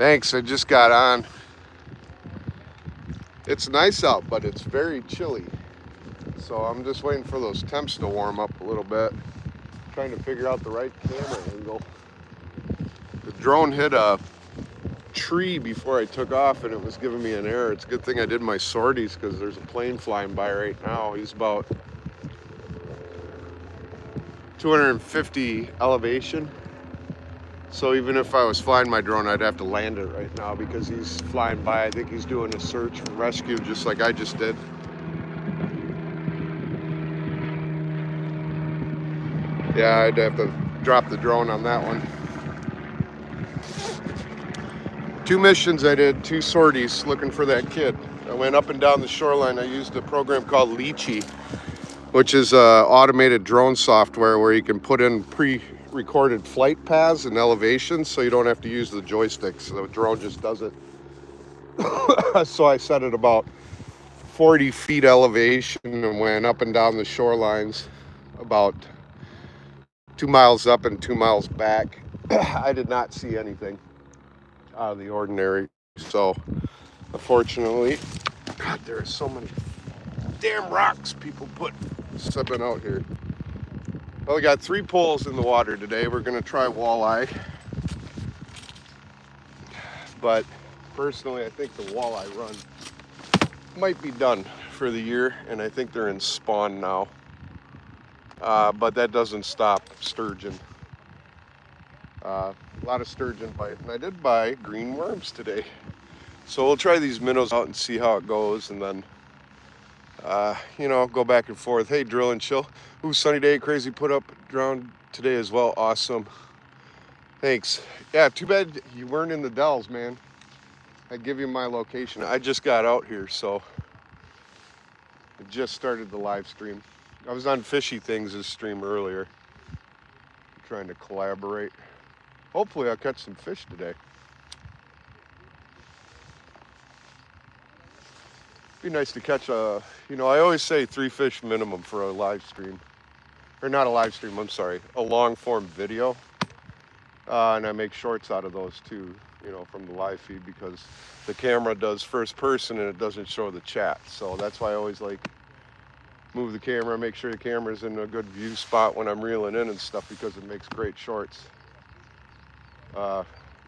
Thanks, I just got on. It's nice out, but it's very chilly. So I'm just waiting for those temps to warm up a little bit. Trying to figure out the right camera angle. The drone hit a tree before I took off and it was giving me an error. It's a good thing I did my sorties because there's a plane flying by right now. He's about 250 elevation. So even if I was flying my drone, I'd have to land it right now because he's flying by. I think he's doing a search and rescue just like I just did. Yeah, I'd have to drop the drone on that one. 2 missions I did, 2 sorties looking for that kid. I went up and down the shoreline. I used a program called Lychee, which is automated drone software where you can put in pre-recorded flight paths and elevations so you don't have to use the joysticks. The drone just does it. So I set it about 40 feet elevation and went up and down the shorelines about 2 miles up and 2 miles back. I did not see anything out of the ordinary. So unfortunately, God, there are so many damn rocks people put stepping out here. Well, we got 3 poles in the water today. We're gonna try walleye, but personally I think the walleye run might be done for the year, and I think they're in spawn now. But that doesn't stop sturgeon. A lot of sturgeon bite, and I did buy green worms today. So we'll try these minnows out and see how it goes, and then you know, go back and forth. Hey, drill and chill. Ooh, sunny day, crazy put up drown today as well. Awesome. Thanks. Yeah, too bad you weren't in the Dells, man. I'd give you my location. I just got out here, so I just started the live stream. I was on Fishy Things' stream earlier, trying to collaborate. Hopefully I'll catch some fish today. Be nice to catch a, you know, I always say 3 fish minimum for a live stream. Or not a live stream, I'm sorry, a long form video. And I make shorts out of those too, you know, from the live feed, because the camera does first person and it doesn't show the chat. So that's why I always like move the camera, make sure the camera's in a good view spot when I'm reeling in and stuff, because it makes great shorts.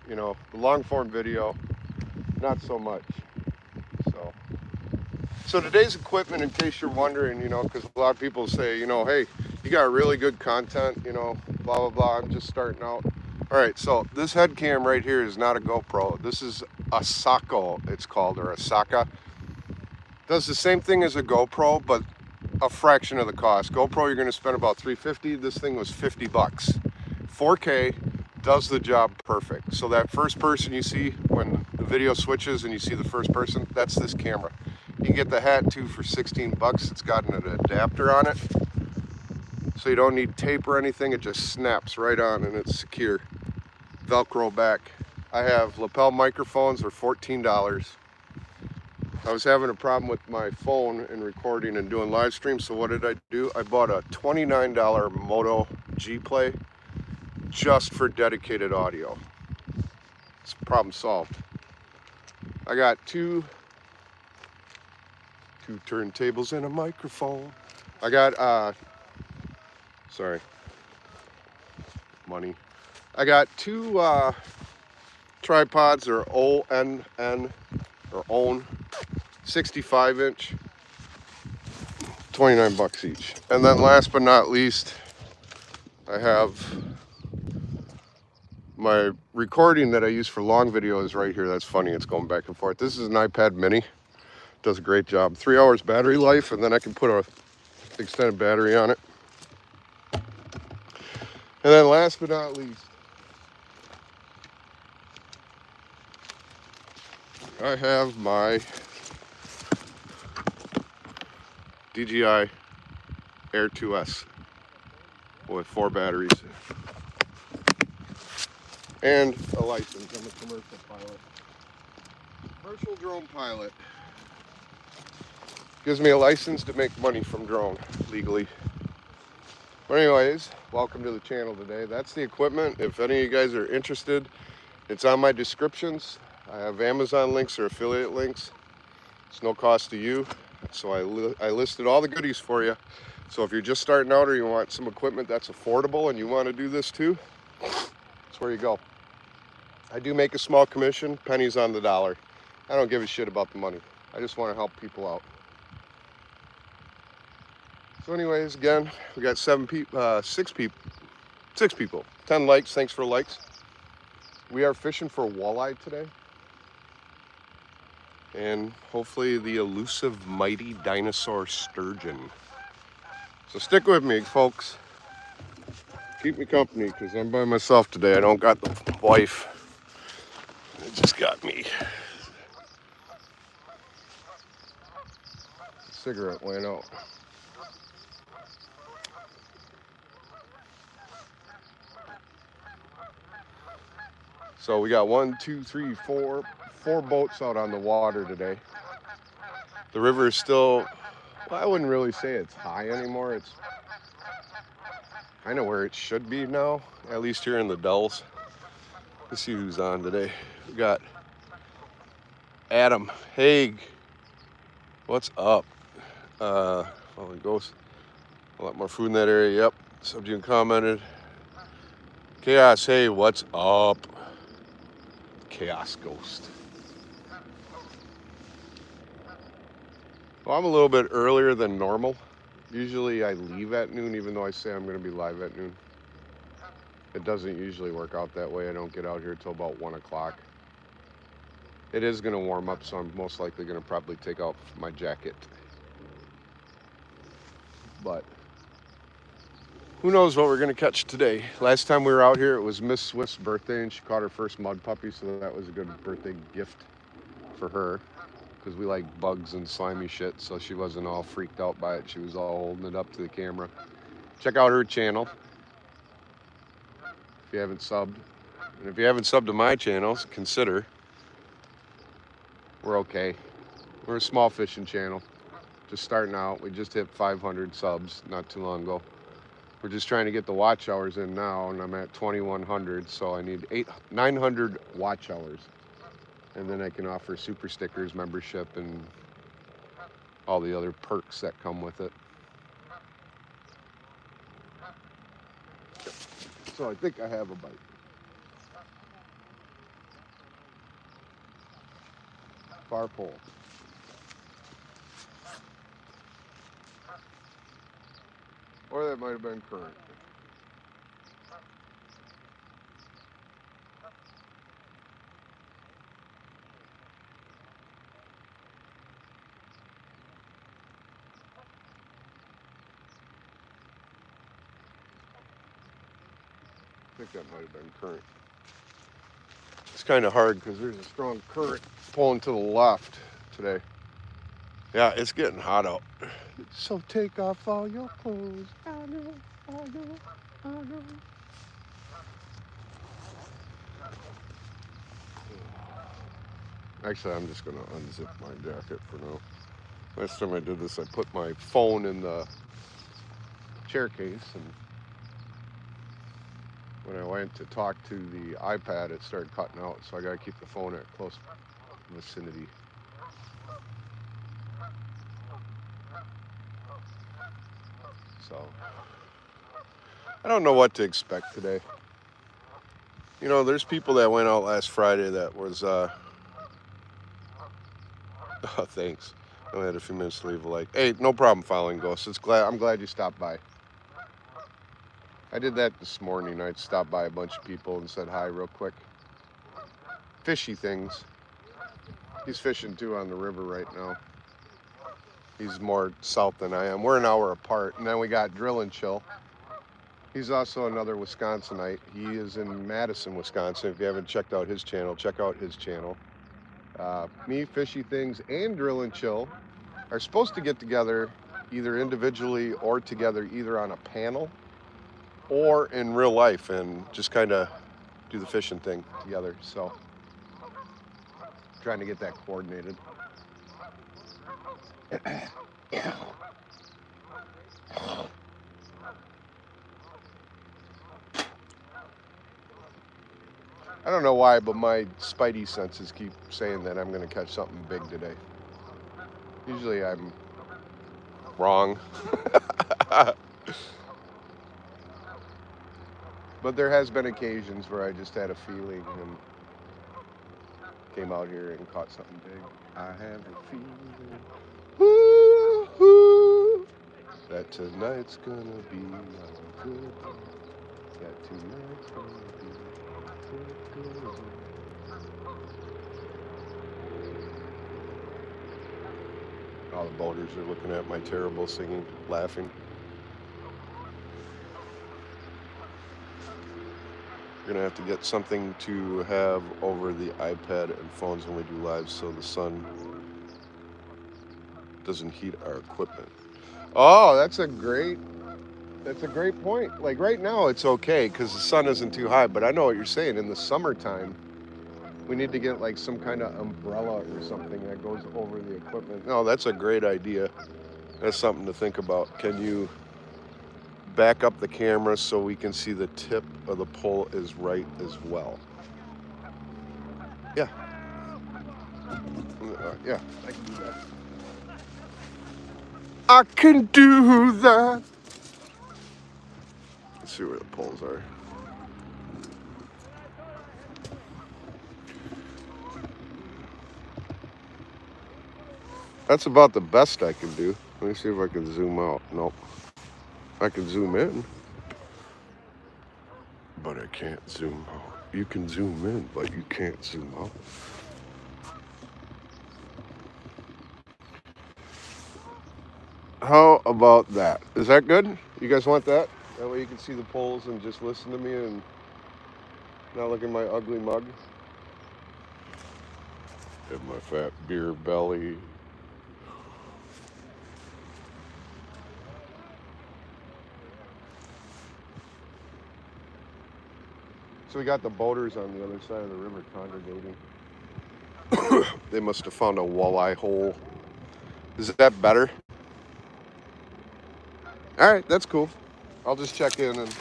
You know, the long form video, not so much. So today's equipment, in case you're wondering, you know, because a lot of people say, you know, hey, you got really good content, you know, blah, blah, blah, I'm just starting out. All right, so this head cam right here is not a GoPro. This is a Sako, it's called, or a Saka. Does the same thing as a GoPro, but a fraction of the cost. GoPro, you're gonna spend about $350. This thing was 50 bucks. 4K, does the job perfect. So that first person you see when the video switches and you see the first person, that's this camera. You can get the hat too for 16 bucks. It's got an adapter on it, so you don't need tape or anything. It just snaps right on and it's secure. Velcro back. I have lapel microphones, they're $14. I was having a problem with my phone and recording and doing live streams, so what did I do? I bought a $29 Moto G Play just for dedicated audio. It's problem solved. I got two turntables and a microphone. I got sorry, money. I got 2 tripods. They're ON 65-inch, 29 bucks each. And then last but not least, I have my recording that I use for long videos right here. That's funny, it's going back and forth. This is an iPad mini. Does a great job. 3 hours battery life, and then I can put a extended battery on it. And then last but not least, I have my DJI Air 2S with 4 batteries and a license. I'm a commercial pilot. Commercial drone pilot. Gives me a license to make money from drone legally. But anyways, welcome to the channel today. That's the equipment. If any of you guys are interested, it's on my descriptions. I have Amazon links or affiliate links. It's no cost to you. So I listed all the goodies for you. So if you're just starting out or you want some equipment that's affordable and you want to do this too, that's where you go. I do make a small commission, pennies on the dollar. I don't give a shit about the money. I just want to help people out. So anyways, again, we got 6 people, 10 likes. Thanks for likes. We are fishing for walleye today. And hopefully the elusive mighty dinosaur sturgeon. So stick with me, folks. Keep me company because I'm by myself today. I don't got the wife. It just got me. Cigarette went out. So we got 1, 2, 3, 4 boats out on the water today. The river is still, well, I wouldn't really say it's high anymore. It's kind of where it should be now, at least here in the Dells. Let's see who's on today. We got Adam Haig. What's up? Well, it goes a lot more food in that area. Yep. Subject commented. Chaos, hey, what's up? Chaos Ghost. Well, I'm a little bit earlier than normal. Usually I leave at noon, even though I say I'm going to be live at noon. It doesn't usually work out that way. I don't get out here till about 1 o'clock. It is going to warm up, so I'm most likely going to probably take off my jacket. But who knows what we're going to catch today. Last time we were out here, it was Miss Swift's birthday, and she caught her first mud puppy, so that was a good birthday gift for her. Because we like bugs and slimy shit, so she wasn't all freaked out by it. She was all holding it up to the camera. Check out her channel if you haven't subbed. And if you haven't subbed to my channels, consider. We're okay. We're a small fishing channel. Just starting out. We just hit 500 subs not too long ago. We're just trying to get the watch hours in now, and I'm at 2,100, so I need 900 watch hours. And then I can offer super stickers, membership, and all the other perks that come with it. So I think I have a bite. Far pole. Or that might have been current. I think that might have been current. It's kind of hard because there's a strong current pulling to the left today. Yeah, it's getting hot out. So take off all your clothes. I know, I know, I know. Actually, I'm just going to unzip my jacket for now. Last time I did this, I put my phone in the chair case, and when I went to talk to the iPad, it started cutting out, so I got to keep the phone at close vicinity. So, I don't know what to expect today. You know, there's people that went out last Friday that was, oh, thanks. I only had a few minutes to leave a like. Hey, no problem following Ghosts. I'm glad you stopped by. I did that this morning. I stopped by a bunch of people and said hi real quick. Fishy things. He's fishing too on the river right now. He's more south than I am. We're an hour apart. And then we got Drill and Chill. He's also another Wisconsinite. He is in Madison, Wisconsin. If you haven't checked out his channel, check out his channel. Me, Fishy Things, and Drill and Chill are supposed to get together either individually or together, either on a panel or in real life, and just kind of do the fishing thing together. So trying to get that coordinated. I don't know why, but my spidey senses keep saying that I'm going to catch something big today. Usually I'm wrong. But there has been occasions where I just had a feeling and came out here and caught something big. I have a feeling, woo-hoo, that tonight's gonna be a good day. That tonight's gonna be a good day. All the boaters are looking at my terrible singing, laughing. We're gonna have to get something to have over the iPad and phones when we do live so the sun doesn't heat our equipment. Oh, that's a great point. Like right now it's okay because the sun isn't too high, but I know what you're saying. In the summertime, we need to get like some kind of umbrella or something that goes over the equipment. No, that's a great idea. That's something to think about. Can you back up the camera so we can see the tip of the pole is right as well? Yeah. Yeah, I can do that. I can do that. Let's see where the poles are. That's about the best I can do. Let me see if I can zoom out. Nope. I can zoom in, but I can't zoom out. You can zoom in, but you can't zoom out. How about that? Is that good? You guys want that? That way you can see the poles and just listen to me and not look at my ugly mug. And my fat beer belly. So we got the boaters on the other side of the river congregating. They must have found a walleye hole. Is that better? All right, that's cool. I'll just check in and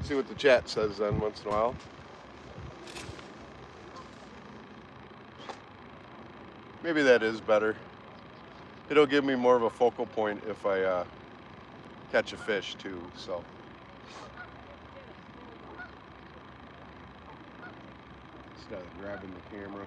see what the chat says then once in a while. Maybe that is better. It'll give me more of a focal point if I catch a fish too, so. Instead of grabbing the camera.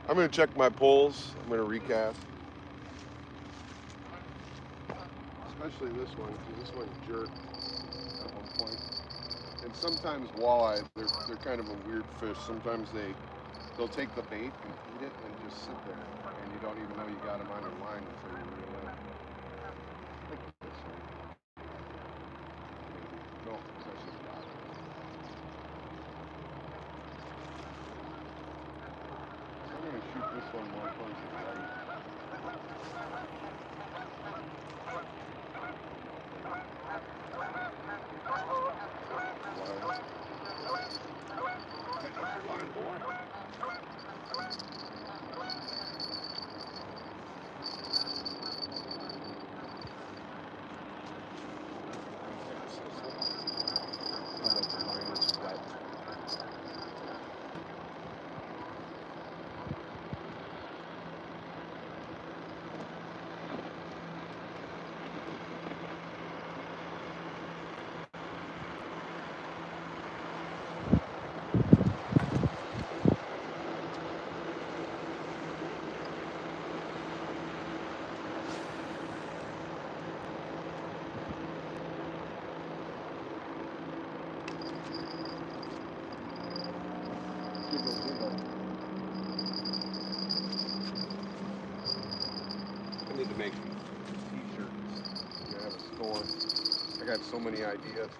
I'm gonna check my poles. I'm gonna recast. Especially this one, because this one jerked at one point. And sometimes walleye, they're kind of a weird fish. Sometimes they'll take the bait and eat it and just sit there, and you don't even know you got them on your line until you reel in. Like this one. No, it's actually not. So I'm gonna shoot this one more towards the right. I need to make t-shirts. I have a store. I got so many ideas.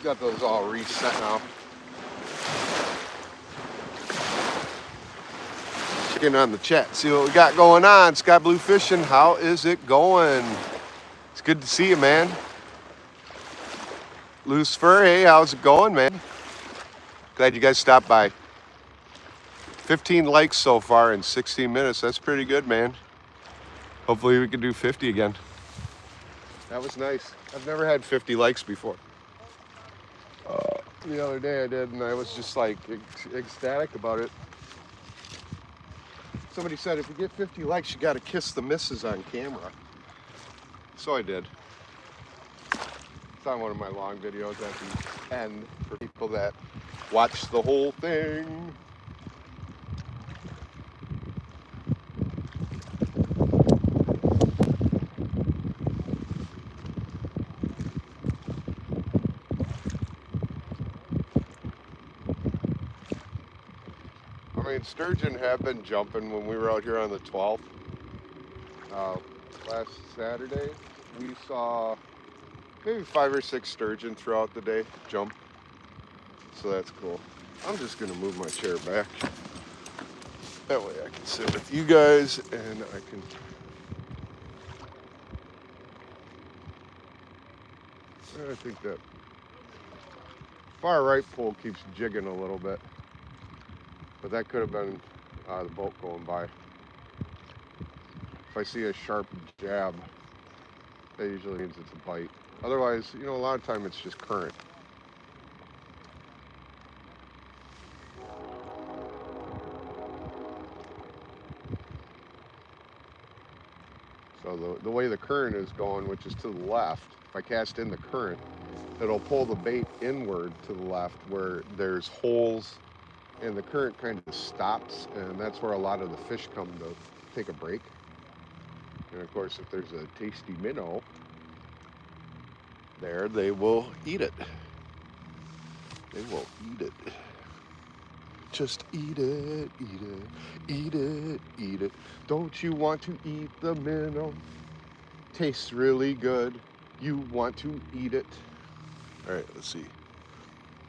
got those all reset now. Checking on the chat, see what we got going on. Sky Blue Fishing, how is it going? It's good to see you, man. Loose Fur, hey, how's it going, man? Glad you guys stopped by. 15 likes so far in 16 minutes. That's pretty good, man. Hopefully we can do 50 again. That was nice. I've never had 50 likes before. The other day I did, and I was just like ecstatic about it. Somebody said if you get 50 likes, you got to kiss the missus on camera. So I did. It's on one of my long videos at the end for people that watch the whole thing. I mean, sturgeon have been jumping when we were out here on the 12th. Last Saturday, we saw maybe 5 or 6 sturgeon throughout the day jump. So that's cool. I'm just gonna move my chair back. That way I can sit with you guys and I can. I think that far right pole keeps jigging a little bit. But that could have been the boat going by. If I see a sharp jab, that usually means it's a bite. Otherwise, you know, a lot of time it's just current. So the way the current is going, which is to the left, if I cast in the current, it'll pull the bait inward to the left where there's holes and the current kind of stops, and that's where a lot of the fish come to take a break. And of course, if there's a tasty minnow there, they will eat it. They will eat it. Just eat it, eat it, eat it, eat it. Don't you want to eat the minnow? Tastes really good. You want to eat it. All right, let's see.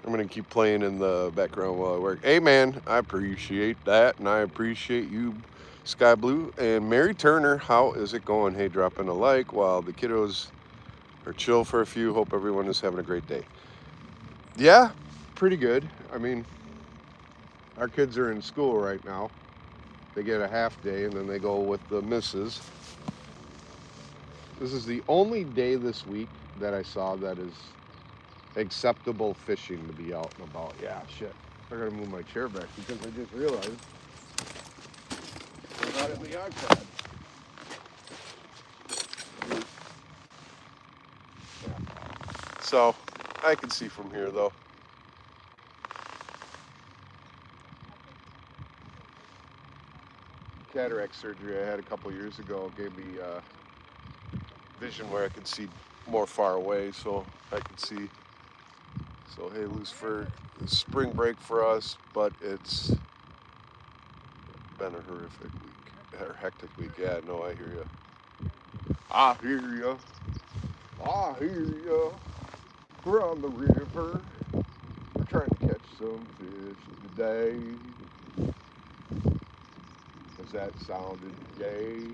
I'm gonna keep playing in the background while I work. Hey man, I appreciate that, and I appreciate you, Sky Blue. And Mary Turner, how is it going? Hey, dropping a like while the kiddos are chill for a few. Hope everyone is having a great day. Yeah, pretty good. I mean, our kids are in school right now. They get a half day and then they go with the missus. This is the only day this week that I saw that is acceptable fishing to be out and about. Yeah, shit. I gotta move my chair back because I just realized I got it in the iPad. Yeah. So I can see from here though. Cataract surgery I had a couple years ago gave me vision where I could see more far away, so I could see. So hey, Loose Fur, it's spring break for us, but it's been a horrific week, or hectic week. Yeah, no, I hear you. I hear you. I hear you. We're on the river. We're trying to catch some fish today. Because that sounded gay.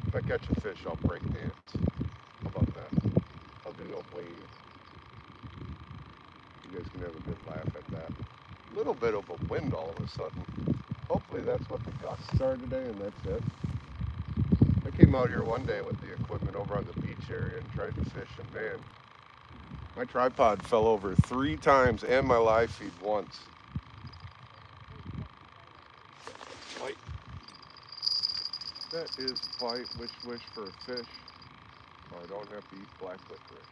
If I catch a fish, I'll break dance. How about that? I'll do a wave. You guys can have a good laugh at that. A little bit of a wind all of a sudden. Hopefully that's what the gusts are today, and that's it. I came out here one day with the equipment over on the beach area and tried to fish, and man, my tripod fell over 3 times and my live feed once. Bite. That is bite. Wish for a fish. So I don't have to eat black licorice.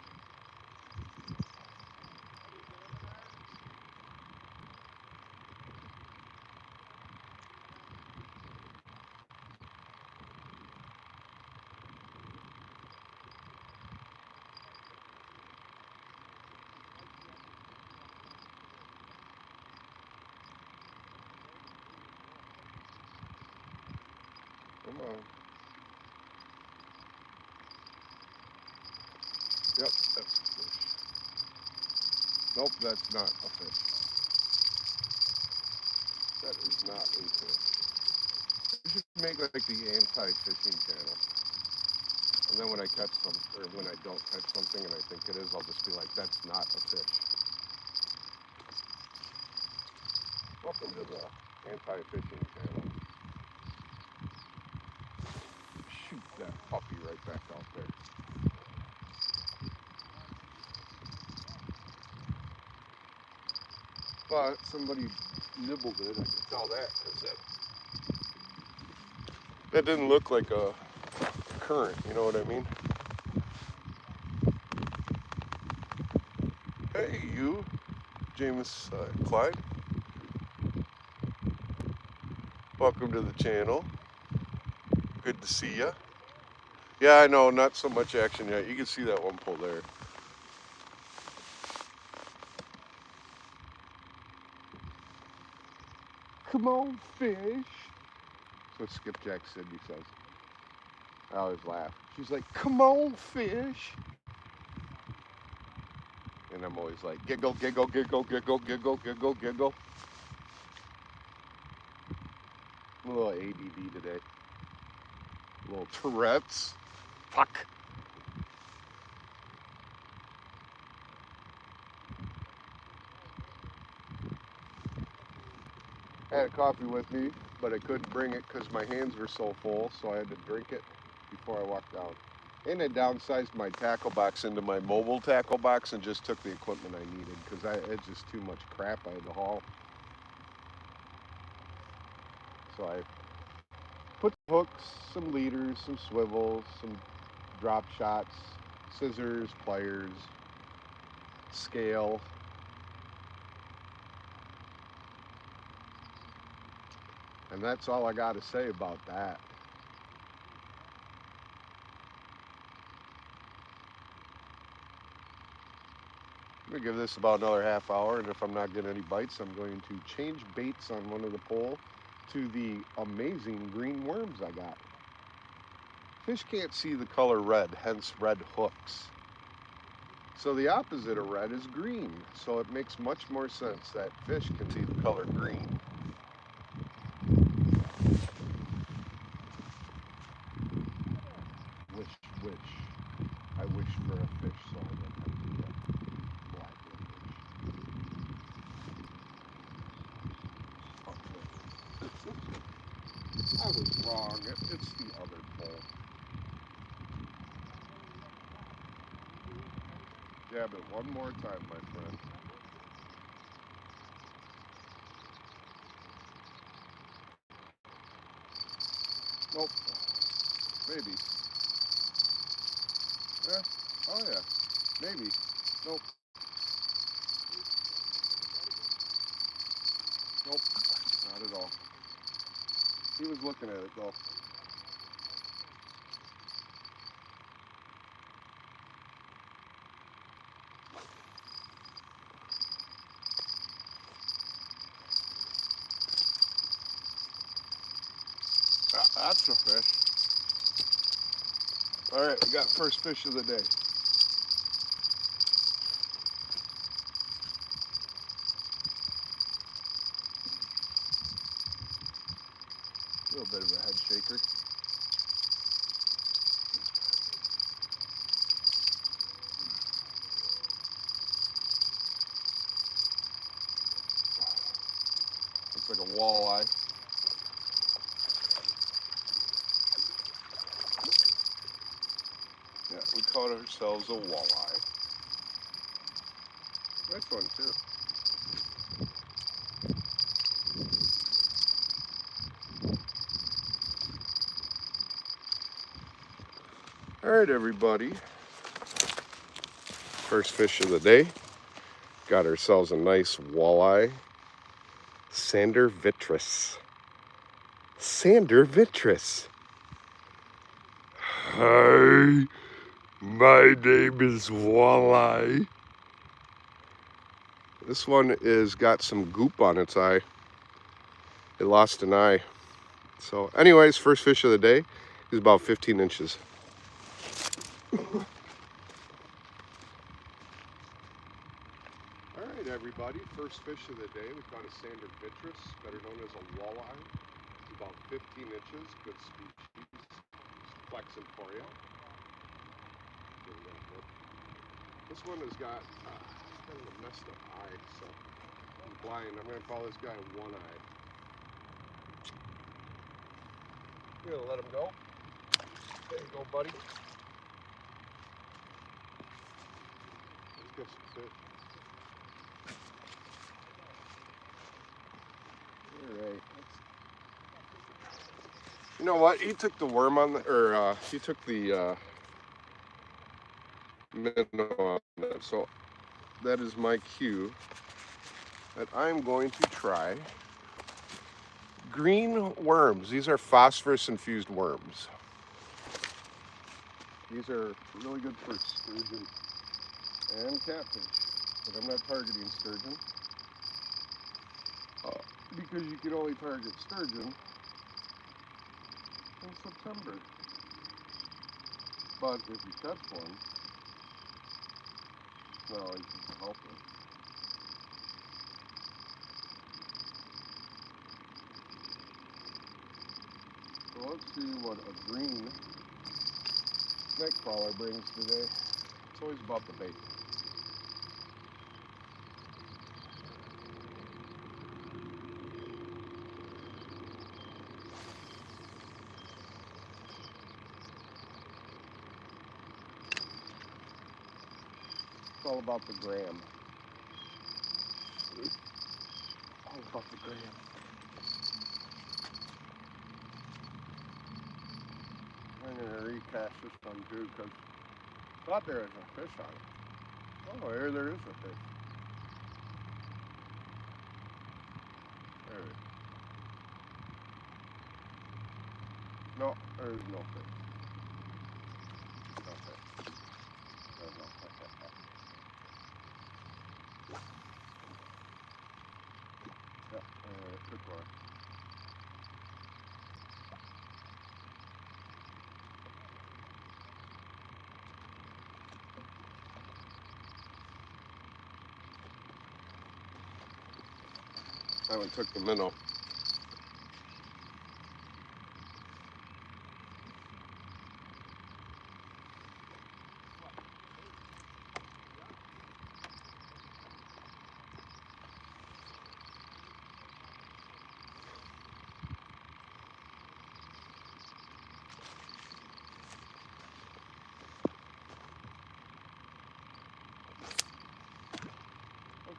Come on. Yep, that's a fish. Nope, that's not a fish. That is not a fish. We should make like the anti-fishing channel. And then when I catch some, or when I don't catch something and I think it is, I'll just be like, that's not a fish. Welcome to the anti-fishing channel. Shoot that puppy right back out there. But somebody nibbled it, I can tell that, because that didn't look like a current, you know what I mean? Hey, you, James Clyde. Welcome to the channel. Good to see ya. Yeah, I know, not so much action yet. You can see that one pull there. Come on, fish. That's what Skipjack Sydney says. I always laugh. She's like, come on, fish. And I'm always like, giggle, giggle, giggle, giggle, giggle, giggle, giggle. I'm a little ADD today. A little Tourette's. Fuck. I had a coffee with me, but I couldn't bring it because my hands were so full, so I had to drink it before I walked down. And I downsized my tackle box into my mobile tackle box and just took the equipment I needed because it's just too much crap I had to haul. So I put hooks, some leaders, some swivels, some drop shots, scissors, pliers, scale. And that's all I got to say about that. I'm going to give this about another half hour, and if I'm not getting any bites, I'm going to change baits on one of the pole to the amazing green worms I got. Fish can't see the color red, hence red hooks. So the opposite of red is green. So it makes much more sense that fish can see the color green. Wish. I wish for a fish soul that can do that. Black fish. I was wrong. It's the other pole. Jab it one more time, my friend. Nope. Maybe. Yeah. Oh yeah. Maybe. Nope. Nope. Not at all. He was looking at it though. That's a fish. All right, we got first fish of the day. A little bit of a head shaker. Looks like a walleye. Yeah, we caught ourselves a walleye. Nice one too. All right, everybody. First fish of the day. Got ourselves a nice walleye. Sander vitris. Sander vitris. Hi, my name is Walleye. This one is got some goop on its eye. It lost an eye. So anyways, first fish of the day is about 15 inches. All right, everybody, first fish of the day, we caught a standard vitreous, better known as a walleye. It's about 15 inches, good species. Just flexing for you. This one has got kind of a messed up eye, so I'm blind. I'm going to call this guy one-eyed. I'm going to let him go. There you go, buddy. Let's get some fish. All right. You know what? He took the worm on the, or he took the minnow on that. So that is my cue that I'm going to try green worms. These are phosphorus infused worms. These are really good for sturgeon and catfish, but I'm not targeting sturgeon because you can only target sturgeon in September. But if you catch one, no, you can help it. So let's see what a green snake crawler brings today. It's always about the bait. It's all about the gram. All about the gram. I'm going to recast this one too because I thought there was a fish on it. Oh, here there is a fish. There it is. No, there is no fish. No fish. There's no fish. Yep, good one. That one took the minnow.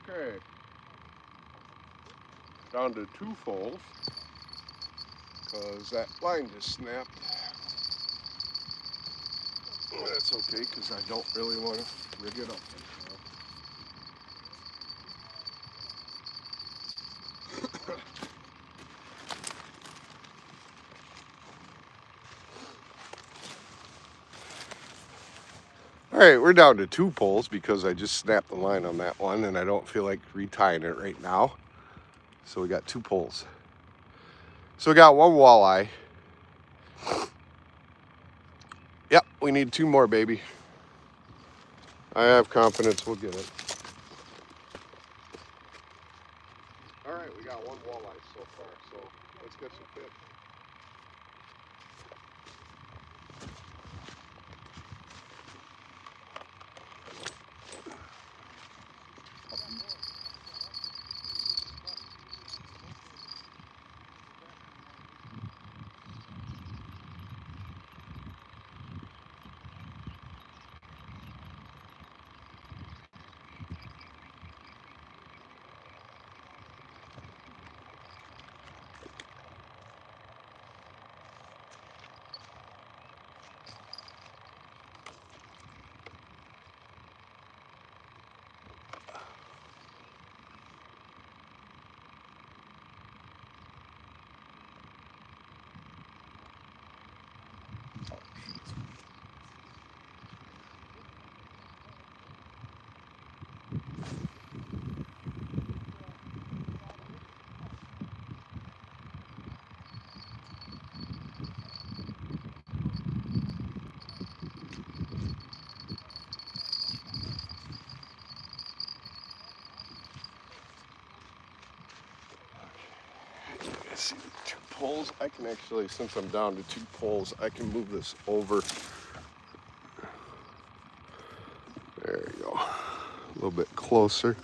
Okay. Down to 2 fulls because that line just snapped. That's okay because I don't really want to rig it up right now. All right, we're down to 2 poles because I just snapped the line on that one and I don't feel like retying it right now. So we got 2 poles. So we got 1 walleye. Yep, we need 2 more, baby. I have confidence we'll get it. All right, we got 1 walleye so far, so let's get some fish. let's see, 2 poles. I can actually, since I'm down to 2 poles, I can move this over. There you go. A little bit closer.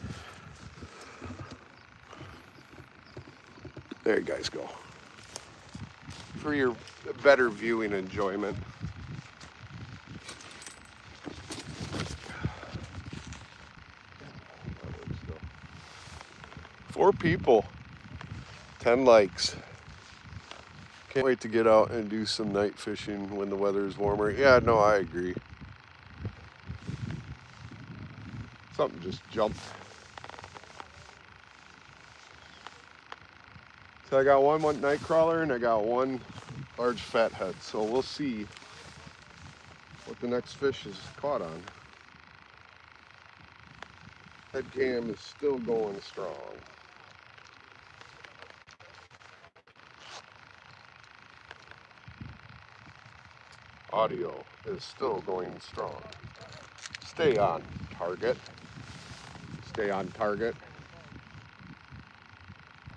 There you guys go. For your better viewing enjoyment. 4 people, 10 likes. Can't wait to get out and do some night fishing when the weather is warmer. Yeah, no, I agree. Something just jumped. So I got one night crawler and I got 1 large fathead. So we'll see what the next fish is caught on. Head cam is still going strong. Audio is still going strong. Stay on target. Stay on target.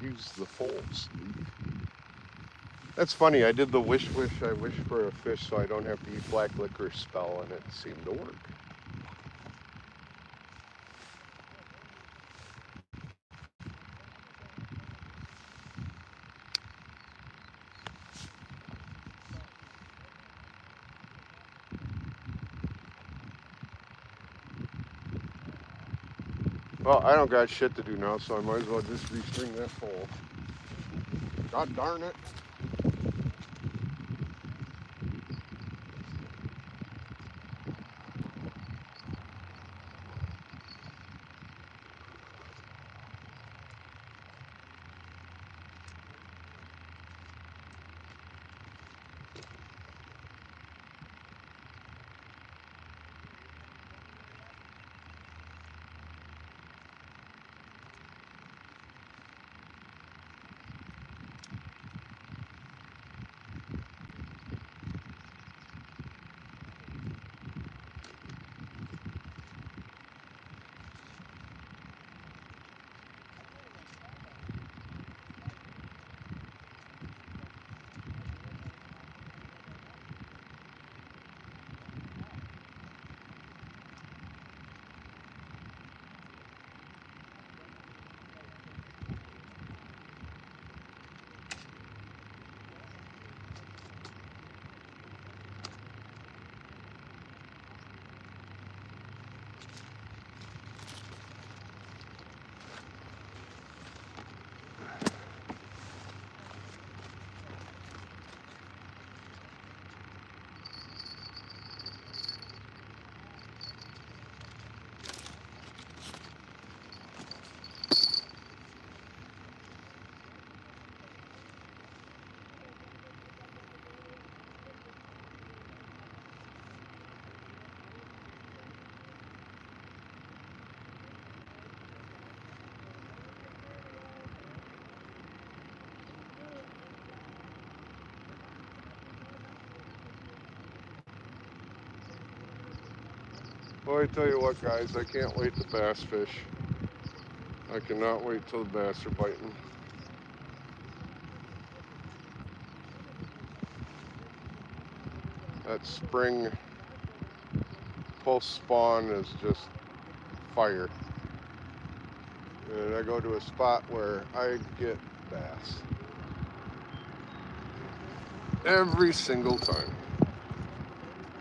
Use the full sleep. That's funny. I did the wish. I wish for a fish so I don't have to eat black licorice spell, and it seemed to work. Well, I don't got shit to do now, so I might as well just restring that pole. God darn it. Well, I tell you what, guys, I can't wait to bass fish. I cannot wait till the bass are biting. That spring post spawn is just fire. And I go to a spot where I get bass. Every single time.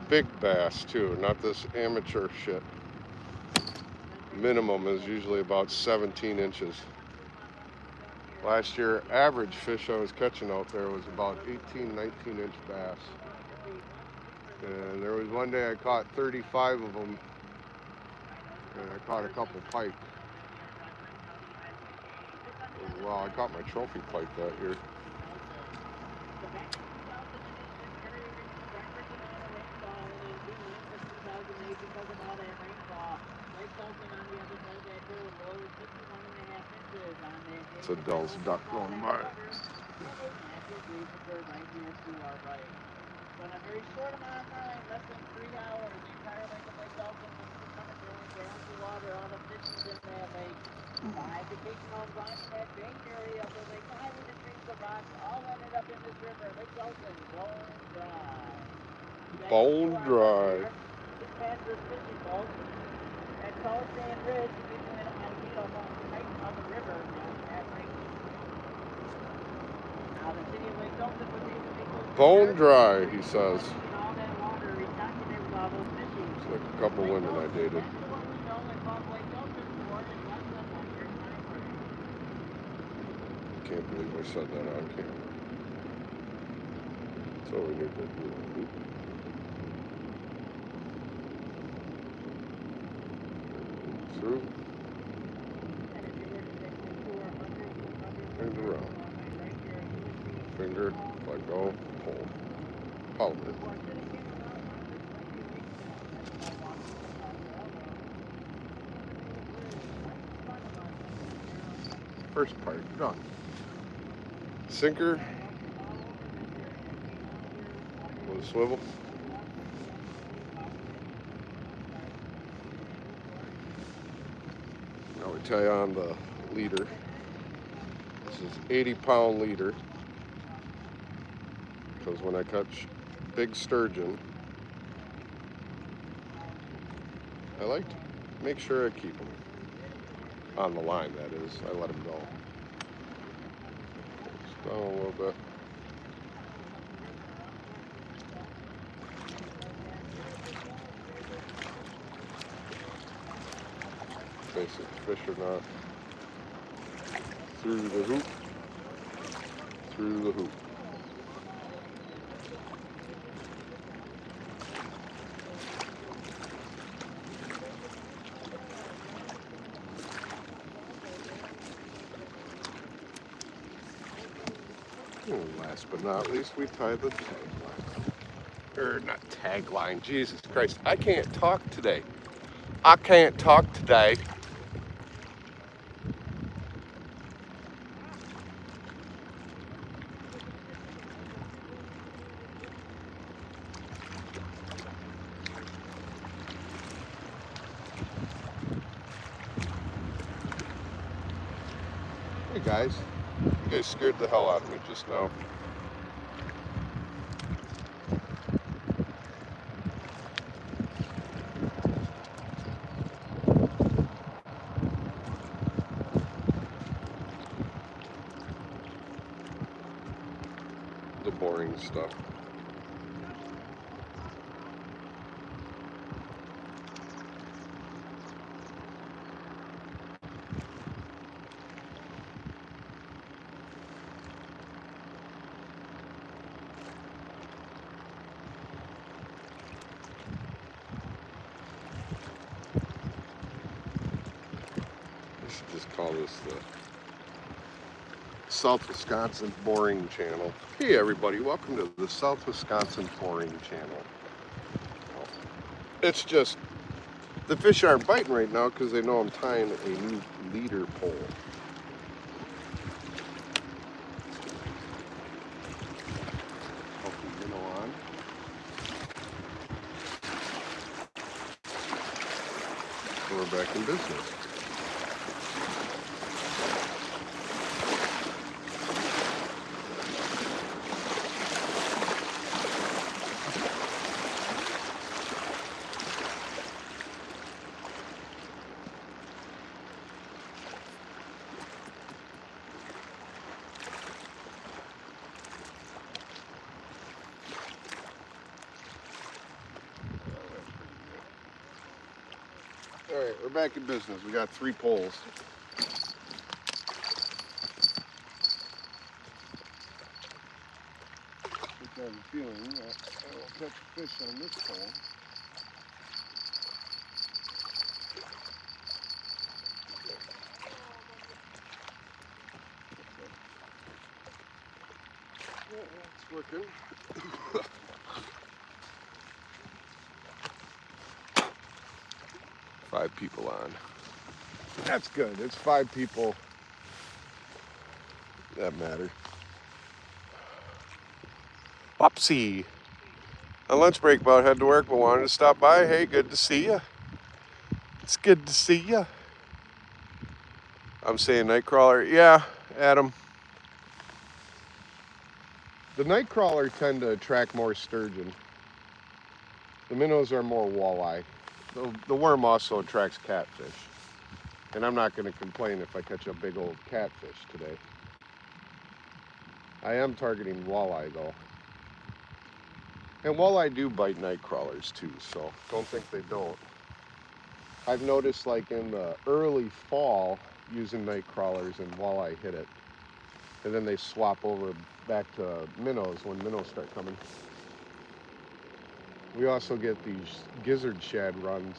Big bass too, not this amateur shit. Minimum is usually about 17 inches. Last year, average fish I was catching out there was about 18, 19 inch bass. And there was one day I caught 35 of them, and I caught a couple pike. Wow, I caught my trophy pike that year. It's a Dell's duck going by. So in a very short amount of time, less than 3 hours, the entire lake of Lake Dolphin was coming down the water, all the fish in that lake. 5 vacation homes on in that bank area of the lake, 5 in the streets of spots all ended up in this river. Lake Dalton, bone dry. Bone dry. This Panthers fishing boat. At Tall Sand Ridge, you get an idea of the height of the river at Lake. Now the city of Lake Dalton was able to make those Bone dry, he says. all that water recalculate with all those fishing. It's like a couple women I dated. That's what we know about Lake Dalton for in less than 1 year time frame. Can't believe I said that on camera. So we need to do. Through and around. Finger, let go, pull. Follow it. First part done. Sinker with a swivel. Now we tie on the leader. This is 80-pound leader. Because when I catch big sturgeon, I like to make sure I keep them on the line, that is. I let them go. Just down a little bit. Basic fish or not. Through the hoop. Through the hoop. And last but not least, we tie the tagline. Or not tagline, Jesus Christ. I can't talk today. I can't talk today. Hey guys, you guys scared the hell out of me just now. The boring stuff. I should just call this the South Wisconsin Boring Channel. Hey everybody, welcome to the South Wisconsin Boring Channel. It's just, the fish aren't biting right now because they know I'm tying a new leader pole. Put the minnow on. So we're back in business. All right, we're back in business. We got 3 poles. I have a feeling that I will catch a fish on this pole. Yeah, it's working. 5 people on. That's good. It's 5 people that matter. Whoopsie. On lunch break, about head to work, but wanted to stop by. Hey, good to see you. It's good to see you. I'm saying Nightcrawler. Yeah, Adam. The night crawler tend to attract more sturgeon. The minnows are more walleye. The worm also attracts catfish. And I'm not going to complain if I catch a big old catfish today. I am targeting walleye though. And walleye do bite night crawlers too, so don't think they don't. I've noticed like in the early fall using night crawlers and walleye hit it. And then they swap over back to minnows when minnows start coming. We also get these gizzard shad runs.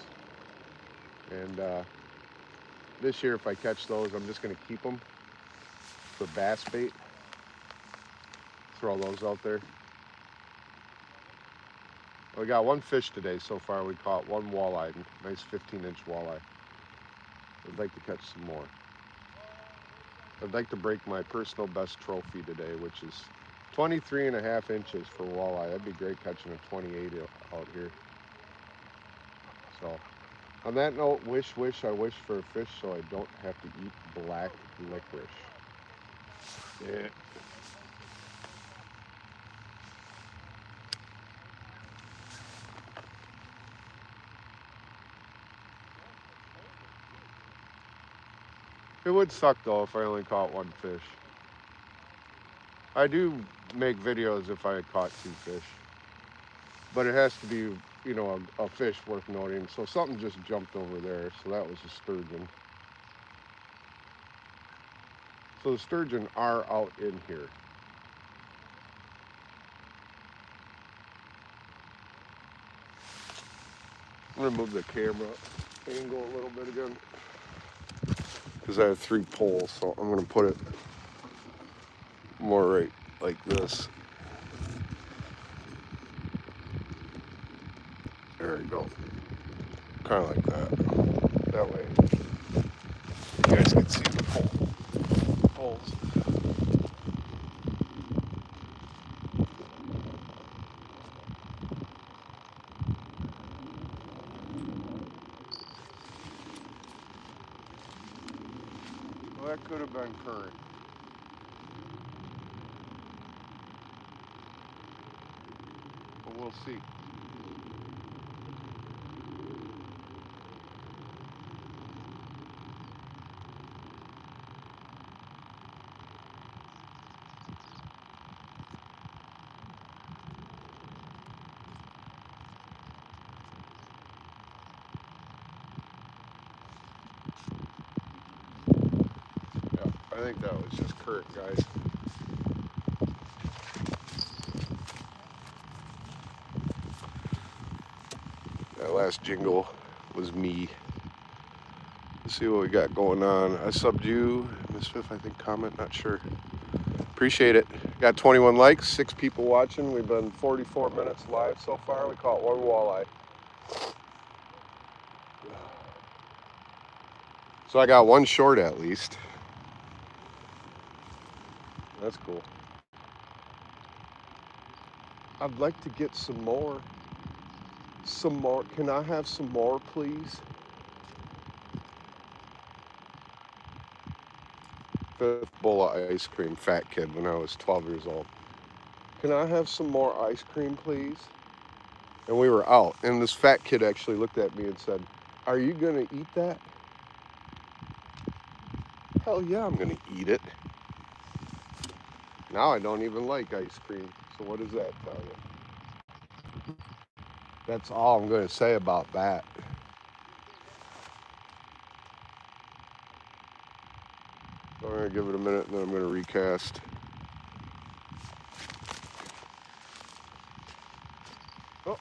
And this year if I catch those, I'm just going to keep them for bass bait. Throw those out there. We got one fish today so far. We caught one walleye, nice 15-inch walleye. I'd like to catch some more. I'd like to break my personal best trophy today, which is 23.5 inches for walleye. That'd be great catching a 28 out here. So, on that note, I wish for a fish so I don't have to eat black licorice. Yeah. It would suck though if I only caught one fish. I do make videos if I had caught 2 fish. But it has to be, you know, a fish worth noting. So something just jumped over there. So that was a sturgeon. So the sturgeon are out in here. I'm gonna move the camera angle a little bit again because I have 3 poles, so I'm gonna put it more right like this. There we go. Kind of like that. That way you guys can see the poles. Well, that could have been current. But we'll see. Yeah, I think that was just current, guys. That last jingle was me. Let's see what we got going on. I subbed you, Miss Fifth, I think, comment, not sure. Appreciate it. Got 21 likes, 6 people watching. We've been 44 minutes live so far. We caught 1 walleye. So I got 1 short at least. That's cool. I'd like to get some more. Some more. Can I have some more, please? 5th bowl of ice cream, fat kid, when I was 12 years old. Can I have some more ice cream, please? And we were out, and this fat kid actually looked at me and said, "Are you gonna eat that?" Hell yeah, I'm gonna eat it. Now I don't even like ice cream. So what does that tell you? That's all I'm gonna say about that. So I'm gonna give it a minute and then I'm gonna recast. Oh,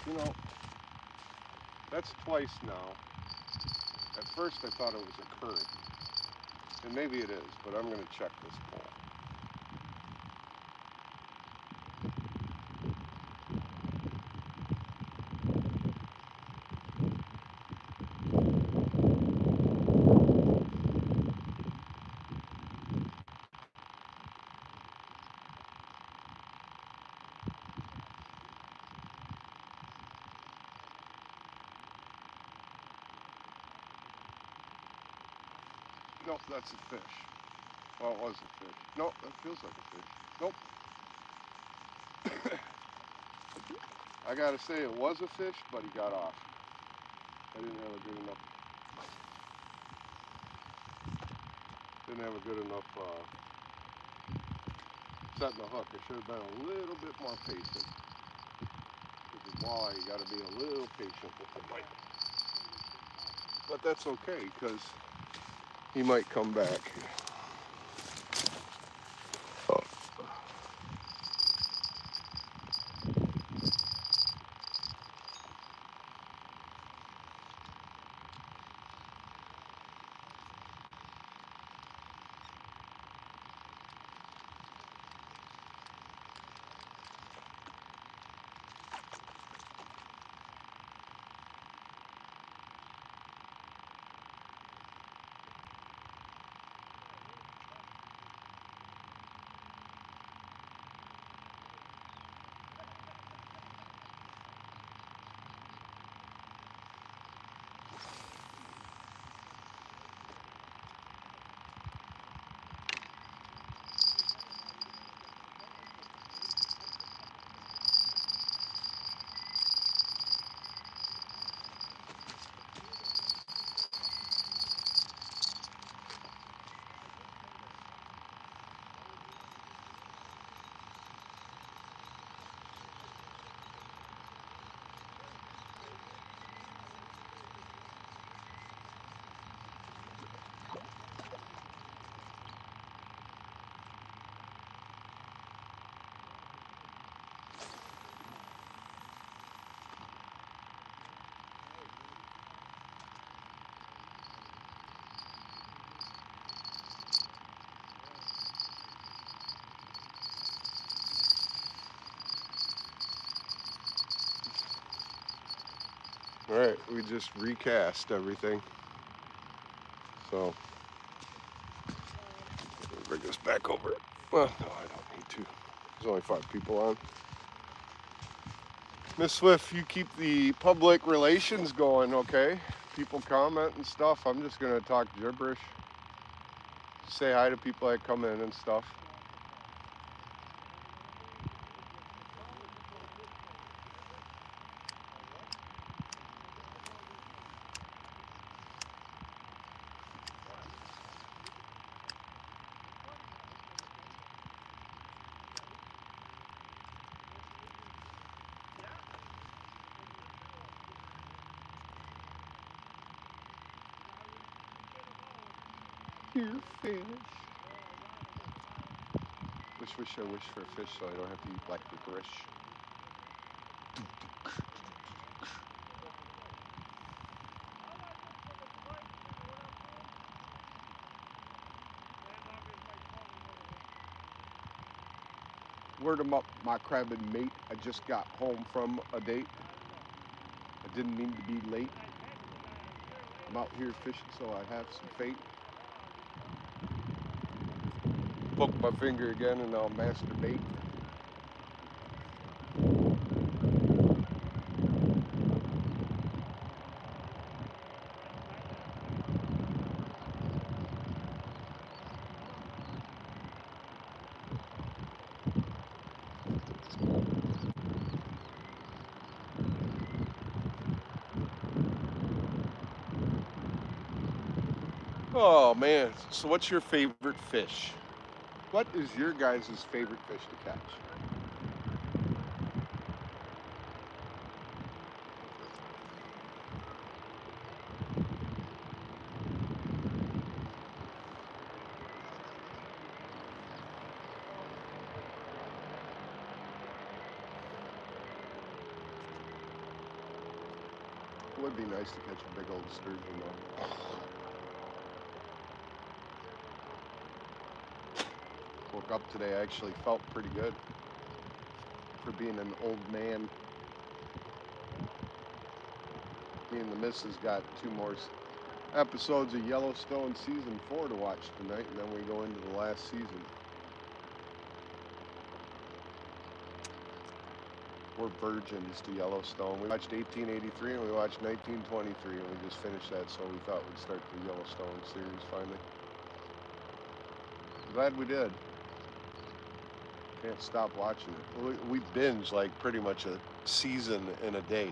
you know, that's twice now. At first I thought it was a current. And maybe it is, but I'm gonna check this pole. Nope, that's a fish. Well, it was a fish. Nope, that feels like a fish. Nope. I gotta say it was a fish, but he got off. I didn't have a good enough setting the hook. I should have been a little bit more patient. With walleye, you gotta be a little patient with the bite. But that's okay, because he might come back. Oh. All right, we just recast everything. So, bring this back over. Well, no, I don't need to. There's only 5 people on. Miss Swift, you keep the public relations going, okay? People comment and stuff. I'm just gonna talk gibberish. Say hi to people that come in and stuff. Here, fish. Wish I wish for a fish so I don't have to eat black licorice. Word 'em up, my crabbing mate. I just got home from a date. I didn't mean to be late. I'm out here fishing so I have some fate. Poke my finger again and I'll masturbate. Oh man, so what's your favorite fish? What is your guys' favorite fish to catch? It would be nice to catch a big old sturgeon though. Woke up today, I actually felt pretty good for being an old man. Me and the missus got 2 more episodes of Yellowstone season 4 to watch tonight, and then we go into the last season. We're virgins to Yellowstone. We watched 1883 and we watched 1923, and we just finished that, so we thought we'd start the Yellowstone series finally. Glad we did. Can't stop watching it. We binge like pretty much a season in a day.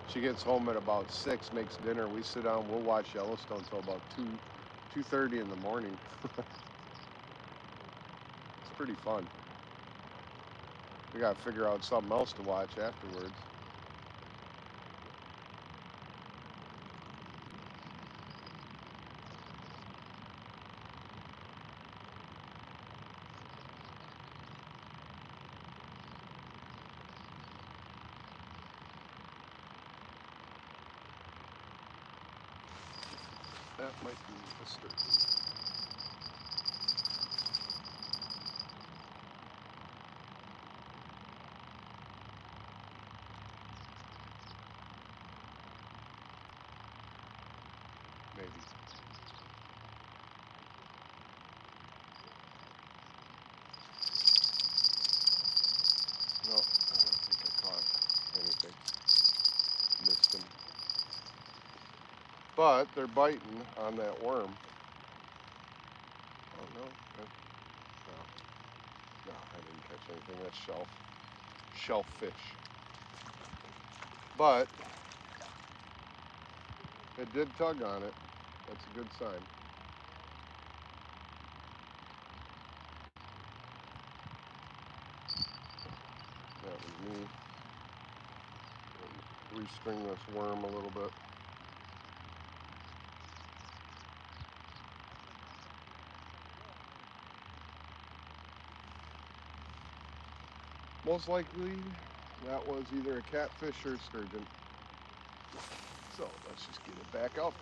She gets home at about 6, makes dinner. We sit down. We'll watch Yellowstone until about 2:30 in the morning. It's pretty fun. We gotta figure out something else to watch afterwards. That might be a sturgeon. Maybe. No, I don't think I caught anything. Missed them. But they're biting on that worm. Oh no. No, I didn't catch anything. That's shellfish. But it did tug on it. That's a good sign. That was me. Restring this worm a little bit. Most likely that was either a catfish or a sturgeon. So let's just get it back out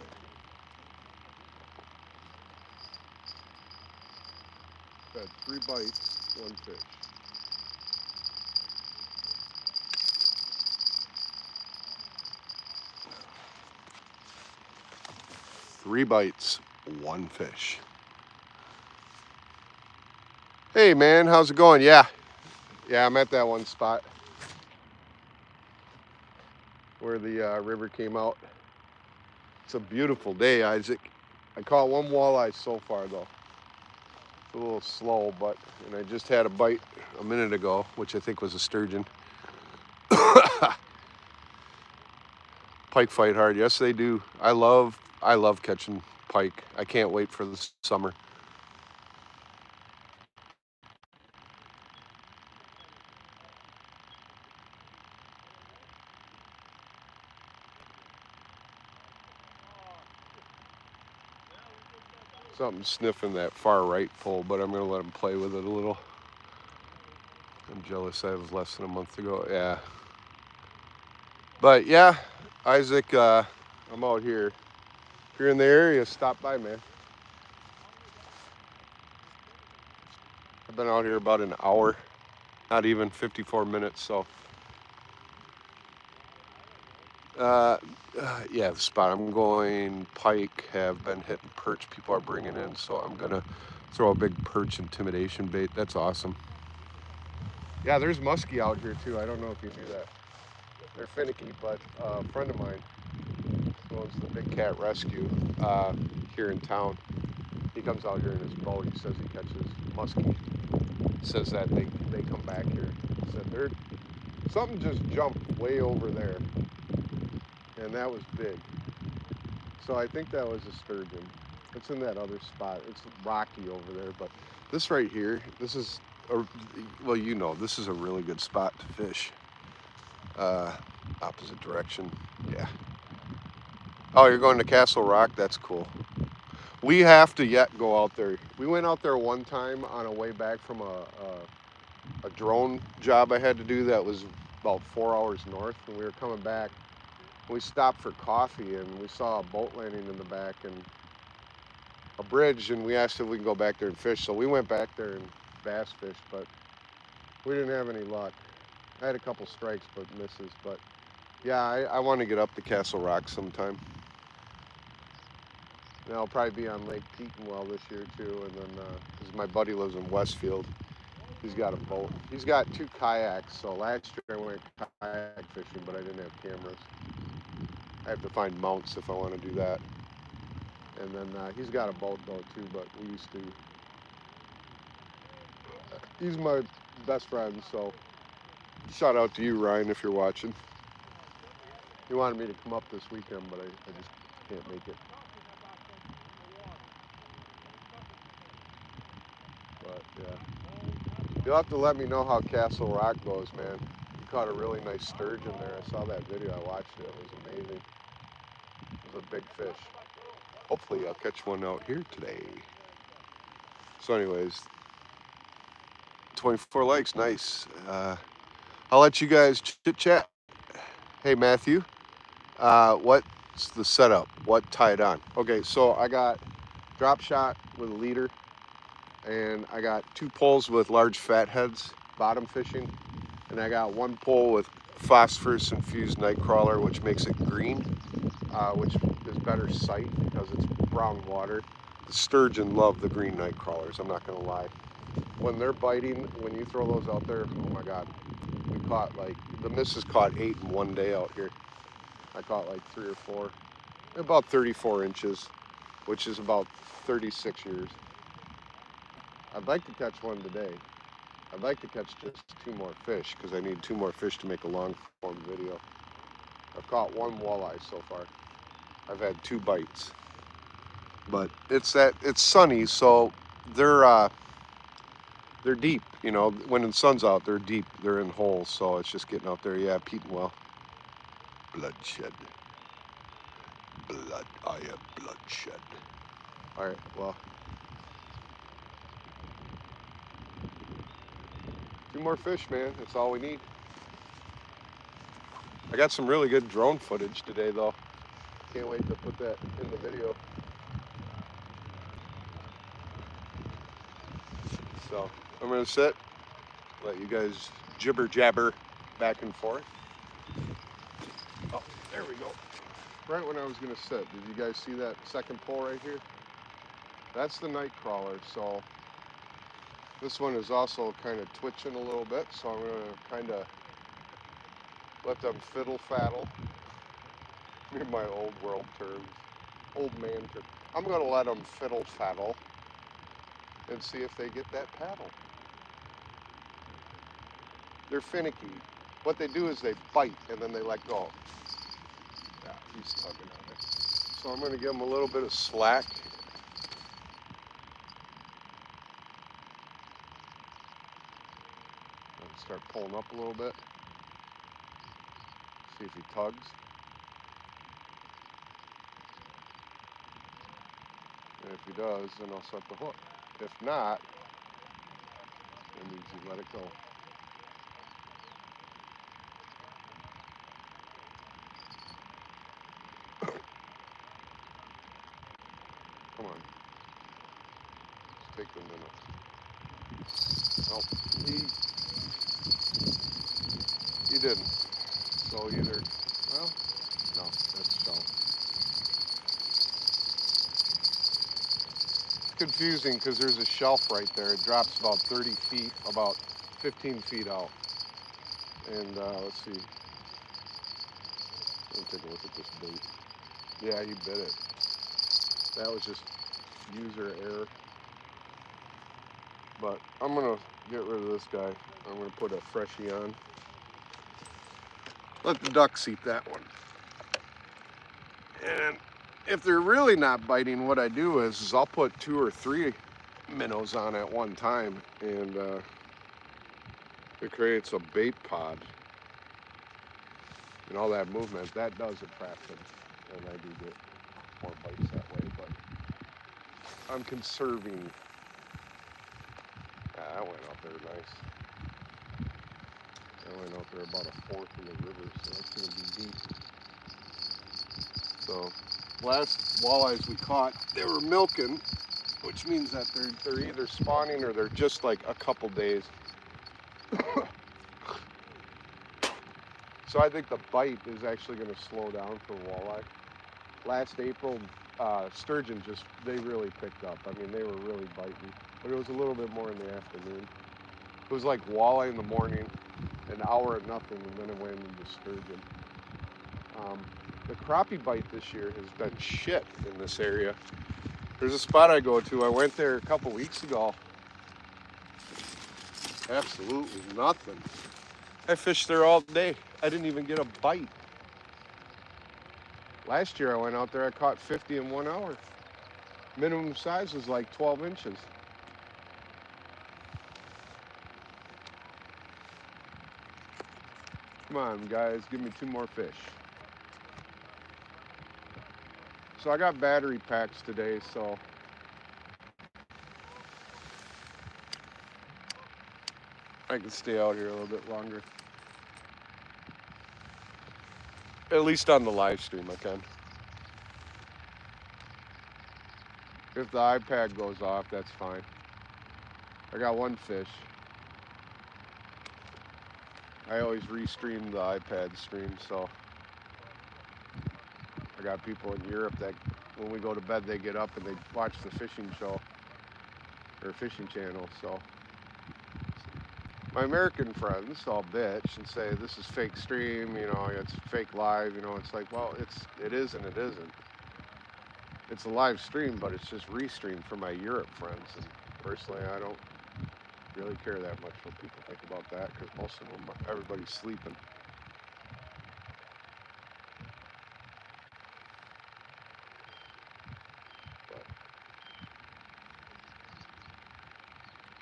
there. Had 3 bites, 1 fish. Three bites, 1 fish. Hey man, how's it going? Yeah, I'm at that one spot where the river came out. It's a beautiful day, Isaac. I caught 1 walleye so far though. It's a little slow, and I just had a bite a minute ago, which I think was a sturgeon. Pike fight hard. Yes, they do. I love catching pike. I can't wait for the summer. Something sniffing that far right pole, but I'm going to let him play with it a little. I'm jealous I was less than a month ago. Yeah. But yeah, Isaac, I'm out here. If you're in the area, stop by, man. I've been out here about an hour, not even 54 minutes, so. Yeah, the spot I'm going, pike have been hitting perch people are bringing in, so I'm going to throw a big perch intimidation bait. That's awesome. Yeah, there's muskie out here too. I don't know if you knew that. They're finicky, but a friend of mine owns the Big Cat Rescue here in town. He comes out here in his boat. He says he catches muskie. He says that they come back here. He said something just jumped way over there, and that was big. So I think that was a sturgeon. It's in that other spot. It's rocky over there, but this right here, this is well, this is a really good spot to fish. Opposite direction. Yeah. Oh, you're going to Castle Rock? That's cool. We have to yet go out there. We went out there one time on a way back from a drone job I had to do that was about 4 hours north, and we were coming back. We stopped for coffee, and we saw a boat landing in the back and a bridge, and we asked if we can go back there and fish. So we went back there and bass fished, but we didn't have any luck. I had a couple strikes, but misses. But yeah, I want to get up to Castle Rock sometime. And I'll probably be on Lake Petenwell this year too. And then, because my buddy lives in Westfield, he's got a boat. He's got 2 kayaks. So last year I went kayak fishing, but I didn't have cameras. I have to find mounts if I want to do that. And then he's got a boat though too, but we used to He's my best friend, so shout out to you, Ryan, if you're watching. He wanted me to come up this weekend, but I just can't make it. But yeah, you'll have to let me know how Castle Rock goes, man. You caught a really nice sturgeon there. I saw that video. I watched it. It was amazing. It was a big fish. Hopefully, I'll catch one out here today. So, anyways, 24 likes, nice. I'll let you guys chit chat. Hey, Matthew, what's the setup? What tied on? Okay, so I got drop shot with a leader, and I got 2 poles with large fat heads, bottom fishing, and I got 1 pole with phosphorus infused night crawler, which makes it green, which is better sight because it's brown water. The sturgeon love the green night crawlers, I'm not gonna lie. When they're biting, when you throw those out there, oh my God. We caught like, the missus caught 8 in one day out here. I caught like 3 or 4, about 34 inches, which is about 36 years. I'd like to catch one today. I'd like to catch just 2 more fish because I need 2 more fish to make a long form video. I've caught 1 walleye so far. I've had 2 bites, but it's sunny, so they're deep. You know, when the sun's out, they're deep. They're in holes, so it's just getting out there. Yeah, Pete and well. Bloodshed. Blood, I am bloodshed. All right, well, 2 more fish, man. That's all we need. I got some really good drone footage today, though. Can't wait to put that in the video. So I'm gonna sit, let you guys jibber jabber back and forth. Oh, there we go. Right when I was gonna sit, did you guys see that second pole right here? That's the night crawler. So this one is also kind of twitching a little bit. So I'm gonna kind of let them fiddle faddle. In my old world terms, old man terms. I'm gonna let them fiddle faddle and see if they get that paddle. They're finicky. What they do is they bite and then they let go. Yeah, he's tugging on it. So I'm gonna give him a little bit of slack. Start pulling up a little bit. See if he tugs. And if he does, then I'll set the hook. If not, that means you let it go. Come on. Let's take the minute. Oh, he didn't. So either, well, no, that's shell. It's confusing because there's a shelf right there. It drops about 30 feet, about 15 feet out. And let's see. Let me take a look at this bait. Yeah, he bit it. That was just user error. But I'm gonna get rid of this guy. I'm gonna put a freshie on. Let the ducks eat that one. And if they're really not biting, what I do is I'll put 2 or 3 minnows on at one time, and it creates a bait pod. And all that movement, that does attract them. And I do get more bites that way, but I'm conserving. That went out there nice. That went out there about 1/4 in the river, so that's going to be deep. So last walleyes we caught, they were milking, which means that they're either spawning or they're just like a couple days. So I think the bite is actually going to slow down for walleye. Last April, sturgeon they really picked up. I mean, they were really biting, but it was a little bit more in the afternoon. It was like walleye in the morning, an hour at nothing, and then it went into sturgeon. The crappie bite this year has been shit in this area. There's a spot I go to. I went there a couple weeks ago, Absolutely nothing. I fished there all day. I didn't even get a bite. Last year I went out there, I caught 50 in 1 hour. Minimum size was like 12 inches. Come on, guys, give me 2 more fish. So I got battery packs today, so I can stay out here a little bit longer. At least on the live stream I can. If the iPad goes off, that's fine. I got 1 fish. I always restream the iPad stream, so I got people in Europe that when we go to bed they get up and they watch the fishing show or fishing channel. So my American friends all bitch and say this is fake stream, you know, it's fake live, you know. It's like, well, it is and it isn't. It's a live stream, but it's just restreamed for my Europe friends. And personally, I don't really care that much what people think about that because most of them, everybody's sleeping. But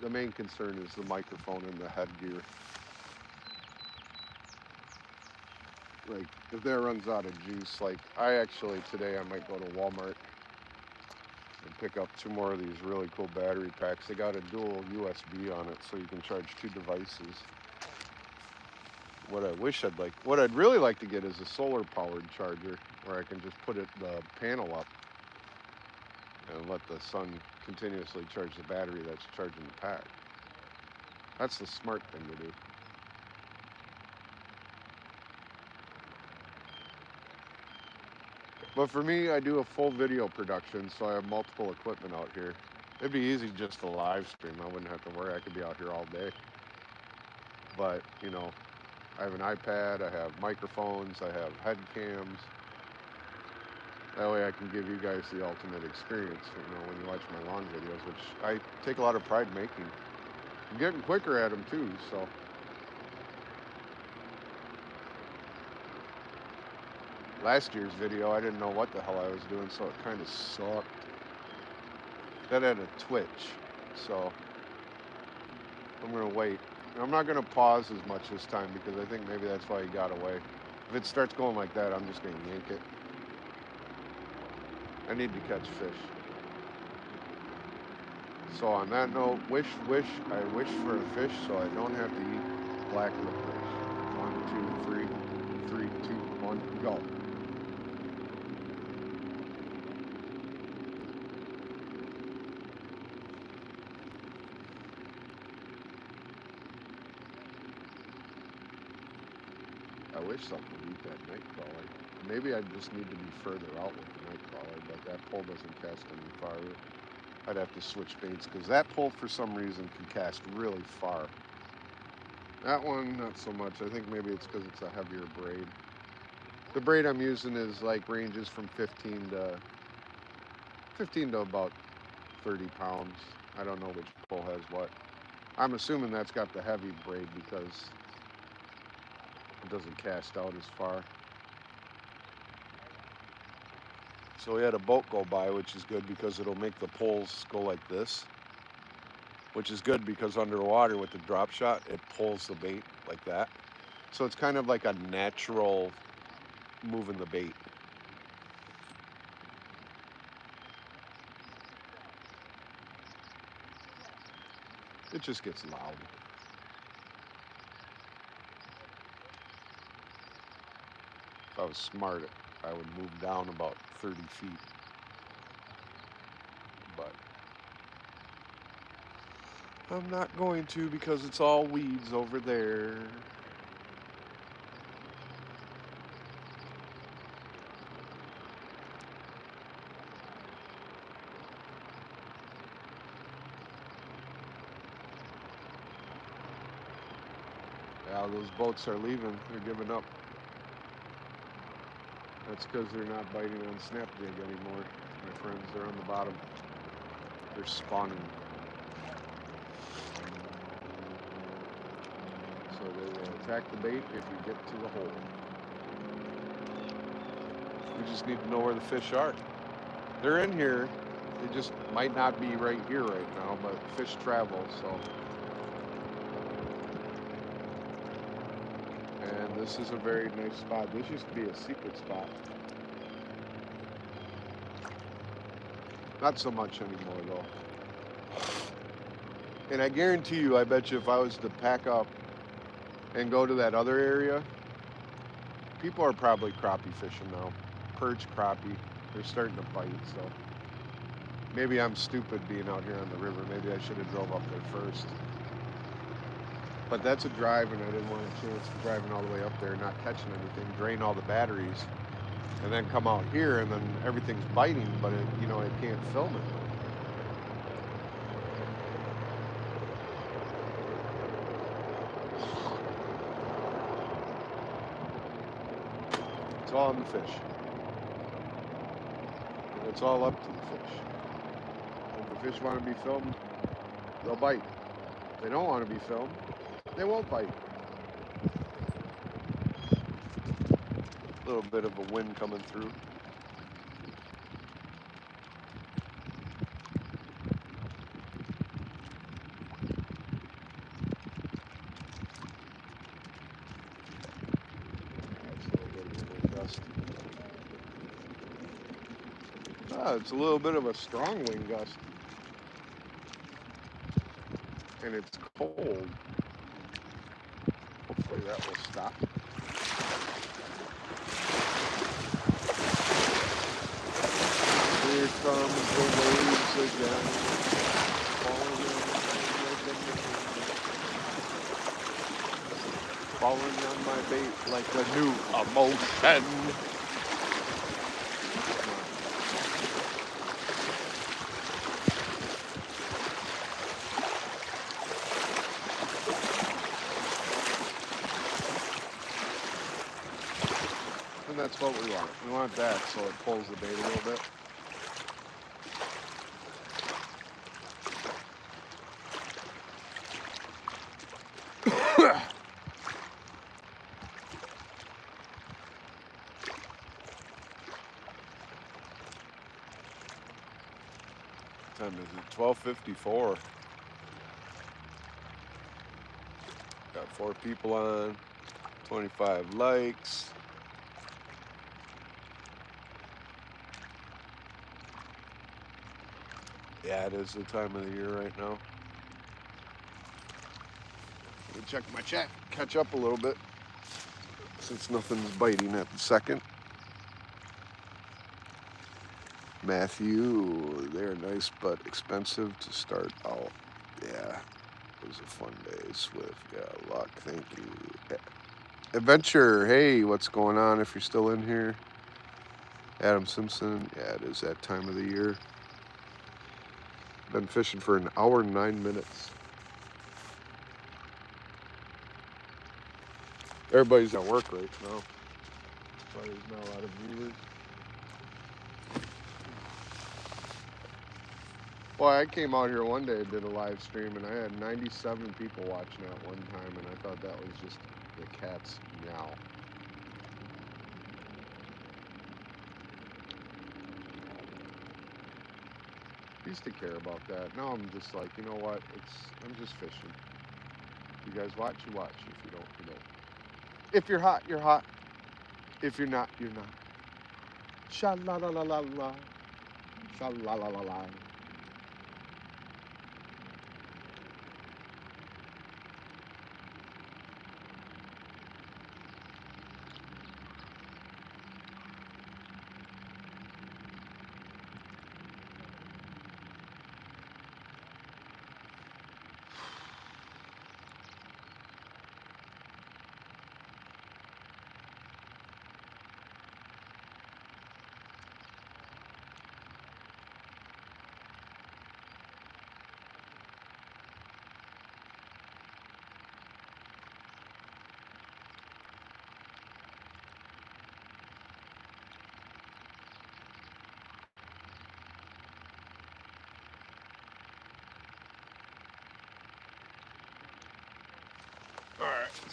the main concern is the microphone and the headgear. Like, if that runs out of juice, like, today I might go to Walmart and pick up 2 more of these really cool battery packs. They got a dual USB on it, so you can charge 2 devices. What I'd really like to get is a solar powered charger where I can just put the panel up and let the sun continuously charge the battery that's charging the pack. That's the smart thing to do. But for me, I do a full video production, so I have multiple equipment out here. It'd be easy just to live stream. I wouldn't have to worry. I could be out here all day. But, you know, I have an iPad, I have microphones, I have head cams. That way I can give you guys the ultimate experience, you know, when you watch my long videos, which I take a lot of pride making. I'm getting quicker at them too, so. Last year's video, I didn't know what the hell I was doing, so it kind of sucked. That had a twitch, so I'm gonna wait. I'm not gonna pause as much this time because I think maybe that's why he got away. If it starts going like that, I'm just gonna yank it. I need to catch fish. So on that note, I wish for a fish so I don't have to eat black licorice. 1, 2, 3, 3, 2, 1, go. I wish something would eat that night crawler. Maybe I just need to be further out with the night crawler, but that pole doesn't cast any farther. I'd have to switch baits because that pole for some reason can cast really far. That one, not so much. I think maybe it's because it's a heavier braid. The braid I'm using is like ranges from 15 to about 30 pounds. I don't know which pole has what. I'm assuming that's got the heavy braid because it doesn't cast out as far. So we had a boat go by, which is good because it'll make the poles go like this, which is good because underwater with the drop shot, it pulls the bait like that. So it's kind of like a natural moving the bait. It just gets loud. If I was smart, I would move down about 30 feet. But I'm not going to because it's all weeds over there. Yeah, those boats are leaving. They're giving up. That's because they're not biting on snap jig anymore. My friends, they're on the bottom. They're spawning. So they will attack the bait if you get to the hole. We just need to know where the fish are. They're in here. They just might not be right here right now, but fish travel, so. And this is a very nice spot. This used to be a secret spot. Not so much anymore though. And I guarantee you, I bet you if I was to pack up and go to that other area, people are probably crappie fishing now. Perch, crappie, they're starting to bite, so. Maybe I'm stupid being out here on the river. Maybe I should have drove up there first. But that's a drive, and I didn't want a chance of driving all the way up there, not catching anything, drain all the batteries, and then come out here, and then everything's biting, but it, you know, I can't film it. It's all on the fish. And it's all up to the fish. If the fish want to be filmed, they'll bite. If they don't want to be filmed, they won't bite. A little bit of a wind coming through. It's a little bit of a strong wind gust. And it's cold. Hopefully that will stop. Here comes the waves again. Falling on my bait like a new emotion. And that's what we want. We want that so it pulls the bait a little bit. Time is it? 12:54. Got 4 people on, 25 likes. Yeah, it is the time of the year right now. Let me check my chat, catch up a little bit, since nothing's biting at the second. Matthew, they're nice but expensive to start out. Yeah, it was a fun day. Swift, yeah, luck, thank you. Adventure, hey, what's going on if you're still in here? Adam Simpson, yeah, it is that time of the year. Been fishing for an hour and 9 minutes. Everybody's at work right now. That's why there's not a lot of viewers. Well, I came out here one day and did a live stream, and I had 97 people watching at one time, and I thought that was just the cat's meow. Used to care about that. Now I'm just like, you know what? I'm just fishing. You guys watch, you watch. If you don't, you don't. If you're hot, you're hot. If you're not, you're not. Sha-la-la-la-la-la. Sha-la-la-la-la.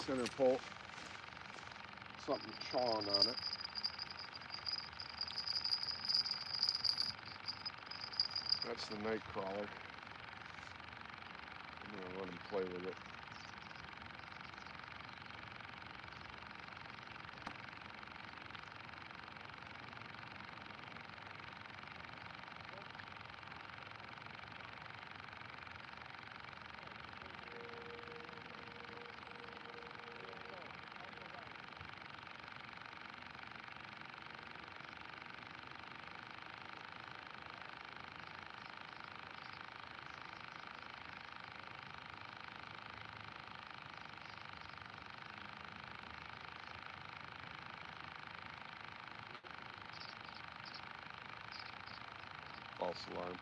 center pole. Something chawing on it. That's the night crawler. I'm gonna let him play with it. False alarm.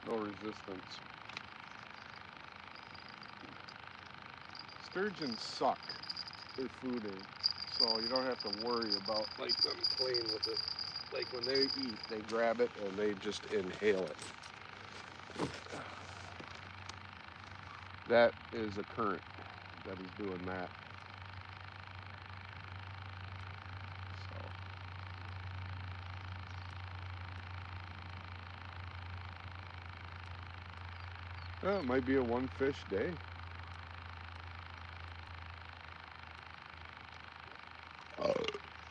No resistance. Sturgeons suck their food in, so you don't have to worry about like them playing with it. Like when they eat, they grab it and they just inhale it. That is a current that is doing that. So it might be a one fish day.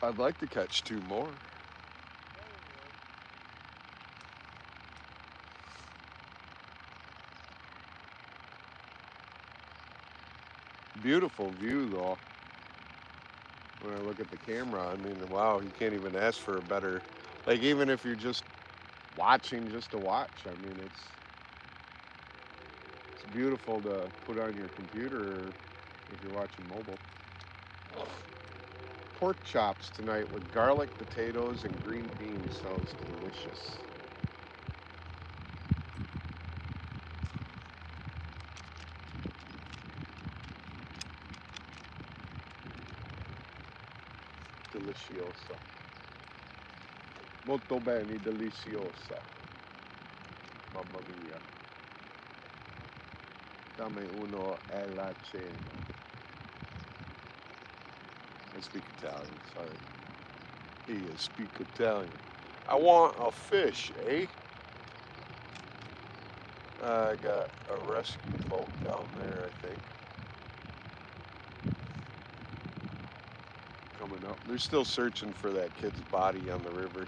I'd like to catch 2 more. Beautiful view though. When I look at the camera, I mean, wow, you can't even ask for a better, like even if you're just watching just to watch, I mean, it's beautiful to put on your computer if you're watching mobile. Pork chops tonight with garlic, potatoes, and green beans sounds delicious. Delicioso. Molto bene, deliciosa. Mamma mia. Dame uno e la cena. I speak Italian, sorry. He speak Italian. I want a fish, eh? I got a rescue boat down there, I think. Coming up. They're still searching for that kid's body on the river.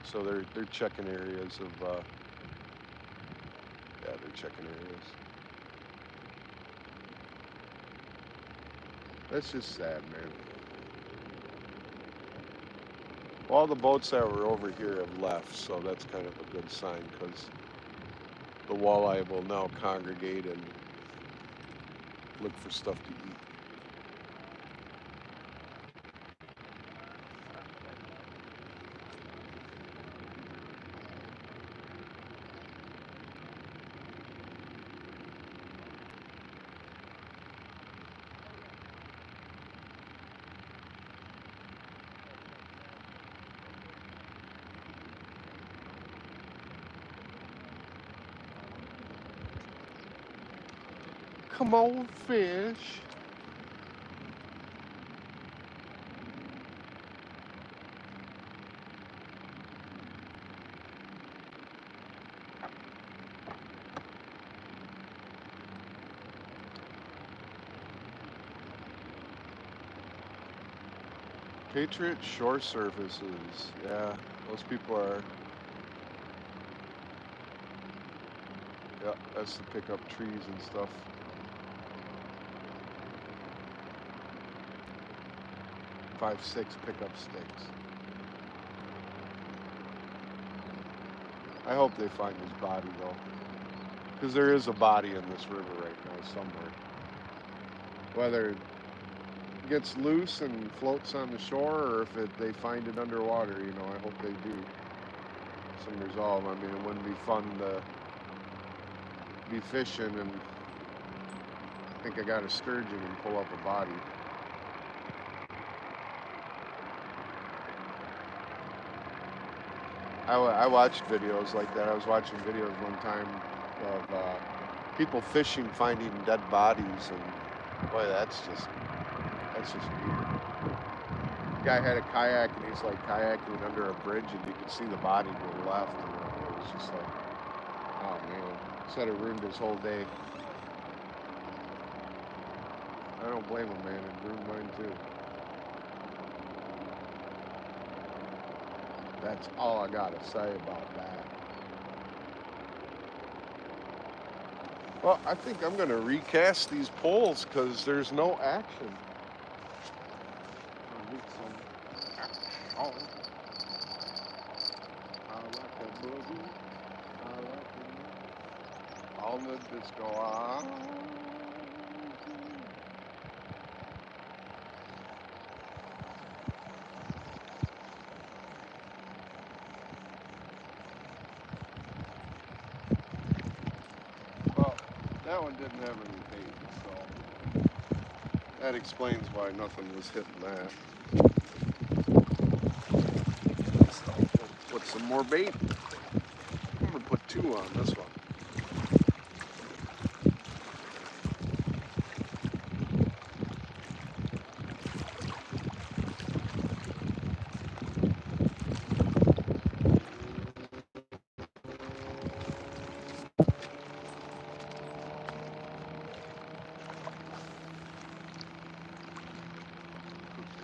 So they're checking areas of yeah, they're checking areas. That's just sad, man. All the boats that were over here have left, so that's kind of a good sign because the walleye will now congregate and look for stuff to eat. Come on, fish. Patriot Shore Services. Yeah, those people are. Yeah, that's to pick up trees and stuff. Five, 6 pickup sticks. I hope they find his body though, because there is a body in this river right now somewhere. Whether it gets loose and floats on the shore, or if they find it underwater, you know, I hope they do some resolve. I mean, it wouldn't be fun to be fishing and think I got a sturgeon and pull up a body. I watched videos like that. I was watching videos one time of people fishing, finding dead bodies, and boy, that's just weird. The guy had a kayak and he's like kayaking under a bridge, and you could see the body to the left, and it was just like, oh man, said it ruined his whole day. I don't blame him, man. It ruined mine too. That's all I gotta say about that. Well, I think I'm gonna recast these poles because there's no action. I'll get some. Oh, I like that boogie. I like it. All the disco. Well, that one didn't have any bait, so that explains why nothing was hitting that. So let's put some more bait. I'm gonna put 2 on this one.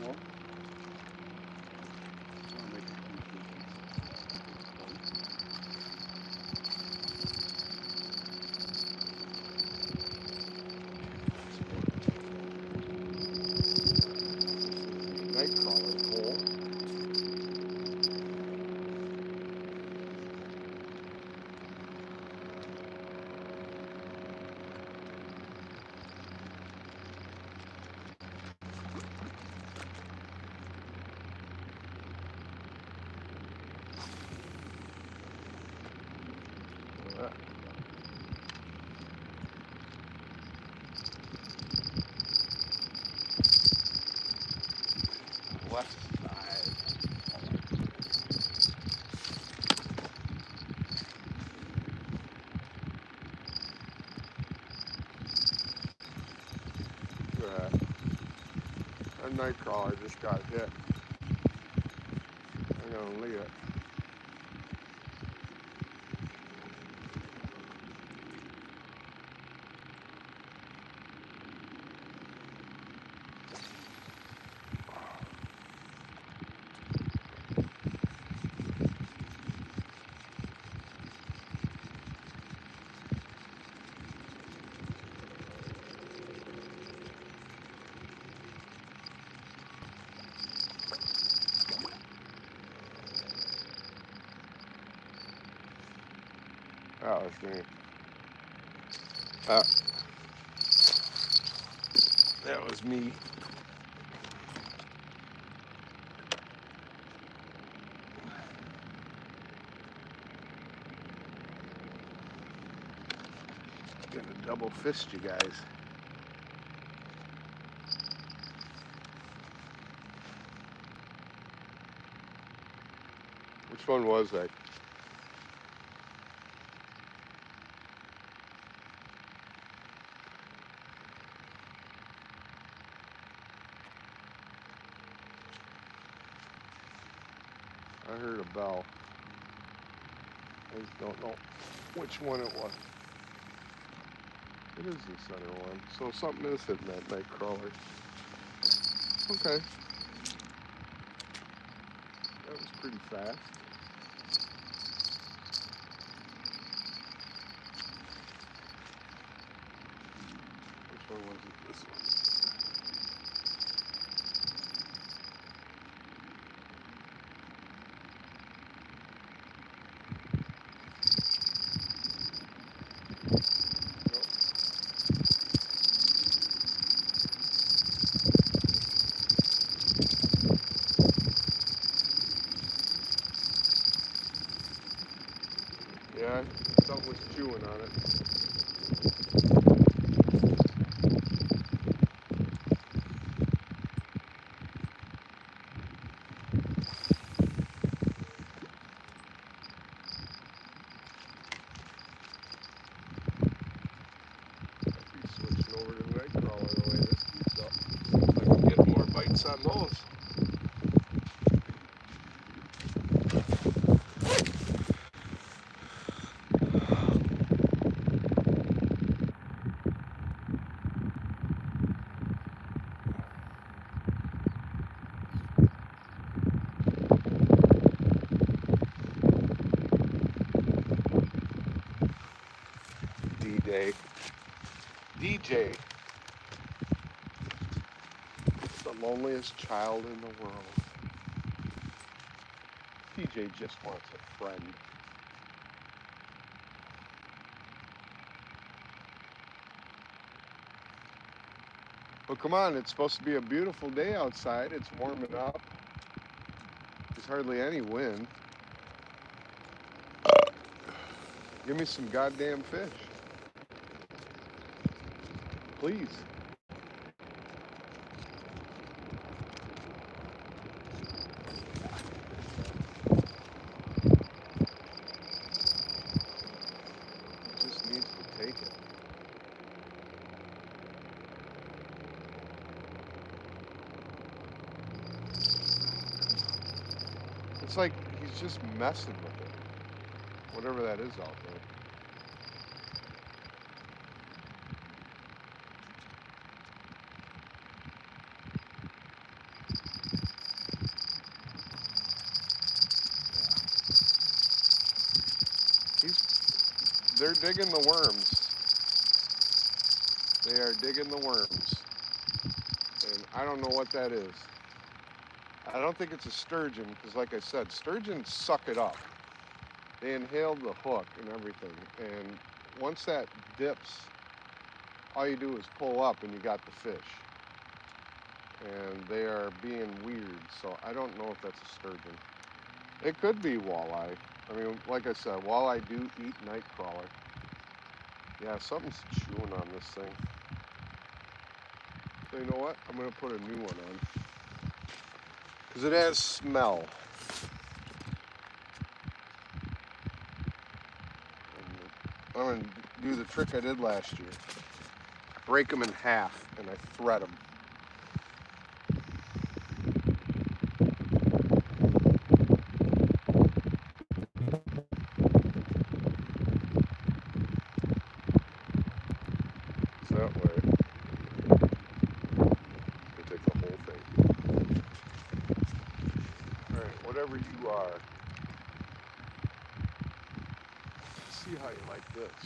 Cool. I'll make a few pieces. Nightcrawler pole. Left side. Look at that. That nightcrawler just got hit. I'm gonna leave it. That was me. That was me. Gonna double fist you guys. Which one was that? I heard a bell. I just don't know which one it was. It is the center one. So something is hitting that nightcrawler. Okay. That was pretty fast. Which one was it? This one. Yeah, something was chewing on it. on those. D-Day. DJ. The loneliest child in the world. TJ just wants a friend. Well, come on, it's supposed to be a beautiful day outside. It's warming up. There's hardly any wind. Give me some goddamn fish. Please. It just needs to take it. It's like he's just messing with it. Whatever that is out there. They're digging the worms. They are digging the worms. And I don't know what that is. I don't think it's a sturgeon, because like I said, sturgeons suck it up. They inhale the hook and everything. And once that dips, all you do is pull up and you got the fish. And they are being weird, so I don't know if that's a sturgeon. It could be walleye. I mean, like I said, walleye do eat nightcrawler. Yeah, something's chewing on this thing. So you know what? I'm going to put a new one on. Because it has smell. I'm going to do the trick I did last year. Break them in half and I thread them. So that way, I take the whole thing. Alright, whatever you are, see how you like this.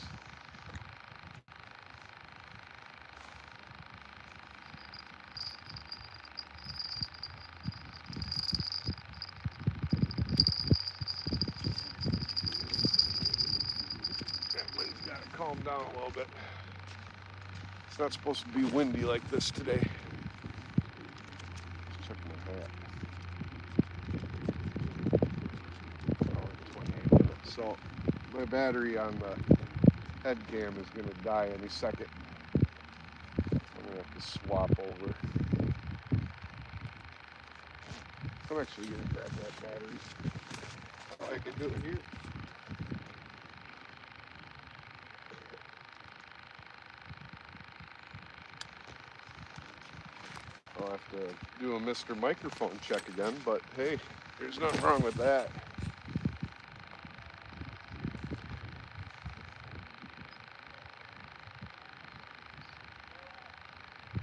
That wind's got to calm down a little bit. It's not supposed to be windy like this today. Just check my hat. Oh, 28 minutes. So my battery on the head cam is going to die any second. I'm going to have to swap over. I'm actually going to grab that battery. Oh, I can do it here. I'll have to do a Mr. Microphone check again, but hey, there's nothing wrong with that.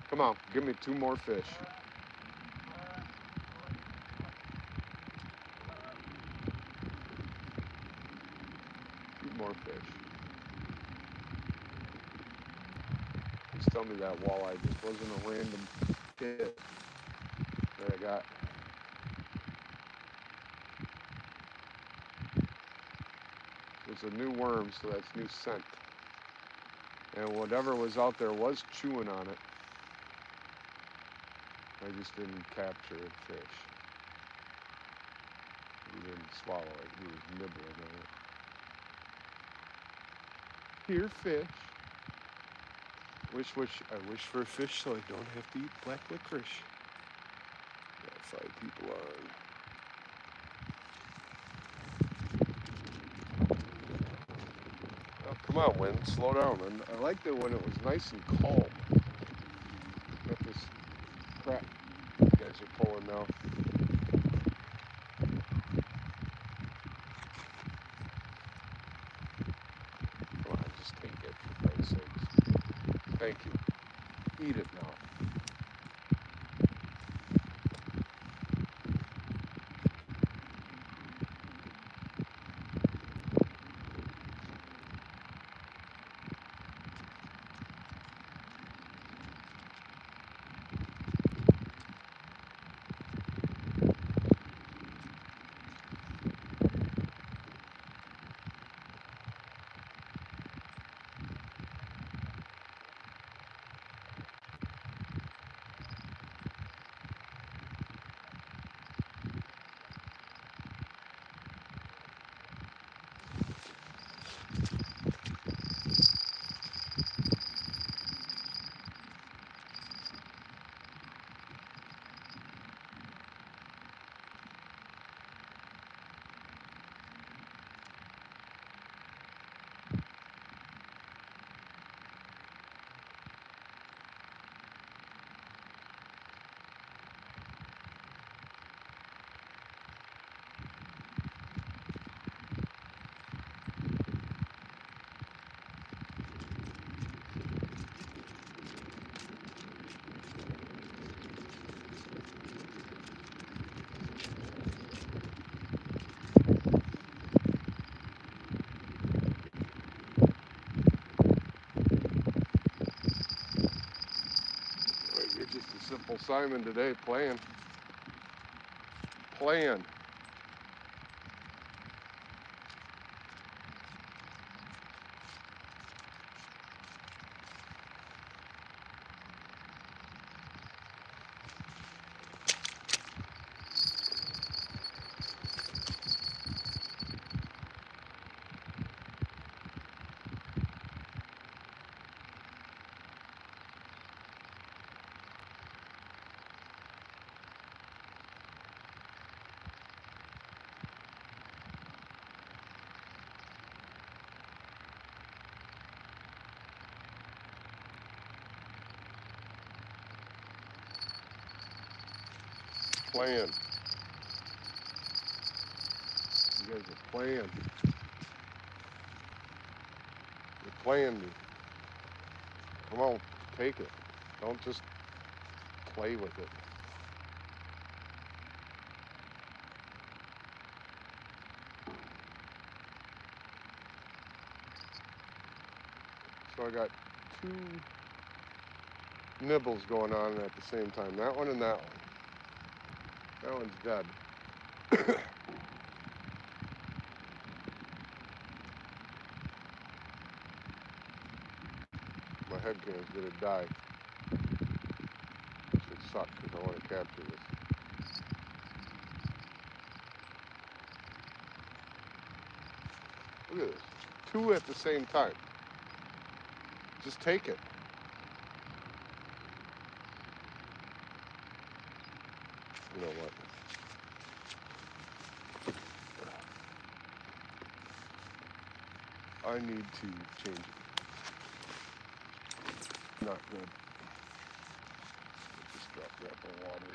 Come on, give me 2 more fish. 2 more fish. Please tell me that walleye just wasn't a random hit that I got. It's a new worm, so that's new scent. And whatever was out there was chewing on it. I just didn't capture a fish. He didn't swallow it, he was nibbling on it. Here, fish. I wish for a fish so I don't have to eat black licorice. Got 5 people on. Oh, come on, wind, slow down. And I liked it when it was nice and calm. Got this crap. You guys Guys are pulling now. Come on, just take it for Christ's sakes. Thank you. Eat it now. You're just a simple Simon today, playing. Playing. Playing. You guys are playing. You're playing me. Come on, take it. Don't just play with it. So I got two nibbles going on at the same time. That one and that one. That one's dead. My head cam's gonna die. Which would suck because I want to capture this. Look at this. Two at the same time. Just take it. You know what? I need to change it. Not good. Just drop that in water.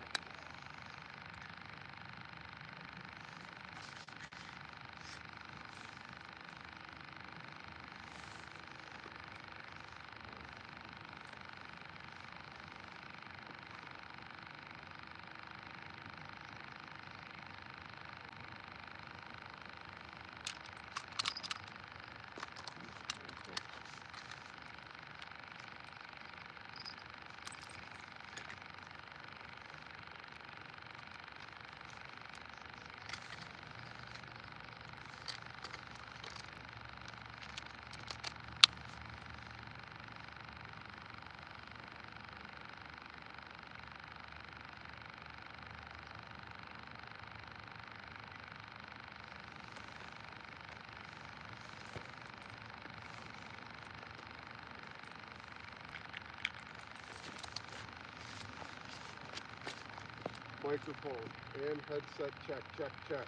Microphone and headset check, check, check.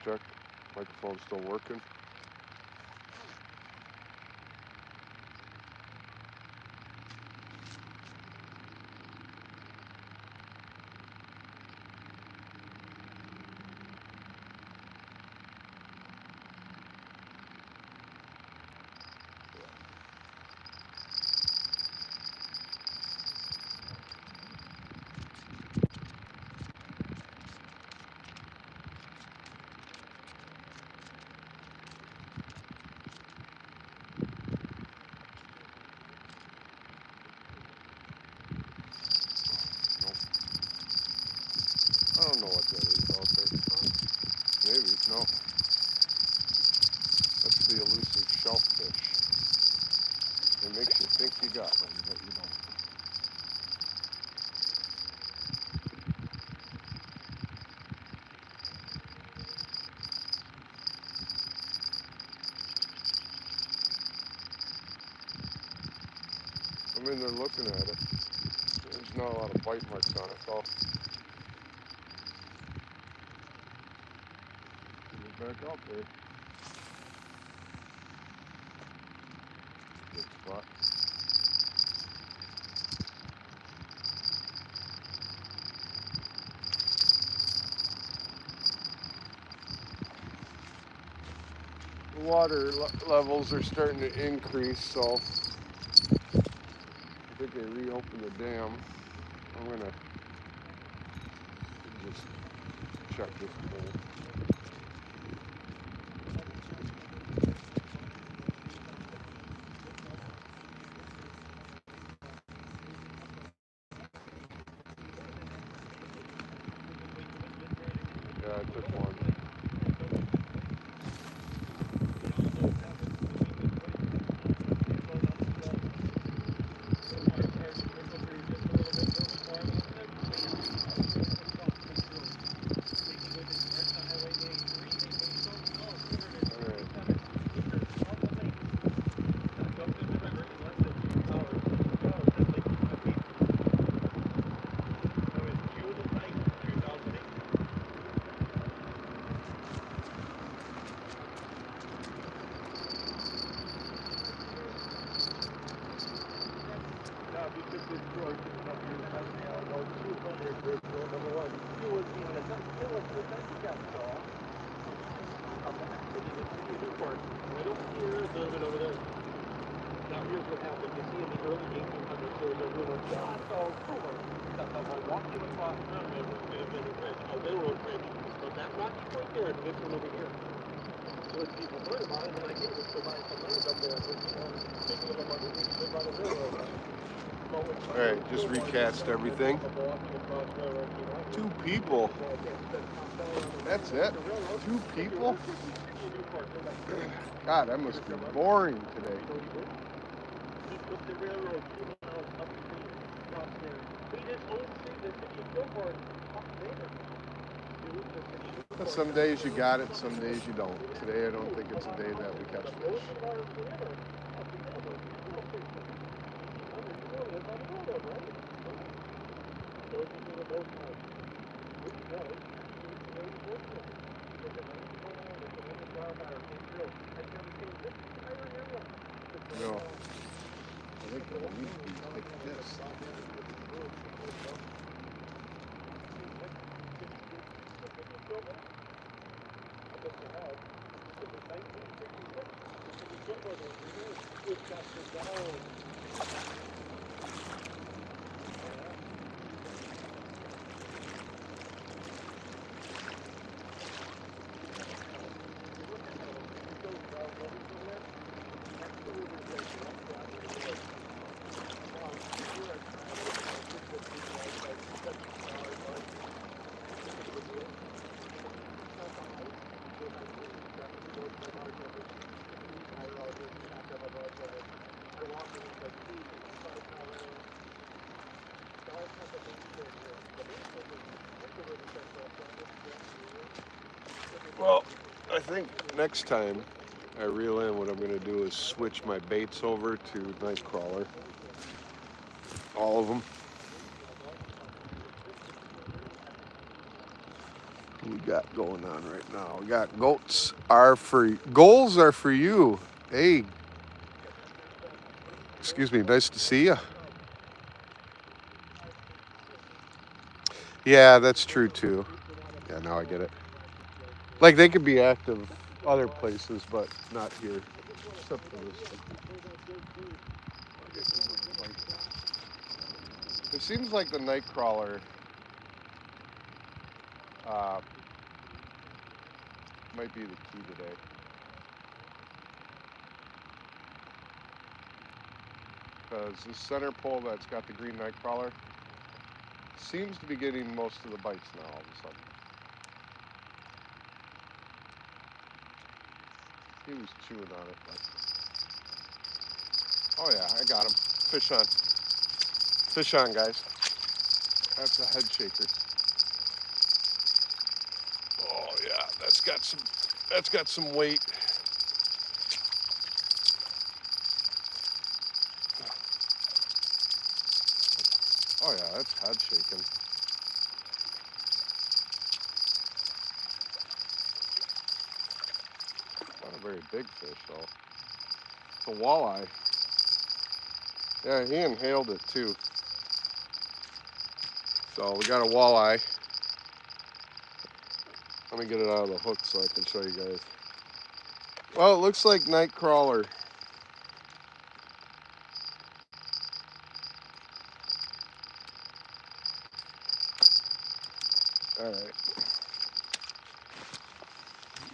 Check. Microphone's still working. I don't know what that is out there. Maybe, no. That's the elusive shellfish. It makes you think you got one, but you don't. I mean, they're looking at it. There's not a lot of bite marks on it, though. Get back out there. Good spot. The water levels are starting to increase, so I think they reopened the dam. I'm gonna just check this pool. Yeah, I took one. Alright, just recast everything. 2 people. That's it? 2 people? God, that must be boring today. Some days you got it, some days you don't. Today I don't think it's a day that we catch fish. No. I think it needs to be like this. Well, I think next time I reel in, what I'm going to do is switch my baits over to night crawler. All of them. we got going on right now? We got goals are for you. Hey, excuse me, nice to see you. Yeah, that's true too. Yeah, now I get it. Like they could be active other places, but not here. Except for this one. It seems like the night crawler uh, might be the key today. Because this center pole that's got the green night crawler seems to be getting most of the bites now all of a sudden. He was chewing on it, but... Oh yeah, I got him. Fish on. Fish on, guys. That's a head shaker. Oh yeah, that's got some weight. Oh yeah, that's head shaking. Not a very big fish though. It's a walleye. Yeah, he inhaled it too. So we got a walleye. Let me get it out of the hook so I can show you guys. Well, it looks like night crawler. All right.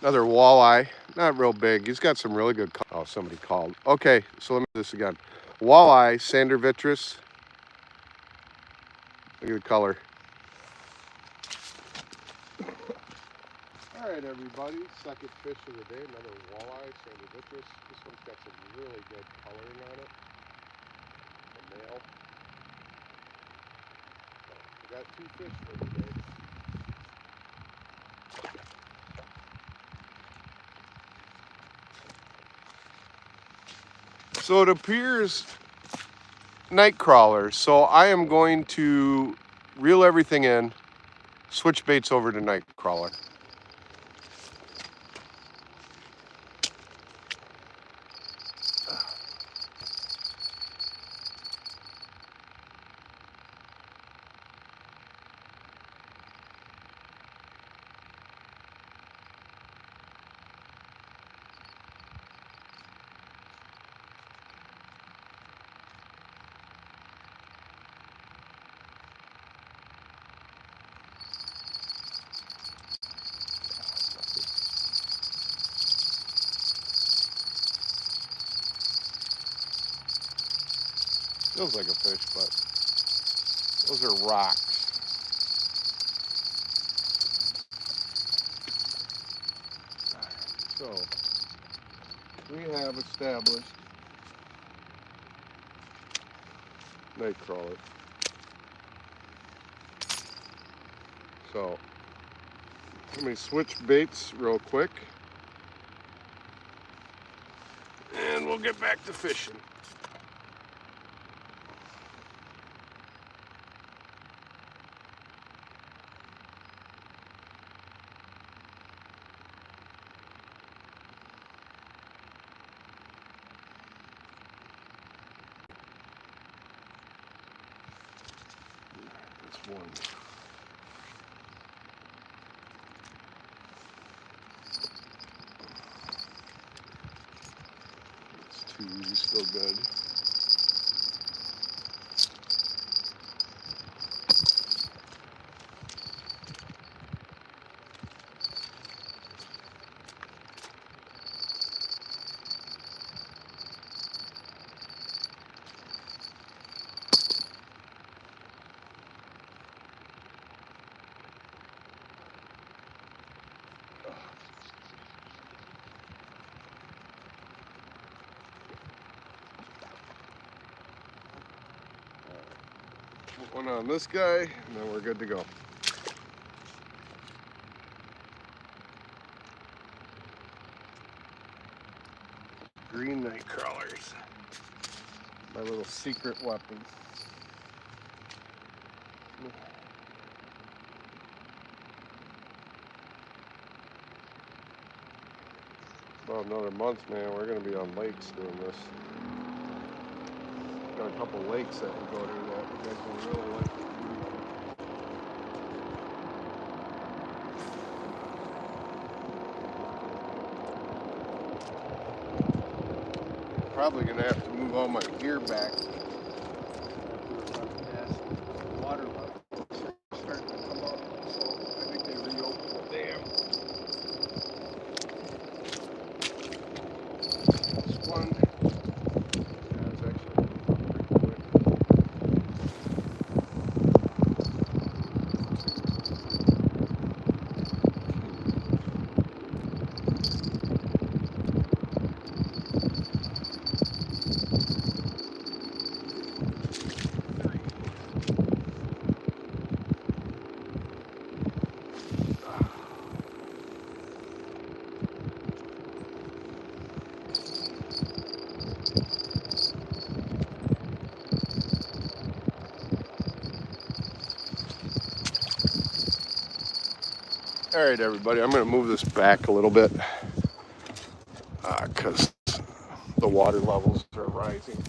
Another walleye. Not real big. He's got some really good... Oh, somebody called. Okay, so let me do this again. Walleye, Sander vitreous. Look at the color. All right, everybody. Second fish of the day. Another walleye, Sander vitreous. This one's got some really good coloring on it. A male. We got 2 fish for today. So it appears night crawlers. So I am going to reel everything in, switch baits over to night crawler. Feels like a fish, but those are rocks. So we have established night crawler. So let me switch baits real quick and we'll get back to fishing. That's one. That's 2. He's still good. Put one on this guy, and then we're good to go. Green night crawlers. My little secret weapon. About another month, man, we're gonna be on lakes doing this. Got a couple lakes that we go to that you guys will really like. Probably gonna have to move all my gear back after we're running past the water levels are starting to come up. So I think they reopened the dam. This one, yeah, it's actually pretty quick. All right, everybody, I'm gonna move this back a little bit because the water levels are rising.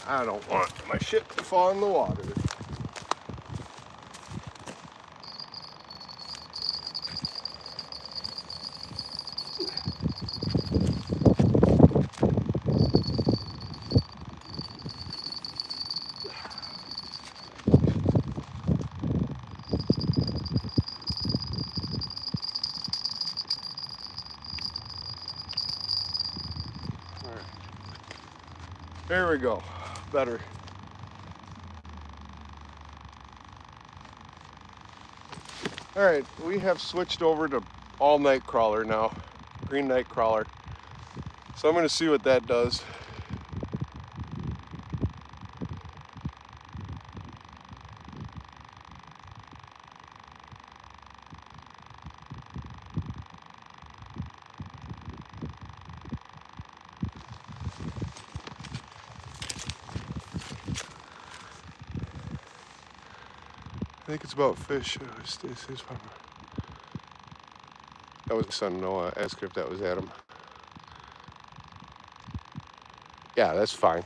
I don't want my shit to fall in the water. All right. There we go. Better. All right, we have switched over to all night crawler now, green night crawler. So I'm gonna see what that does. I think it's about fish. That was son Noah. Ask if that was Adam. Yeah, that's fine.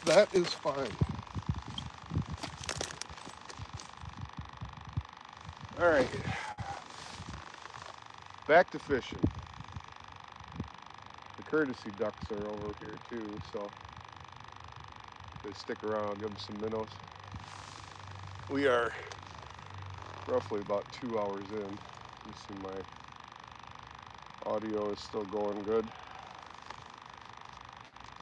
That is fine. All right, back to fishing. The courtesy ducks are over here too, so if they stick around, I'll give them some minnows. We are roughly about 2 hours in. You see my audio is still going good.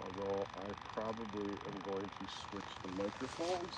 Although I probably am going to switch the microphones.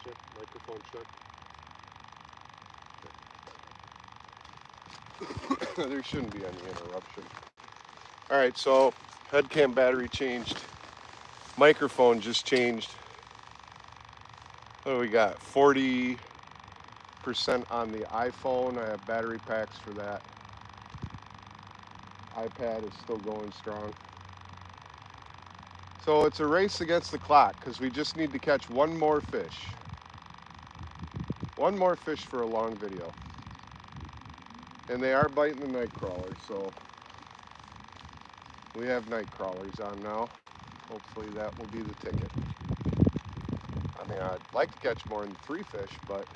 Check, microphone check. There shouldn't be any interruption. All right, so head cam battery changed. Microphone just changed. What do we got? 40% on the iPhone. I have battery packs for that. iPad is still going strong. So it's a race against the clock because we just need to catch one more fish. One more fish for a long video. And they are biting the night crawler, so we have night crawlers on now. Hopefully that will be the ticket. I mean, I'd like to catch more than 3 fish, but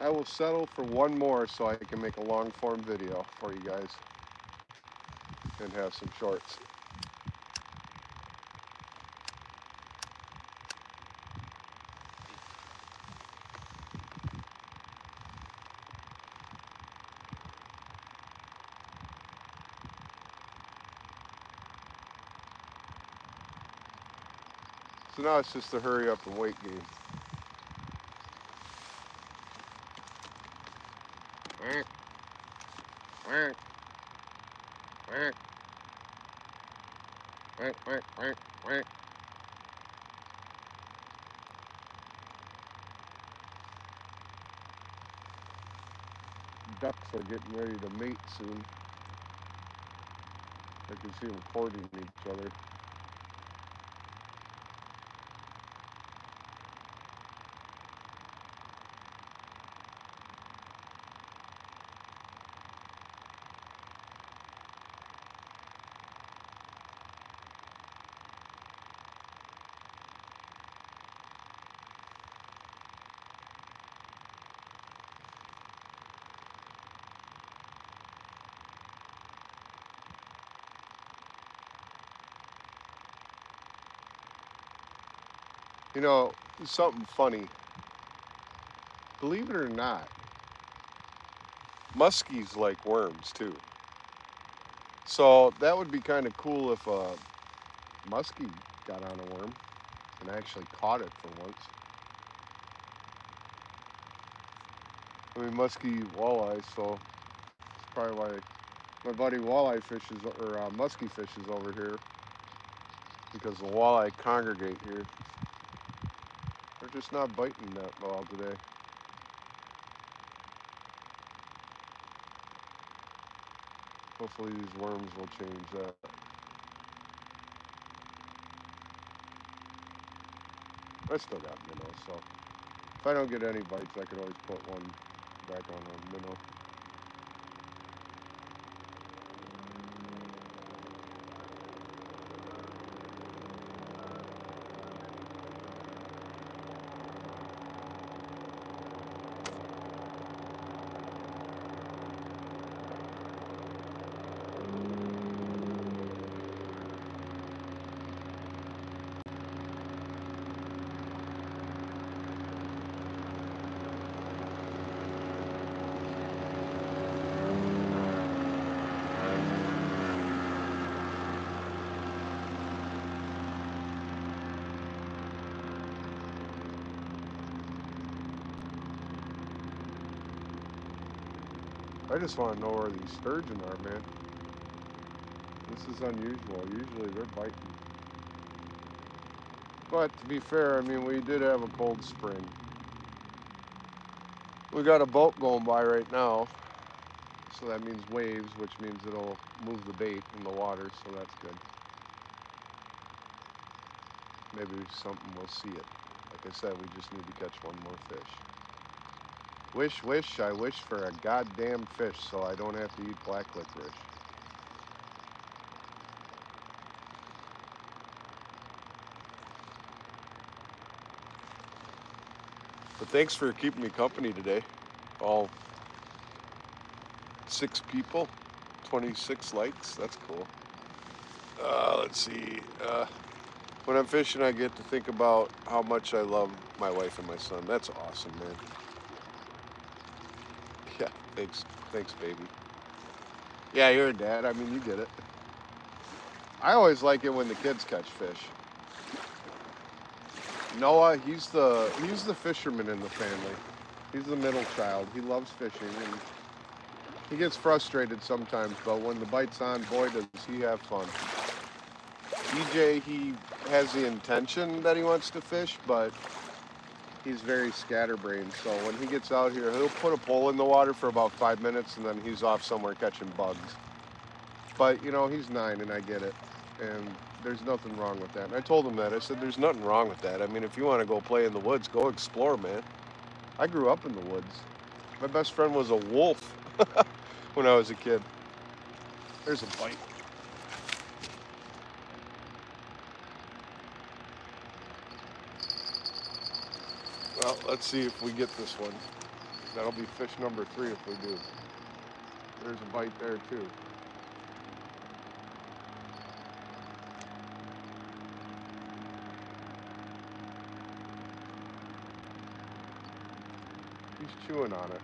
I will settle for one more so I can make a long form video for you guys and have some shorts. So now it's just a hurry up and wait game. Quack, quack, quack, quack, quack, quack, quack. Ducks are getting ready to mate soon. I can see them courting each other. You know, something funny. Believe it or not, muskies like worms too. So that would be kind of cool if a muskie got on a worm and actually caught it for once. I mean, muskie walleye, so it's probably why my buddy walleye fishes or muskie fishes over here, because the walleye congregate here. They're just not biting that well today. Hopefully these worms will change that. I still got minnows, so if I don't get any bites, I could always put one back on a minnow. I just want to know where these sturgeon are, man. This is unusual. Usually they're biting. But to be fair, I mean, we did have a cold spring. We got a boat going by right now, so that means waves, which means it'll move the bait in the water, so that's good. Maybe something will see it. Like I said, we just need to catch one more fish. I wish for a goddamn fish so I don't have to eat black licorice. But thanks for keeping me company today. All 6 people, 26 likes. That's cool. Let's see. When I'm fishing, I get to think about how much I love my wife and my son. That's awesome, man. Yeah, thanks, baby. Yeah, you're a dad. I mean, you get it. I always like it when the kids catch fish. Noah, he's the fisherman in the family. He's the middle child. He loves fishing, and he gets frustrated sometimes, but when the bite's on, boy, does he have fun. DJ, he has the intention that he wants to fish, but he's very scatterbrained. So when he gets out here, he'll put a pole in the water for about 5 minutes, and then he's off somewhere catching bugs. But, you know, he's 9, and I get it. And there's nothing wrong with that. And I told him that. I said, there's nothing wrong with that. I mean, if you want to go play in the woods, go explore, man. I grew up in the woods. My best friend was a wolf when I was a kid. There's a bite. Well, let's see if we get this one. That'll be fish number 3 if we do. There's a bite there, too. He's chewing on it.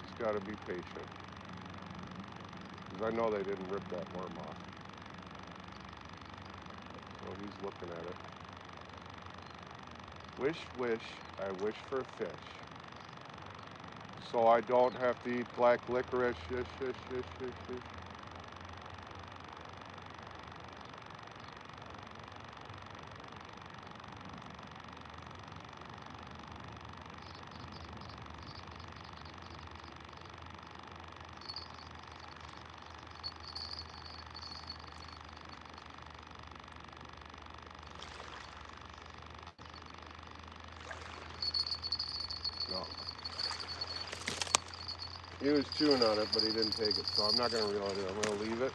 Just gotta be patient. I know they didn't rip that worm off. So he's looking at it. Wish, wish, I wish for a fish. So I don't have to eat black licorice. Shish, shish, shish, shish, shish. No. He was chewing on it, but he didn't take it, so I'm not going to reel it in. I'm going to leave it,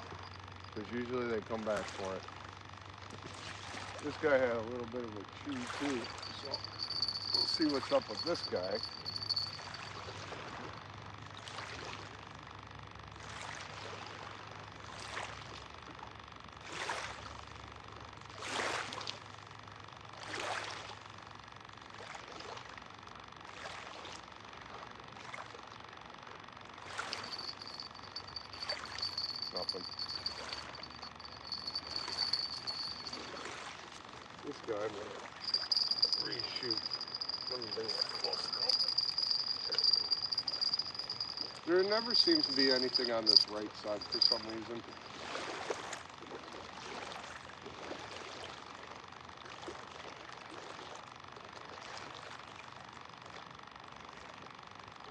because usually they come back for it. This guy had a little bit of a chew too, so we'll see what's up with this guy. Nothing. This guy, I'm going to reshoot. Let me bring that closer up. There never seems to be anything on this right side for some reason.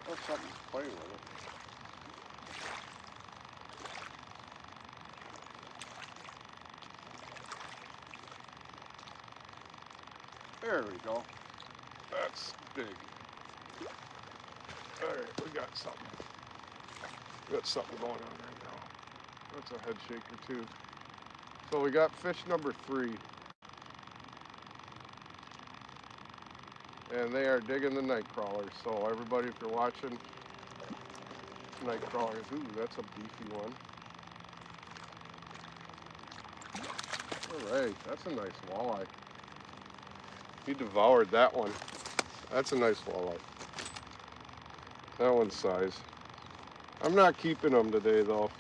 Oh, something's playing with it. There we go. That's big. All right, we got something. We got something going on right now. That's a head shaker too. So we got fish number 3. And they are digging the night crawlers. So everybody, if you're watching night crawlers, ooh, that's a beefy one. All right, that's a nice walleye. He devoured that one. That's a nice walleye. That one's size. I'm not keeping them today though.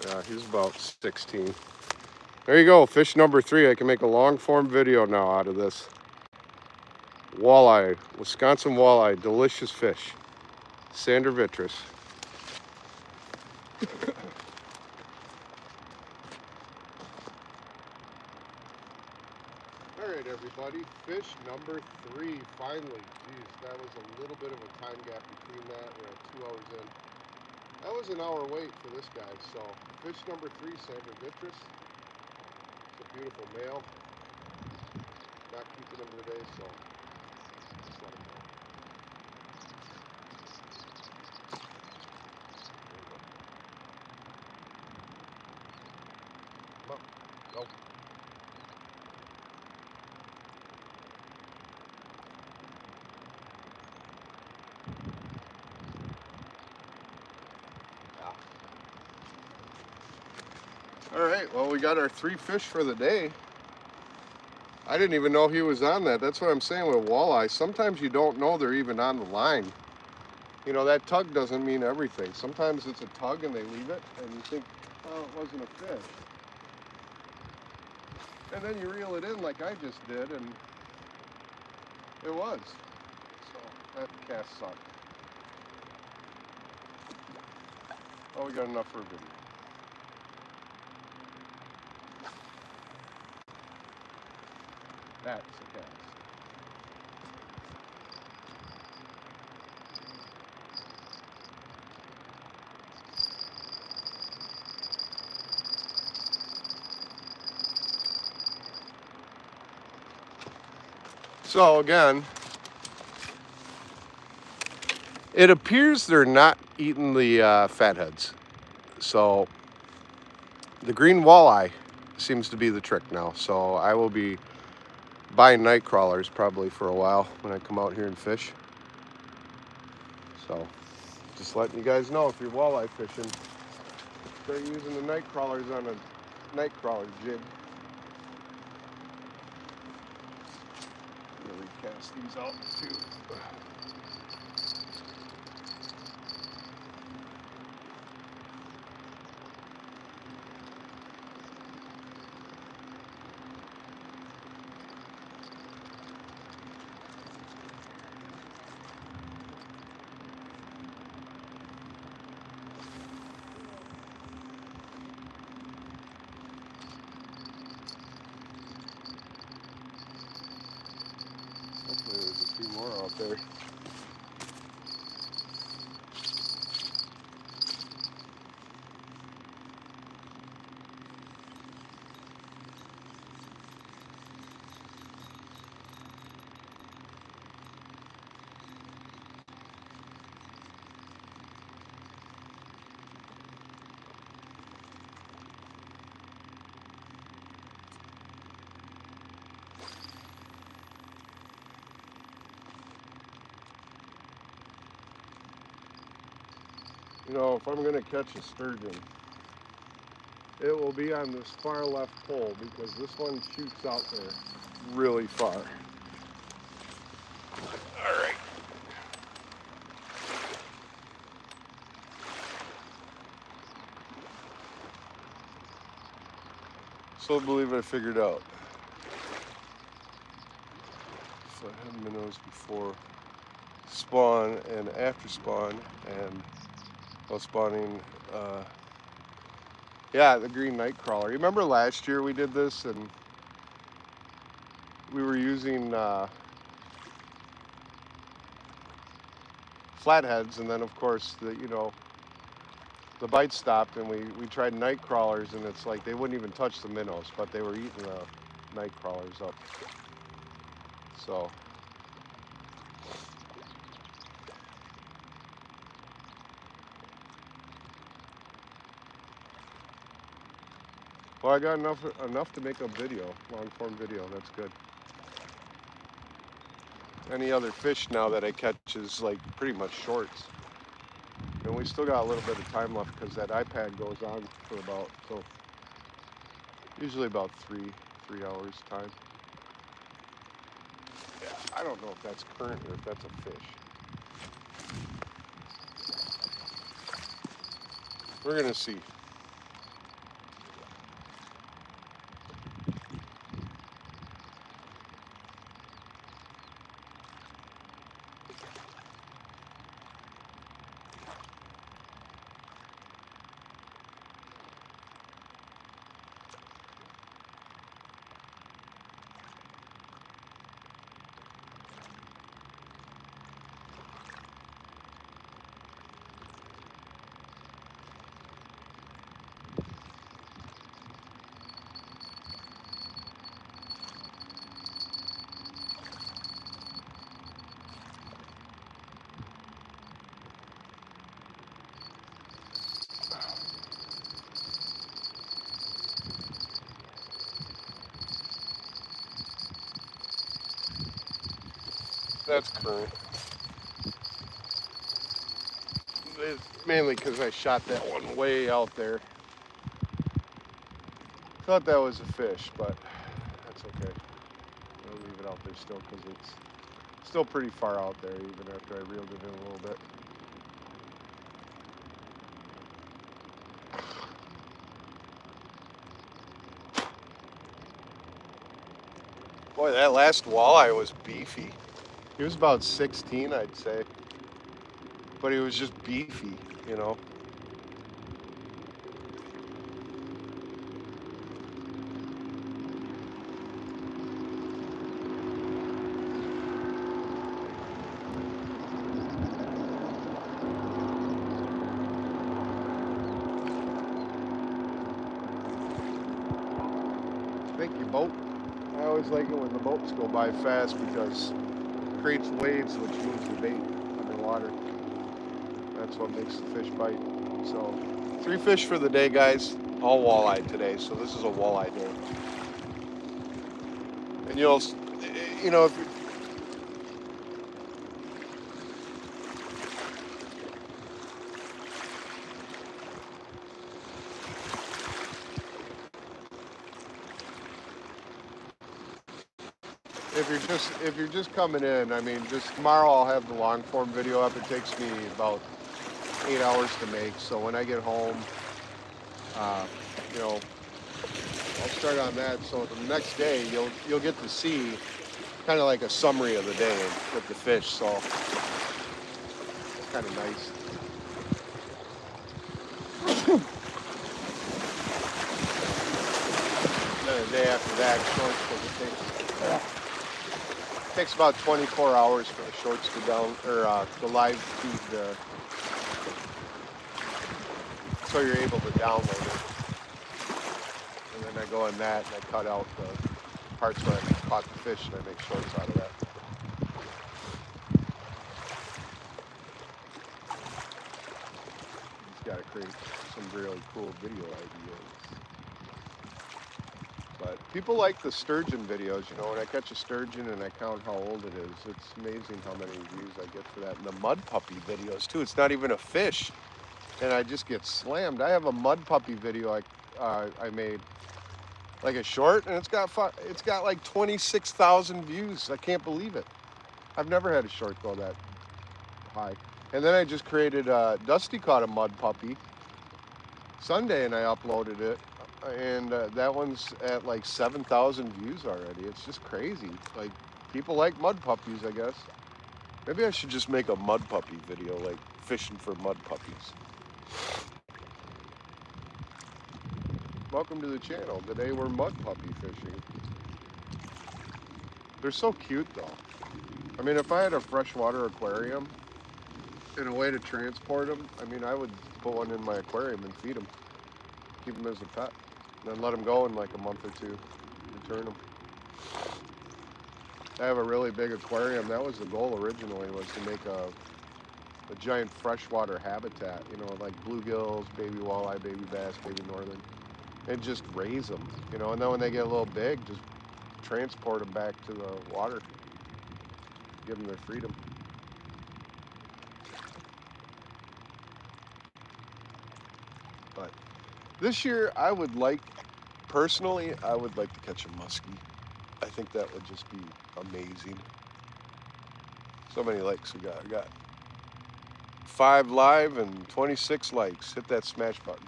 Yeah, he's about 16. There you go, fish number 3. I can make a long form video now out of this. Walleye, Wisconsin walleye, delicious fish. Sander vitris. All right, everybody, fish number 3, finally. Geez, that was a little bit of a time gap between that. We're 2 hours in. That was an hour wait for this guy. So, fish number 3, Sander vitris. It's a beautiful male. Not keeping him today, so just let him go. Come on. Nope. All right, well, we got our 3 fish for the day. I didn't even know he was on that. That's what I'm saying with walleye. Sometimes you don't know they're even on the line. You know, that tug doesn't mean everything. Sometimes it's a tug and they leave it and you think, oh, it wasn't a fish. And then you reel it in like I just did and it was. So that cast sucked. Oh, we got enough for a video. That's a cast. So again, it appears they're not eating the fatheads. So the green walleye seems to be the trick now. So I will be buying night crawlers probably for a while when I come out here and fish. So just letting you guys know, if you're walleye fishing, start using the night crawlers on a night crawler jig. gonna recast these out too. Hopefully there's a few more out there. You know, if I'm gonna catch a sturgeon, it will be on this far left pole because this one shoots out there really far. All right. So I believe I figured out. So I had minnows before spawn and after spawn, and while spawning, yeah, the green night crawler. Remember last year we did this and we were using flatheads, and then of course the bite stopped, and we tried night crawlers, and it's like they wouldn't even touch the minnows, but they were eating the night crawlers up. So well, I got enough to make a video, long form video. That's good. Any other fish now that I catch is like pretty much shorts, and we still got a little bit of time left because that iPad goes on for about, so usually about three hours time. Yeah, I don't know if that's current or if that's a fish. We're gonna see. That's current. It's mainly because I shot that one way out there. Thought that was a fish, but that's okay. I'll leave it out there still because it's still pretty far out there even after I reeled it in a little bit. Boy, that last walleye was beefy. He was about 16, I'd say. But he was just beefy, you know. Thank you, boat. I always like it when the boats go by fast because it creates waves, which moves the bait underwater. That's what makes the fish bite. So 3 fish for the day, guys. All walleye today, so this is a walleye day. And you know, if if you're just coming in, I mean, just tomorrow I'll have the long form video up. It takes me about 8 hours to make. So when I get home, uh, you know, I'll start on that. So the next day you'll get to see kind of like a summary of the day with the fish. So it's kind of nice. Then the day after that, shorts, because it takes about 24 hours for the shorts to down, or the live feed, so you're able to download it. And then I go in that and I cut out the parts where I caught the fish and I make shorts out of that. Just got to create some really cool video ideas. But people like the sturgeon videos, you know, when I catch a sturgeon and I count how old it is, it's amazing how many views I get for that. And the mud puppy videos too, it's not even a fish. And I just get slammed. I have a mud puppy video I made, like a short, and it's got like 26,000 views. I can't believe it. I've never had a short go that high. And then I just created Dusty caught a mud puppy Sunday, and I uploaded it, and that one's at like 7,000 views already. It's just crazy. Like, people like mud puppies, I guess. Maybe I should just make a mud puppy video, like fishing for mud puppies. Welcome to the channel. Today we're mud puppy fishing. They're so cute though. I mean, if I had a freshwater aquarium and a way to transport them, I mean, I would put one in my aquarium and feed them. Keep them as a pet. And then let them go in like a month or two. Return them. I have a really big aquarium. That was the goal originally, was to make a giant freshwater habitat, you know, like bluegills, baby walleye, baby bass, baby northern, and just raise them, you know, and then when they get a little big, just transport them back to the water, give them their freedom. But this year, personally, I would like to catch a muskie. I think that would just be amazing. So many likes we got. We got 5 live and 26 likes. Hit that smash button.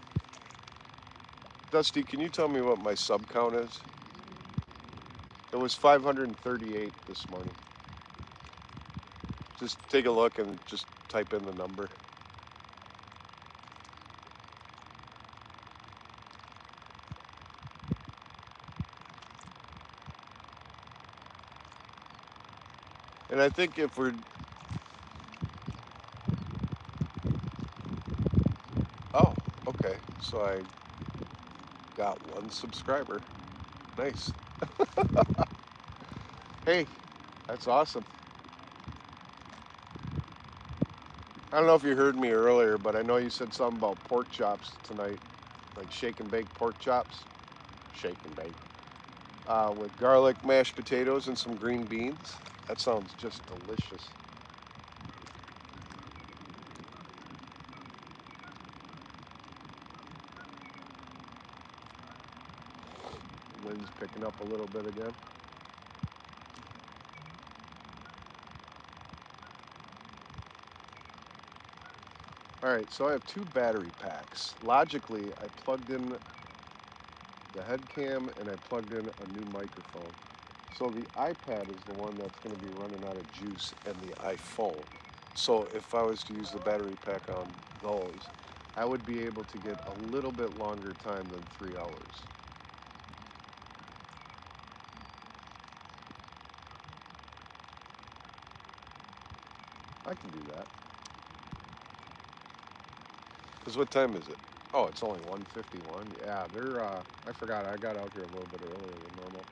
Dusty, can you tell me what my sub count is? It was 538 this morning. Just take a look and just type in the number. And I think if we're... Oh, okay. So I got 1 subscriber. Nice. Hey, that's awesome. I don't know if you heard me earlier, but I know you said something about pork chops tonight, like shake and bake pork chops. Shake and bake. With garlic, mashed potatoes, and some green beans. That sounds just delicious. The wind's picking up a little bit again. All right, so I have 2 battery packs. Logically, I plugged in the head cam and I plugged in a new microphone. So the iPad is the one that's going to be running out of juice, and the iPhone. So if I was to use the battery pack on those, I would be able to get a little bit longer time than 3 hours. I can do that. Because what time is it? Oh, it's only 1:51. Yeah, they're, I forgot, I got out here a little bit earlier than normal.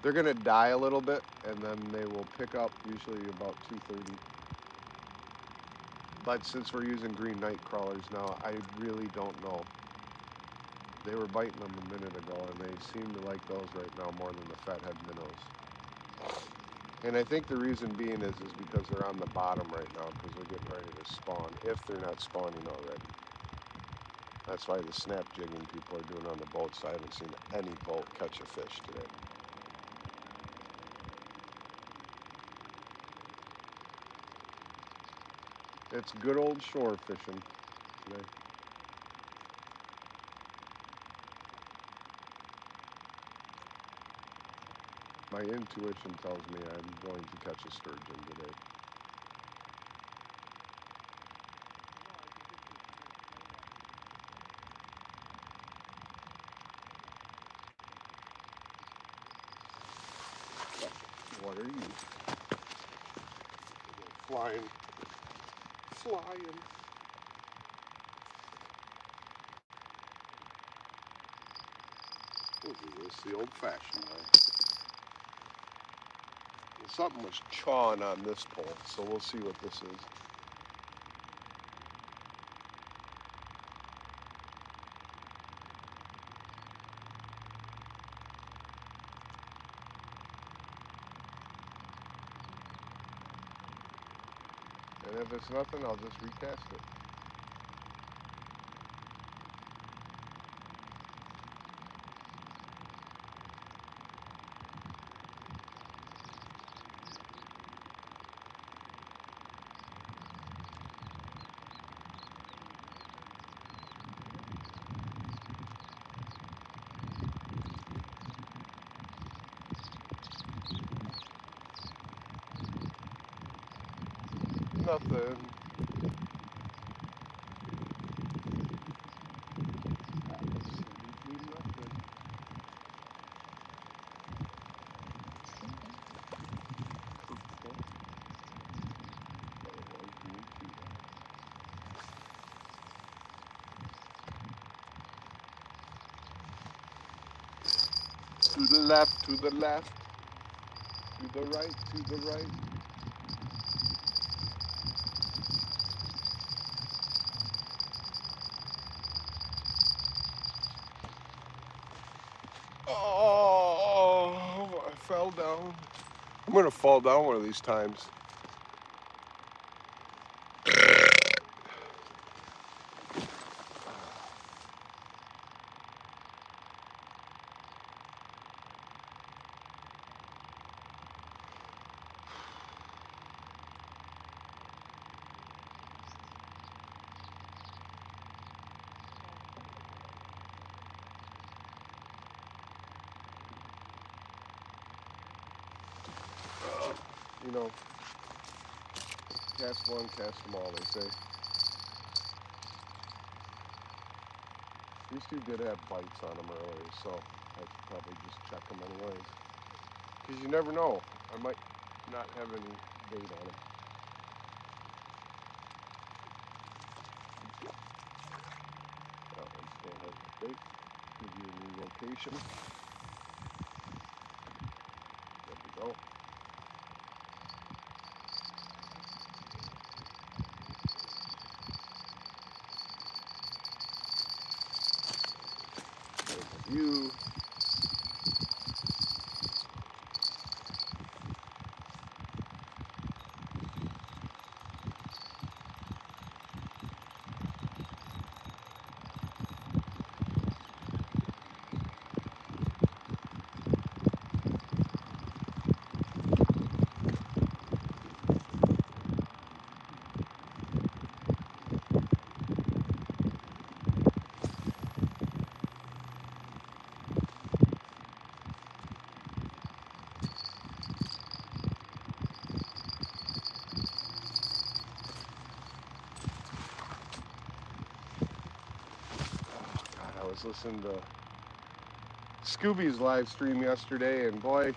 They're going to die a little bit, and then they will pick up usually about 2:30. But since we're using green night crawlers now, I really don't know. They were biting them a minute ago, and they seem to like those right now more than the fathead minnows. And I think the reason being is because they're on the bottom right now, because they're getting ready to spawn, if they're not spawning already. That's why the snap jigging people are doing on the boats. I haven't seen any boat catch a fish today. It's good old shore fishing today. My intuition tells me I'm going to catch a sturgeon today. What are you? Flying. Flying. We'll do this the old-fashioned way. Something was chawing on this pole, so we'll see what this is. And if it's nothing, I'll just recast it. Nothing. Absolutely nothing. To the left, to the left, to the right, to the right. Oh, I fell down. I'm gonna fall down one of these times. You know, cast one, cast them all, they say. These two did have bites on them earlier, so I should probably just check them anyways. Because you never know. I might not have any bait on them. That one still has bait. Give you a new location. There we go. There's a view. I was listening to Scooby's live stream yesterday, and boy,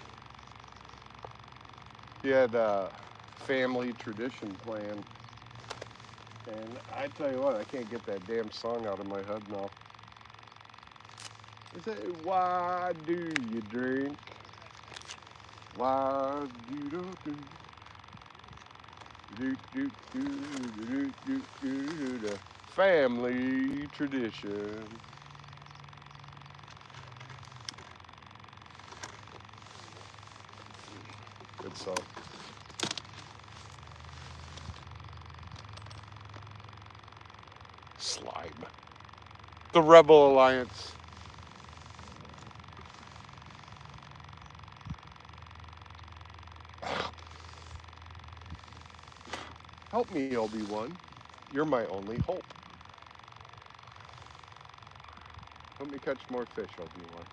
he had a family tradition playing. And I tell you what, I can't get that damn song out of my head now. He said, why do you drink? Why do you do? The family tradition. Good song. Slime. The Rebel Alliance. Help me, Obi-Wan. You're my only hope. Let me catch more fish, Obi-Wan.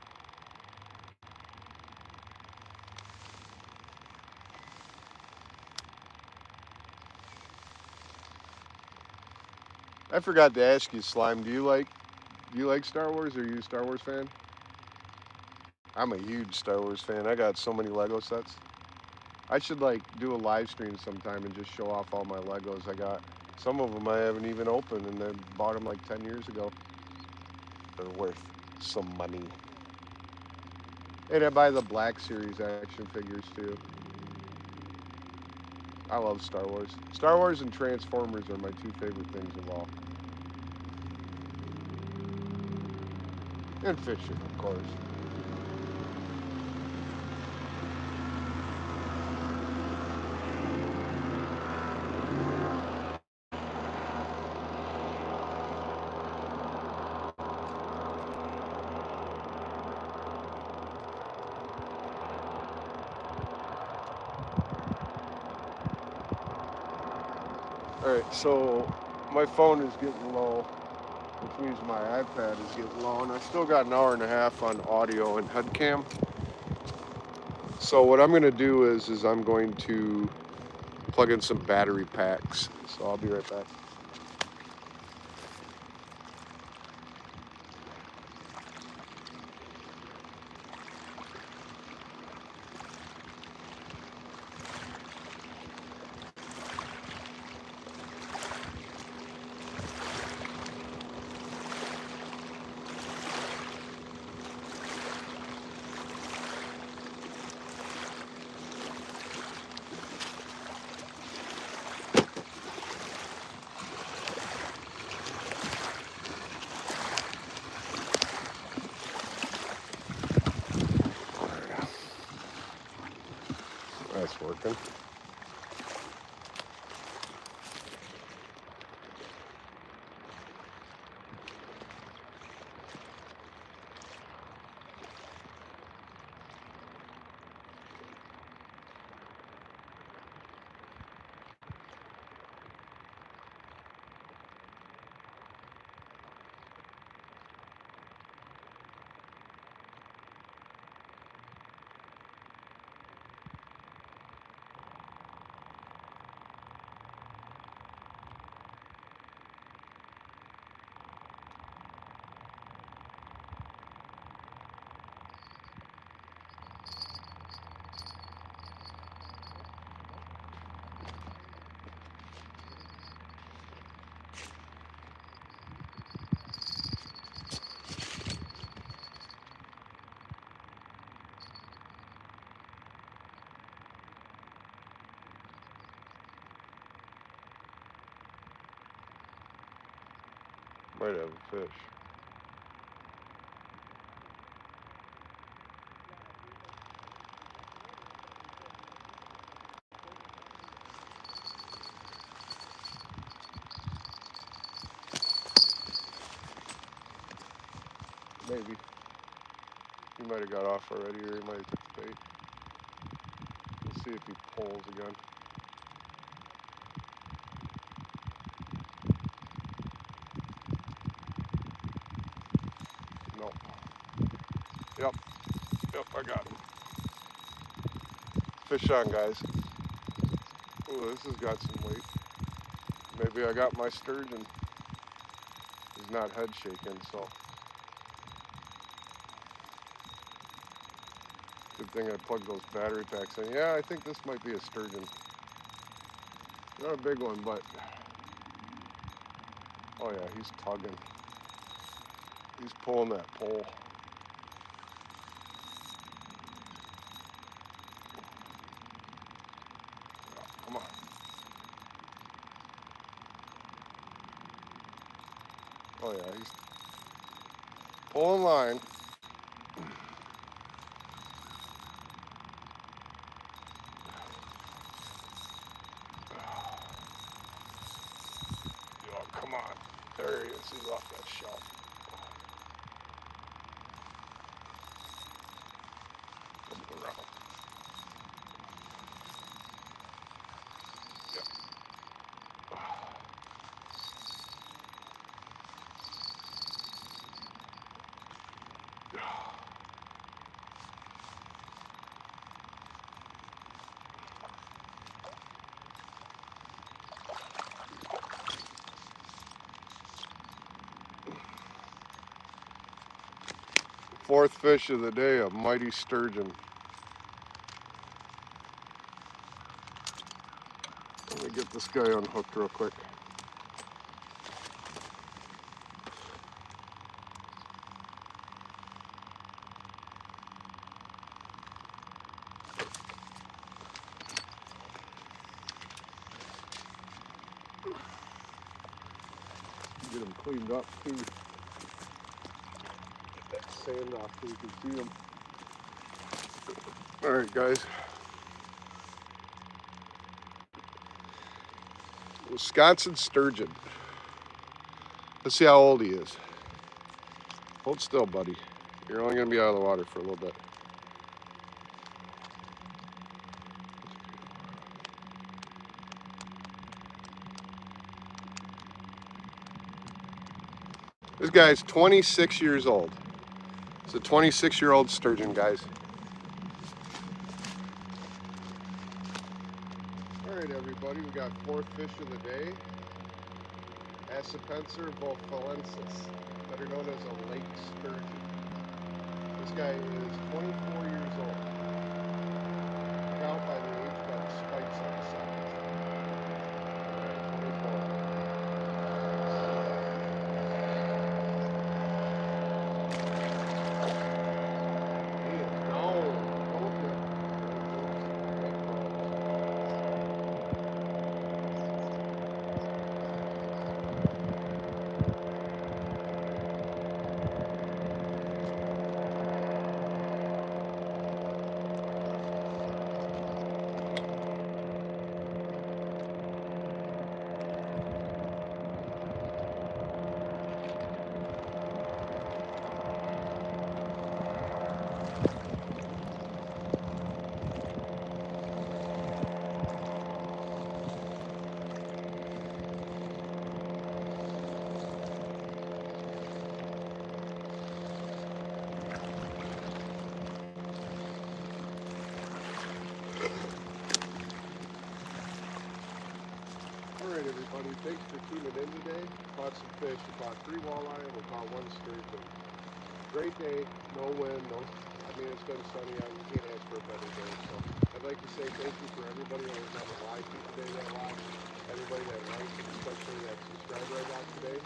I forgot to ask you, Slime. Do you like Star Wars? Are you a Star Wars fan? I'm a huge Star Wars fan. I got so many Lego sets. I should like do a live stream sometime and just show off all my Legos I got. Some of them I haven't even opened, and I bought them like 10 years ago. They're worth some money. And I buy the Black Series action figures too. I love Star Wars. Star Wars and Transformers are my two favorite things of all. And fishing, of course. Alright, so my phone is getting low, which means my iPad is getting low, and I still got an hour and a half on audio and head cam. So what I'm going to do is I'm going to plug in some battery packs. So I'll be right back. That's working. Might have a fish. Maybe. He might have got off already, or he might have took the bait. We'll see if he pulls again. Nope. Yep. Yep, I got him. Fish on, guys. Ooh, this has got some weight. Maybe I got my sturgeon. He's not head shaking, so. Good thing I plugged those battery packs in. Yeah, I think this might be a sturgeon. Not a big one, but. Oh yeah, he's tugging. He's pulling that pole. Come on. Oh yeah, he's pulling line. Oh, come on. There he is. He's off that shelf. Come around. Yep. fourth fish of the day, a mighty sturgeon. Let me get this guy unhooked real quick. Get him cleaned up too. Get that sand off so you can see him. All right, guys. Wisconsin sturgeon. Let's see how old he is. Hold still, buddy. You're only gonna be out of the water for a little bit. This guy's 26 years old. It's a 26-year-old sturgeon, guys. All right, everybody, we got fourth fish of the day. Acipenser bofalensis, better known as a lake sturgeon. This guy is 24 years old. Count by the age by the spikes on the side. 24. Alright everybody, thanks for tuning in today. Caught some fish, we caught 3 walleye and we caught 1 sturgeon. Great day, no wind, it's been sunny out, you can't ask for a better day. So I'd like to say thank you for everybody that was on the live feed today that watched, everybody that liked, and especially that subscribed right out today.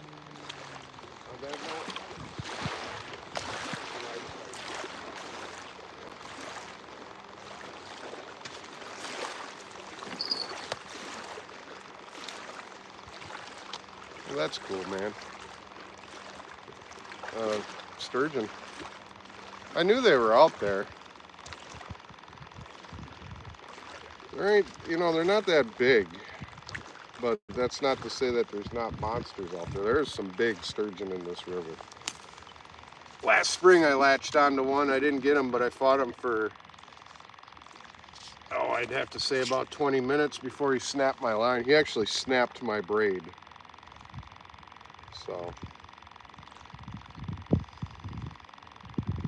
On that note, well, that's cool, man. Sturgeon. I knew they were out there. They're not that big, but that's not to say that there's not monsters out there. There's some big sturgeon in this river. Last spring I latched onto one. I didn't get him, but I fought him for, I'd have to say about 20 minutes before he snapped my line. He actually snapped my braid. So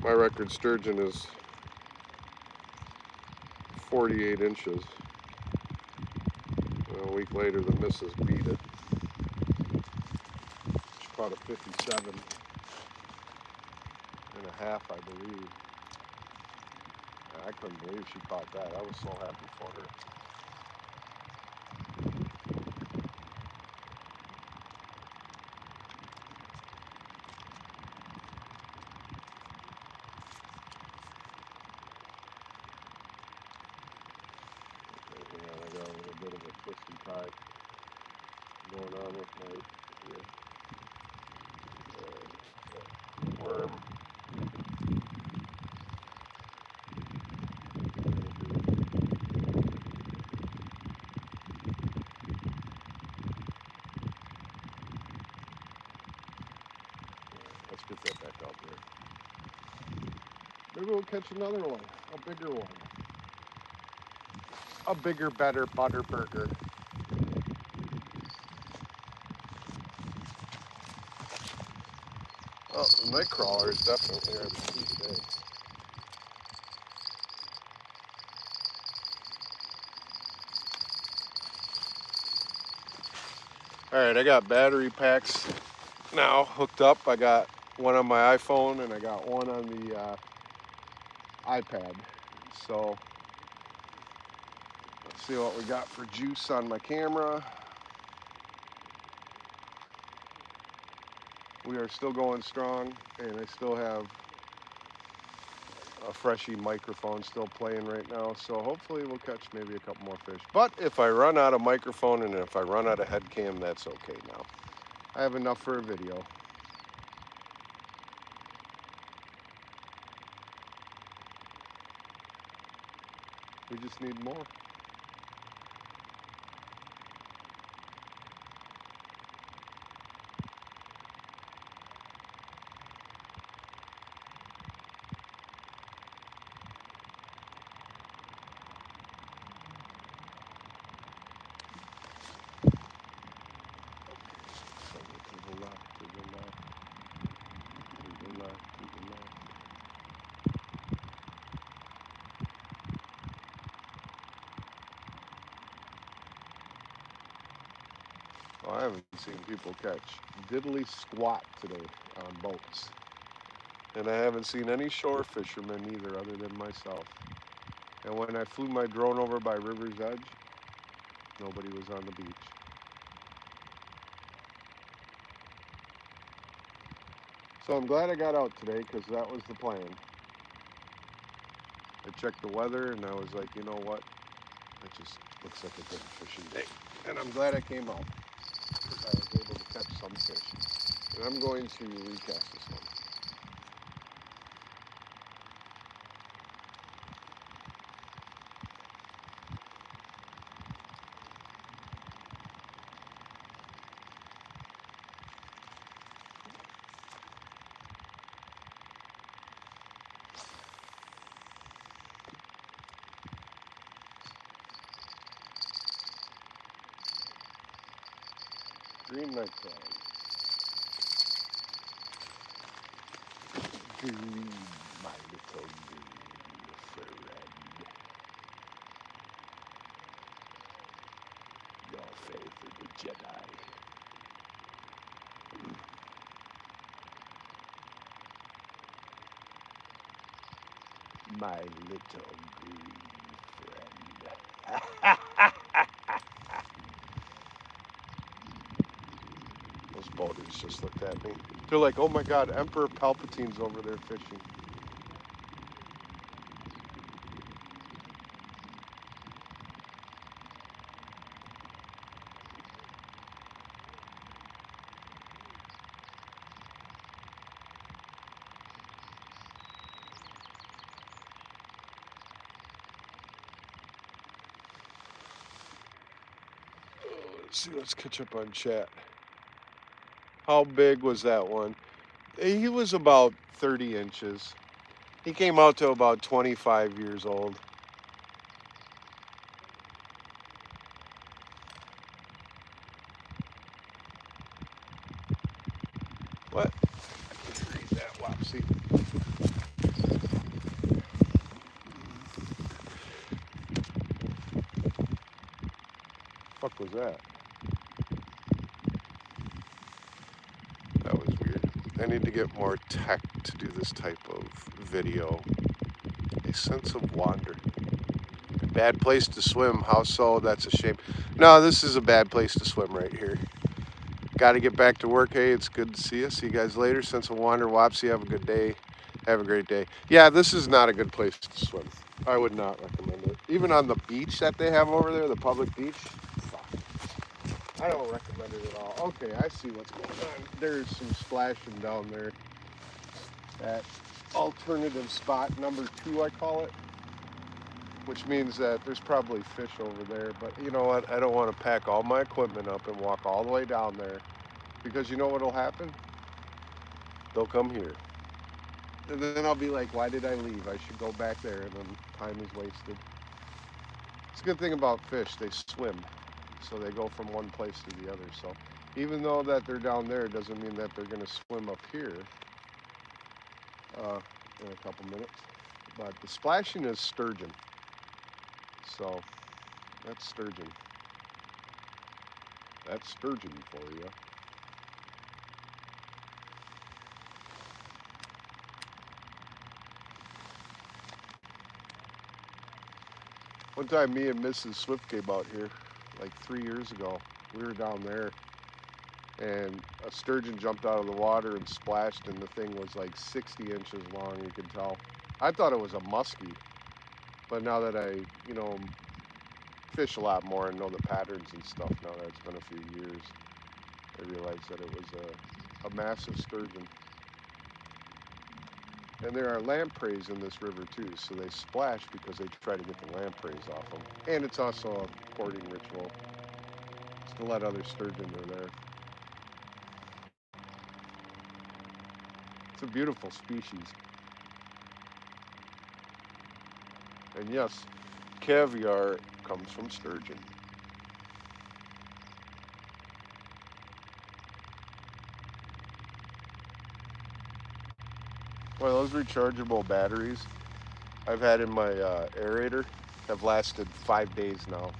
my record sturgeon is 48 inches. A week later, the missus beat it. She caught a 57.5, I believe. I couldn't believe she caught that. I was so happy for her. I got a little bit of a twisty tie going on with my worm. Let's get that back out there. Maybe we'll catch another one, a bigger one. A bigger, better butter burger. Oh, the night crawler is definitely our key today. All right, I got battery packs now hooked up. I got one on my iPhone and I got one on the iPad. So let's see what we got for juice on my camera. We are still going strong, and I still have a Freshie microphone still playing right now, so hopefully we'll catch maybe a couple more fish. But if I run out of microphone and if I run out of head cam, that's okay now. I have enough for a video. We just need more. To the left, to the left, to the left, to the left. Well, I haven't seen people catch diddly squat today on boats. And I haven't seen any shore fishermen either other than myself. And when I flew my drone over by River's Edge, nobody was on the beach. So I'm glad I got out today because that was the plan. I checked the weather and I was like, you know what? It just looks like a good fishing day. And I'm glad I came out because I was able to catch some fish. And I'm going to recast this one. Green night crab. Green, my little green friend. Your favorite Jedi. My little green friend. Those boaters just looked at me. They're like, oh my God, Emperor Palpatine's over there fishing. Let's see, let's catch up on chat. How big was that one? He was about 30 inches. He came out to about 25 years old. What? Read that, Wopsy. Fuck was that? That was weird. I need to get more tech to do this type of video. A sense of wonder. Bad place to swim. How so? That's a shame. No, this is a bad place to swim right here. Got to get back to work. Hey, it's good to see you. See you guys later. Sense of wonder. Wopsy, have a good day. Have a great day. Yeah, this is not a good place to swim. I would not recommend it. Even on the beach that they have over there, the public beach, fuck. I don't recommend it at all. Okay, I see what's going on. There's some splashing down there. That alternative spot, number 2, I call it. Which means that there's probably fish over there. But you know what? I don't want to pack all my equipment up and walk all the way down there. Because you know what'll happen? They'll come here. And then I'll be like, why did I leave? I should go back there, and then time is wasted. It's a good thing about fish, they swim. So they go from one place to the other. So even though that they're down there, it doesn't mean that they're going to swim up here in a couple minutes. But the splashing is sturgeon. So that's sturgeon. That's sturgeon for you. One time me and Mrs. Swift came out here like 3 years ago. We were down there and a sturgeon jumped out of the water and splashed, and the thing was like 60 inches long, you could tell. I thought it was a muskie, but now that I, fish a lot more and know the patterns and stuff, now that it's been a few years, I realized that it was a massive sturgeon. And there are lampreys in this river too, so they splash because they try to get the lampreys off them. And it's also a courting ritual, just to let other sturgeon are there. It's a beautiful species. And yes, caviar comes from sturgeon. Well, those rechargeable batteries I've had in my aerator have lasted 5 days now.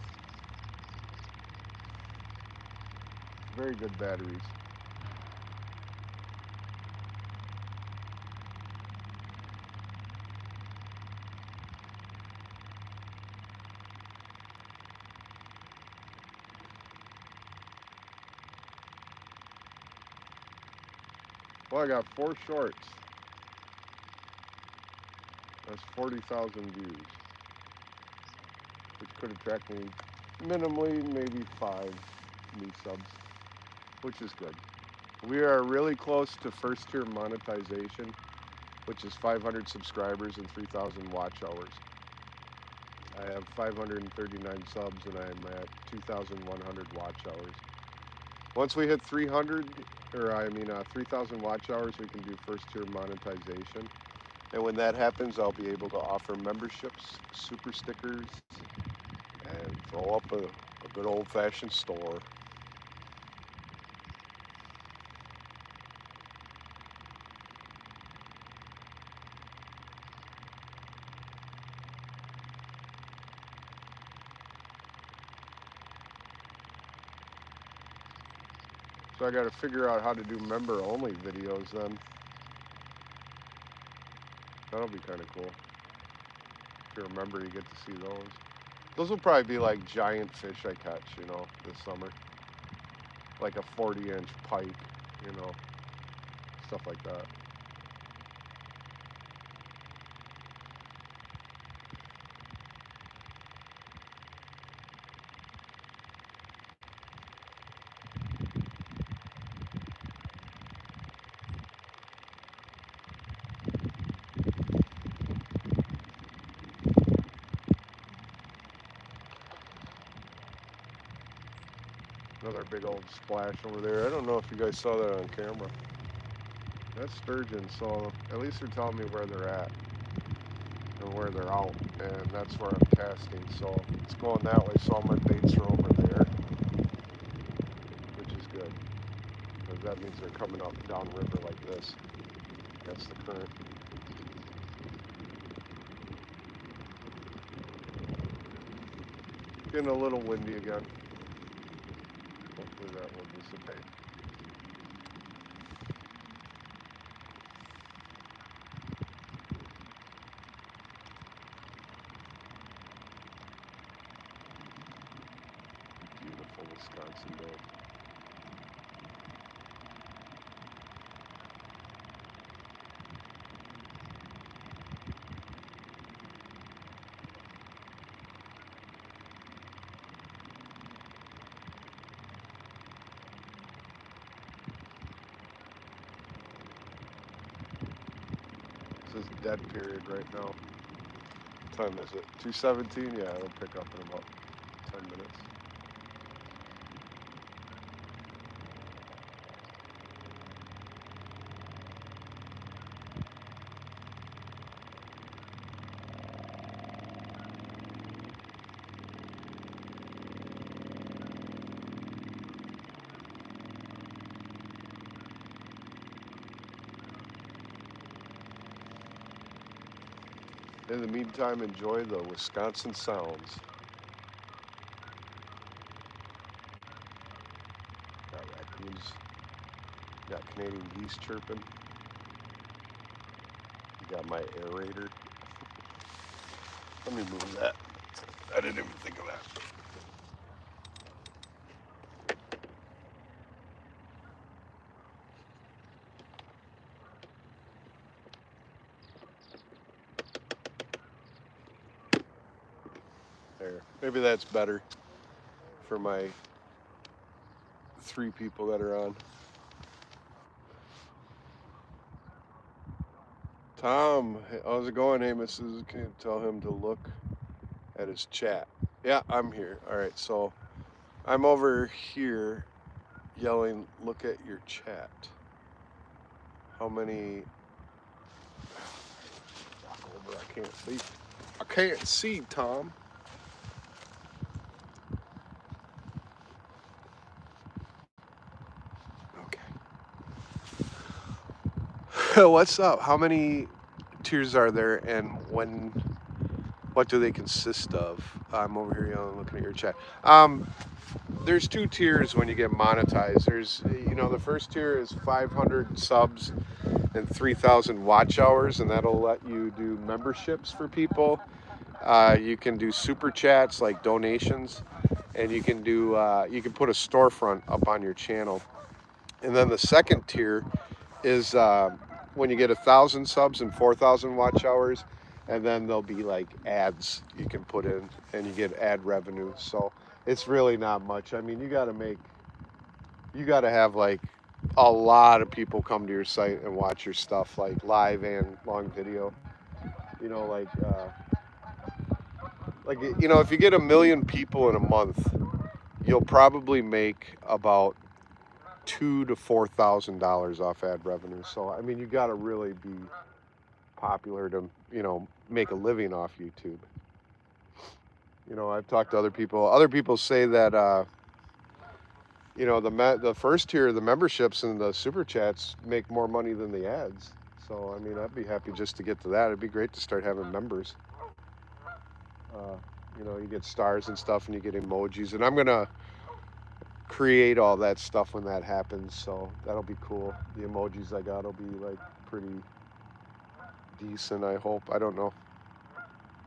Very good batteries. Well, I got 4 shorts. That's 40,000 views, which could attract me minimally maybe 5 new subs, which is good. We are really close to first tier monetization, which is 500 subscribers and 3,000 watch hours. I have 539 subs and I'm at 2,100 watch hours. Once we hit 3,000 watch hours, we can do first tier monetization. And when that happens, I'll be able to offer memberships, super stickers, and throw up a good old-fashioned store. So I got to figure out how to do member-only videos then. That'll be kind of cool. If you're a member, you get to see those. Those will probably be like giant fish I catch, this summer. Like a 40-inch pike, stuff like that. Another big old splash over there. I don't know if you guys saw that on camera. That's sturgeon, so at least they're telling me where they're at and where they're out, and that's where I'm casting. So it's going that way, so all my baits are over there, which is good, because that means they're coming up downriver like this. That's the current. Getting a little windy again. Hopefully that will dissipate. Beautiful Wisconsin day. This is dead period right now. What time is it? 2:17? Yeah, it'll pick up in about 10 minutes. In the meantime, enjoy the Wisconsin sounds. Got raccoons, got Canadian geese chirping. Got my aerator. Let me move that. I didn't even think of that. There. Maybe that's better for my 3 people that are on. Tom, how's it going? Hey, Mrs. Can you tell him to look at his chat? Yeah, I'm here. All right, so I'm over here yelling, look at your chat. How many? Walk over, I can't see. I can't see, Tom. Okay. What's up? How many tiers are there, and what do they consist of? I'm over here yelling, looking at your chat. There's 2 tiers when you get monetized. There's, the first tier is 500 subs and 3,000 watch hours, and that'll let you do memberships for people. You can do super chats like donations, and you can put a storefront up on your channel. And then the second tier is when you get 1,000 subs and 4,000 watch hours, and then there'll be like ads you can put in, and you get ad revenue. So it's really not much. I mean, you got to have like a lot of people come to your site and watch your stuff, like live and long video. If you get 1 million people in a month, you'll probably make about $2,000 to $4,000 off ad revenue. So I mean, you got to really be popular to make a living off YouTube. I've talked to other people. Other people say that the first tier, the memberships and the super chats make more money than the ads. So I mean, I'd be happy just to get to that. It'd be great to start having members. You get stars and stuff, and you get emojis, and I'm gonna create all that stuff when that happens. So that'll be cool. The emojis I got will be like pretty decent, I hope. I don't know.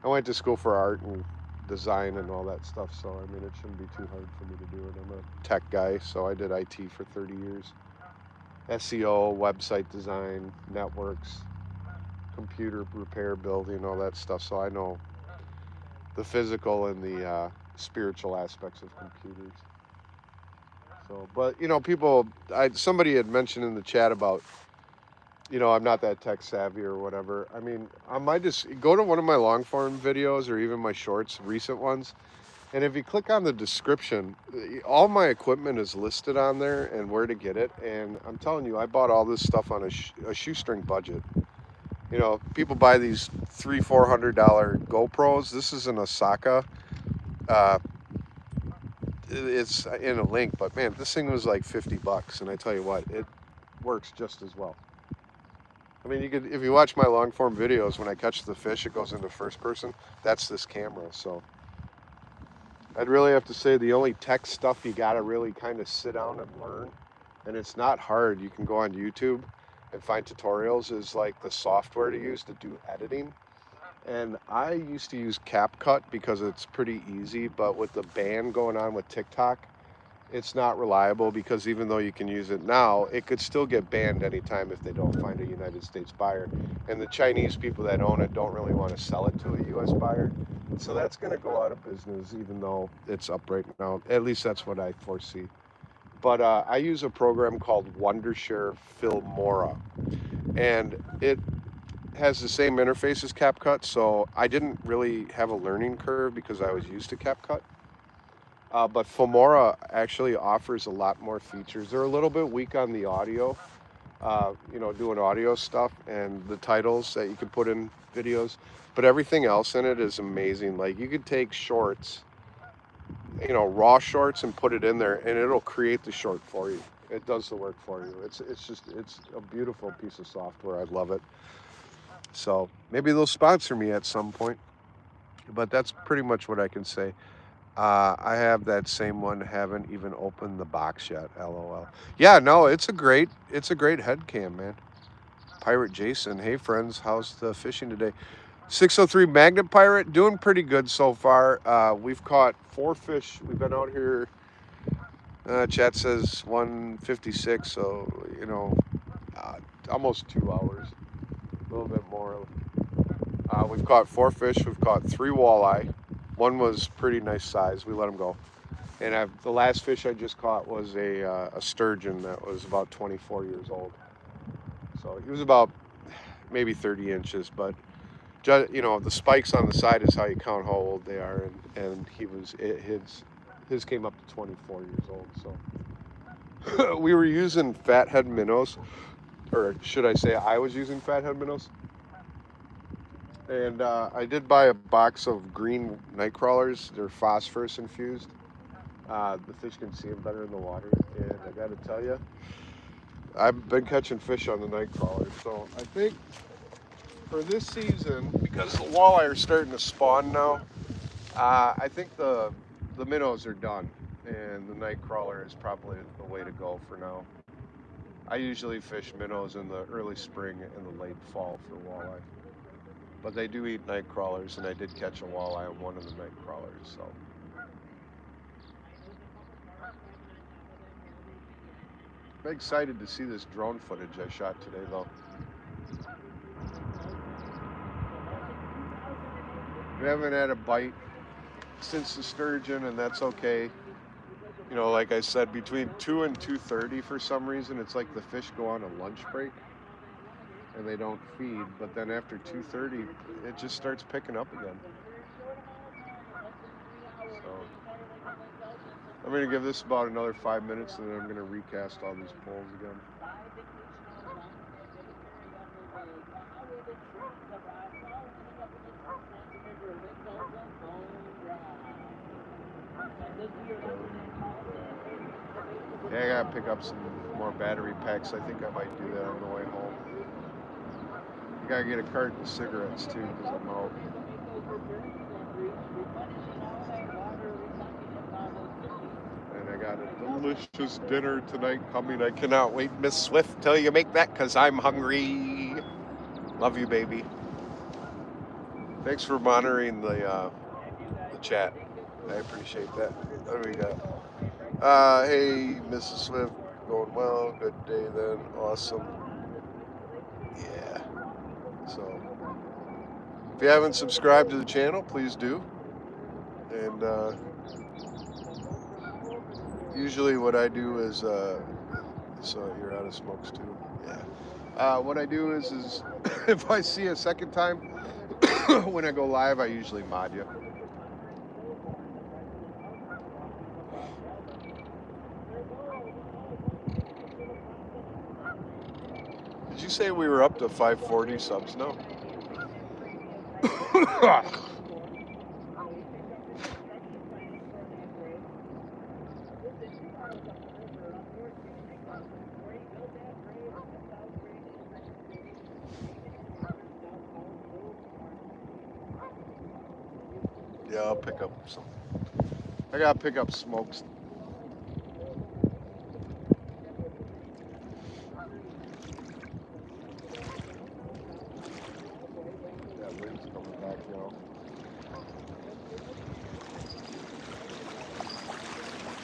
I went to school for art and design and all that stuff, so I mean, it shouldn't be too hard for me to do it. I'm a tech guy, so I did IT for 30 years. SEO, website design, networks, computer repair, building, all that stuff. So I know the physical and the spiritual aspects of computers. So, but somebody had mentioned in the chat about, I'm not that tech savvy or whatever. I mean, I might just go to one of my long form videos or even my shorts, recent ones. And if you click on the description, all my equipment is listed on there and where to get it. And I'm telling you, I bought all this stuff on a shoestring budget. People buy these $300-400 GoPros. This is an Osaka. It's in a link, but man, this thing was like $50, and I tell you what, it works just as well. I mean, if you watch my long form videos, when I catch the fish, it goes into first person. That's this camera. So I'd really have to say the only tech stuff you got to really kind of sit down and learn, and it's not hard. You can go on YouTube and find tutorials, is like the software to use to do editing. And I used to use CapCut because it's pretty easy, but with the ban going on with TikTok, it's not reliable, because even though you can use it now, it could still get banned anytime if they don't find a United States buyer. And the Chinese people that own it don't really want to sell it to a US buyer. So that's going to go out of business, even though it's up right now. At least that's what I foresee. But I use a program called Wondershare Filmora, and it has the same interface as CapCut, so I didn't really have a learning curve because I was used to CapCut. But Filmora actually offers a lot more features. They're a little bit weak on the audio, doing audio stuff and the titles that you can put in videos, but everything else in it is amazing. Like, you could take shorts, raw shorts, and put it in there, and it'll create the short for you. It does the work for you. It's a beautiful piece of software. I love it. So maybe they'll sponsor me at some point, but that's pretty much what I can say. I have that same one, haven't even opened the box yet, LOL. Yeah, no, it's a great head cam, man. Pirate Jason, hey friends, how's the fishing today? 603 Magnet Pirate, doing pretty good so far. We've caught 4 fish. We've been out here, chat says 156, so, you know, almost 2 hours, a little bit more. We've caught 4 fish. We've caught 3 walleye. One was pretty nice size. We let him go. And the last fish I just caught was a sturgeon that was about 24 years old. So he was about maybe 30 inches, but you know, the spikes on the side is how you count how old they are, and his came up to 24 years old. So we were using fathead minnows, or should I say I was using fathead minnows. And I did buy a box of green night crawlers. They're phosphorus infused. The fish can see them better in the water. And I got to tell you, I've been catching fish on the night crawlers. So I think for this season, because the walleye are starting to spawn now, I think the minnows are done. And the night crawler is probably the way to go for now. I usually fish minnows in the early spring and the late fall for walleye. But they do eat night crawlers, and I did catch a walleye on one of the night crawlers. So I'm excited to see this drone footage I shot today, though. We haven't had a bite since the sturgeon, and that's okay. You know, like I said, between 2 and 2:30, for some reason, it's like the fish go on a lunch break and they don't feed. But then after 2:30, it just starts picking up again. So I'm going to give this about another 5 minutes, and then I'm going to recast all these poles again. Yeah, I gotta pick up some more battery packs. I think I might do that on the way home. I gotta get a carton of cigarettes too, because I'm out. And I got a delicious dinner tonight coming. I cannot wait, Miss Swift, till you make that, because I'm hungry. Love you, baby. Thanks for monitoring the chat. I appreciate that. What do we got? Hey, Mrs. Swift, going well. Good day then. Awesome. Yeah. So, if you haven't subscribed to the channel, please do. And usually what I do is, so you're out of smokes too. Yeah. What I do is if I see a second time when I go live, I usually mod you. Did you say we were up to 540 subs now? Yeah, I'll pick up some. I gotta pick up smokes. That wind's coming back, y'all.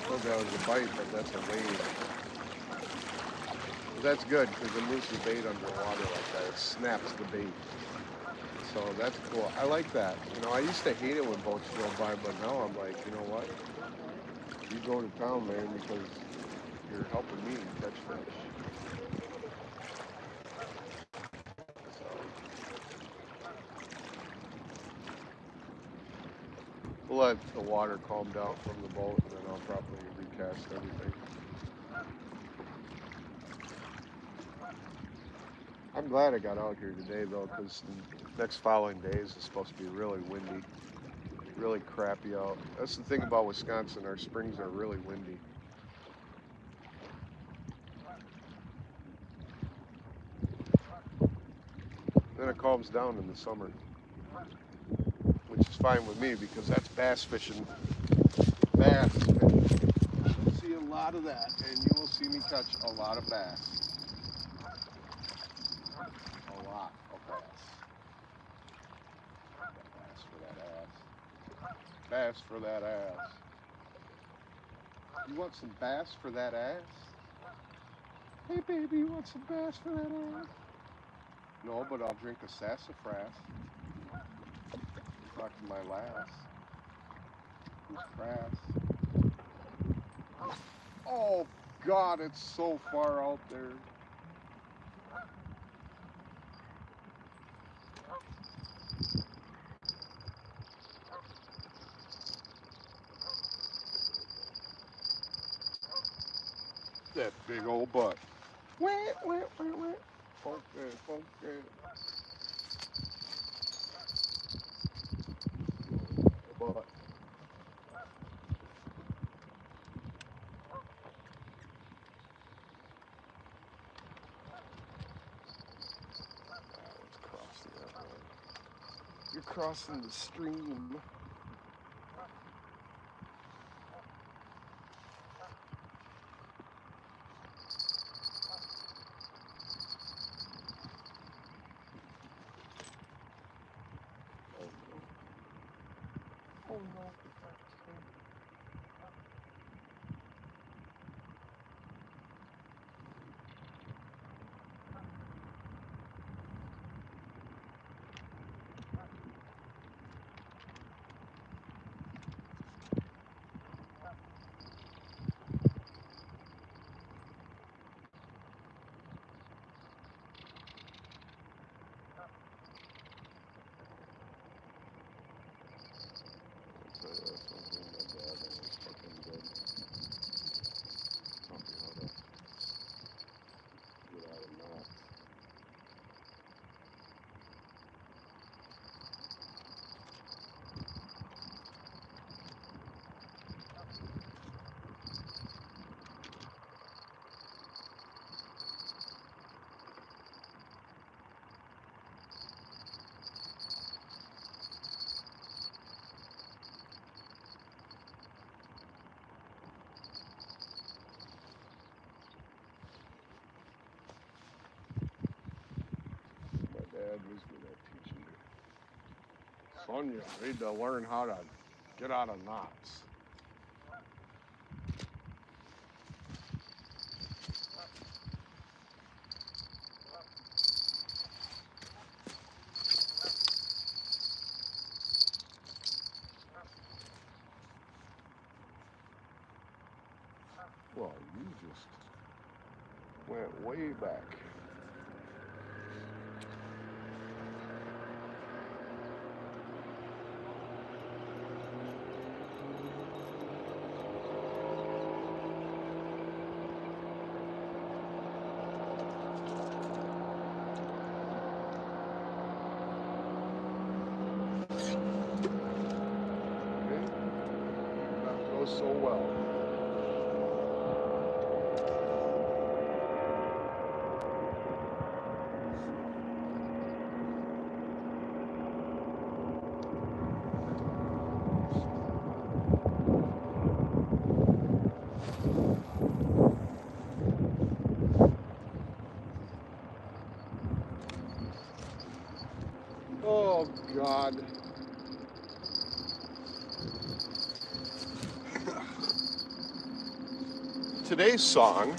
Oh, that was a bite, but that's a wave. But that's good, because it moves the bait underwater like that. It snaps the bait. So that's cool. I like that. You know, I used to hate it when boats drove by, but now I'm like, you know what? You go to town, man, because you're helping me catch fish. So, we'll let the water calm down from the boat, and then I'll probably recast everything. I'm glad I got out here today, though, because the next following days is supposed to be really windy, really crappy out. That's the thing about Wisconsin. Our springs are really windy. Then it calms down in the summer, which is fine with me, because that's bass fishing. Bass fishing. You'll see a lot of that, and you will see me catch a lot of bass. A lot of bass. bass for that ass. You want some bass for that ass? Hey baby, you want some bass for that ass? No, but I'll drink a sassafras. Talk to my lass. Who's crass? Oh God, it's so far out there. That big old butt. Wah, wah, wah, wah. Funky, funky. Butt. Let's cross that way. You're crossing the stream. Oh no. That's one thing my dad always fucking did. Taught me how to get out of knots. My dad was good at teaching me. Son, you need to learn how to get out of knots. Well, you just went way back. Okay? That goes so well. Oh, God. Today's song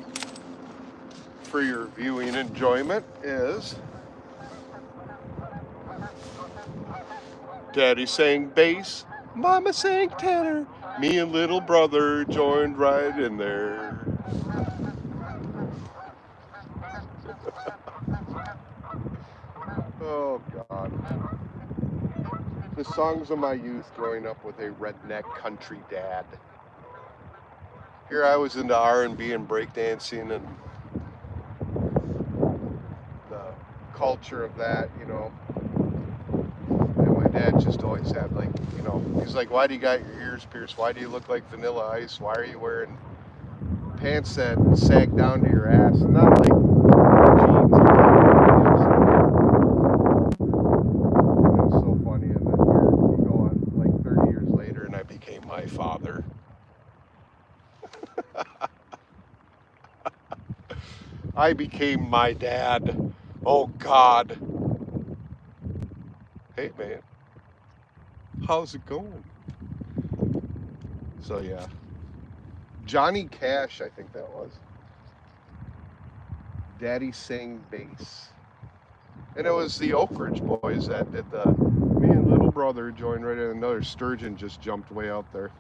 for your viewing enjoyment is Daddy sang bass, Mama sang tenor, me and little brother joined right in there. Oh, God. The songs of my youth growing up with a redneck country dad. Here I was into R&B and breakdancing and the culture of that, you know. And my dad just always had like, you know, he's like, why do you got your ears pierced? Why do you look like Vanilla Ice? Why are you wearing pants that sag down to your ass? Not like jeans. It was so funny. And then here you go on like 30 years later and I became my father. I became my dad. Oh, God. Hey, man. How's it going? So yeah, Johnny Cash, I think that was. Daddy sang bass, and it was the Oak Ridge Boys that did the. Me and little brother joined right in. Another sturgeon just jumped way out there,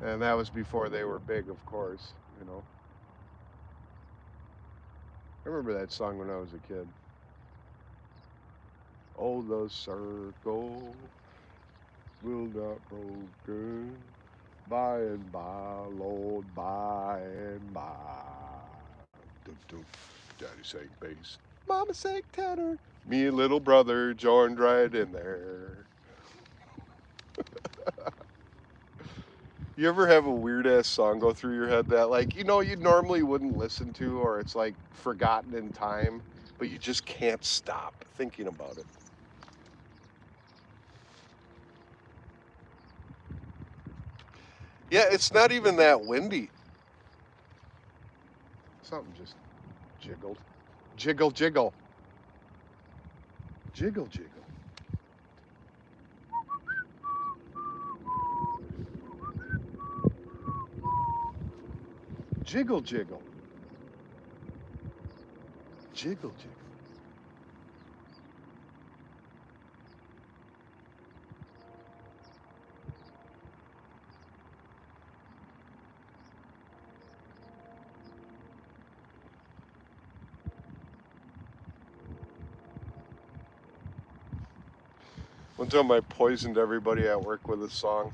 and that was before they were big, of course. You know, I remember that song when I was a kid. Oh, the circle will not broken by and by, Lord, by and by. Doo, doo. Daddy sang bass, Mama sang tenor. Me and little brother joined right in there. You ever have a weird ass song go through your head that, like, you normally wouldn't listen to, or it's like forgotten in time, but you just can't stop thinking about it? Yeah, it's not even that windy. Something just jiggled. Jiggle, jiggle. Jiggle, jiggle. Jiggle, jiggle. Jiggle, jiggle. One time I poisoned everybody at work with a song.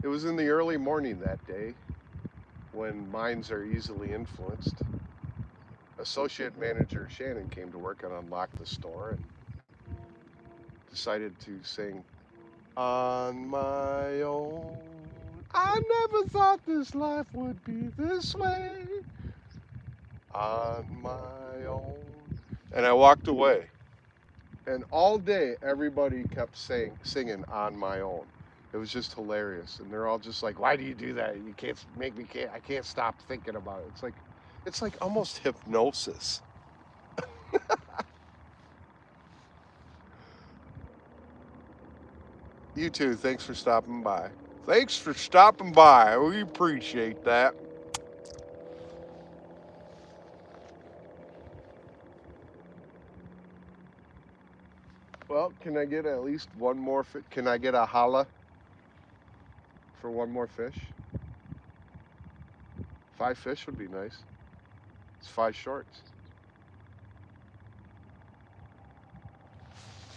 It was in the early morning that day when minds are easily influenced. Associate manager Shannon came to work and unlocked the store and decided to sing On My Own. I never thought this life would be this way. On my own. And I walked away. And all day, everybody kept singing On My Own. It was just hilarious. And they're all just like, why do you do that? You can't make me, I can't stop thinking about it. It's like almost hypnosis. You too. Thanks for stopping by. Thanks for stopping by. We appreciate that. Well, can I get at least one more? Can I get a holla for one more fish? 5 fish would be nice. It's 5 shorts.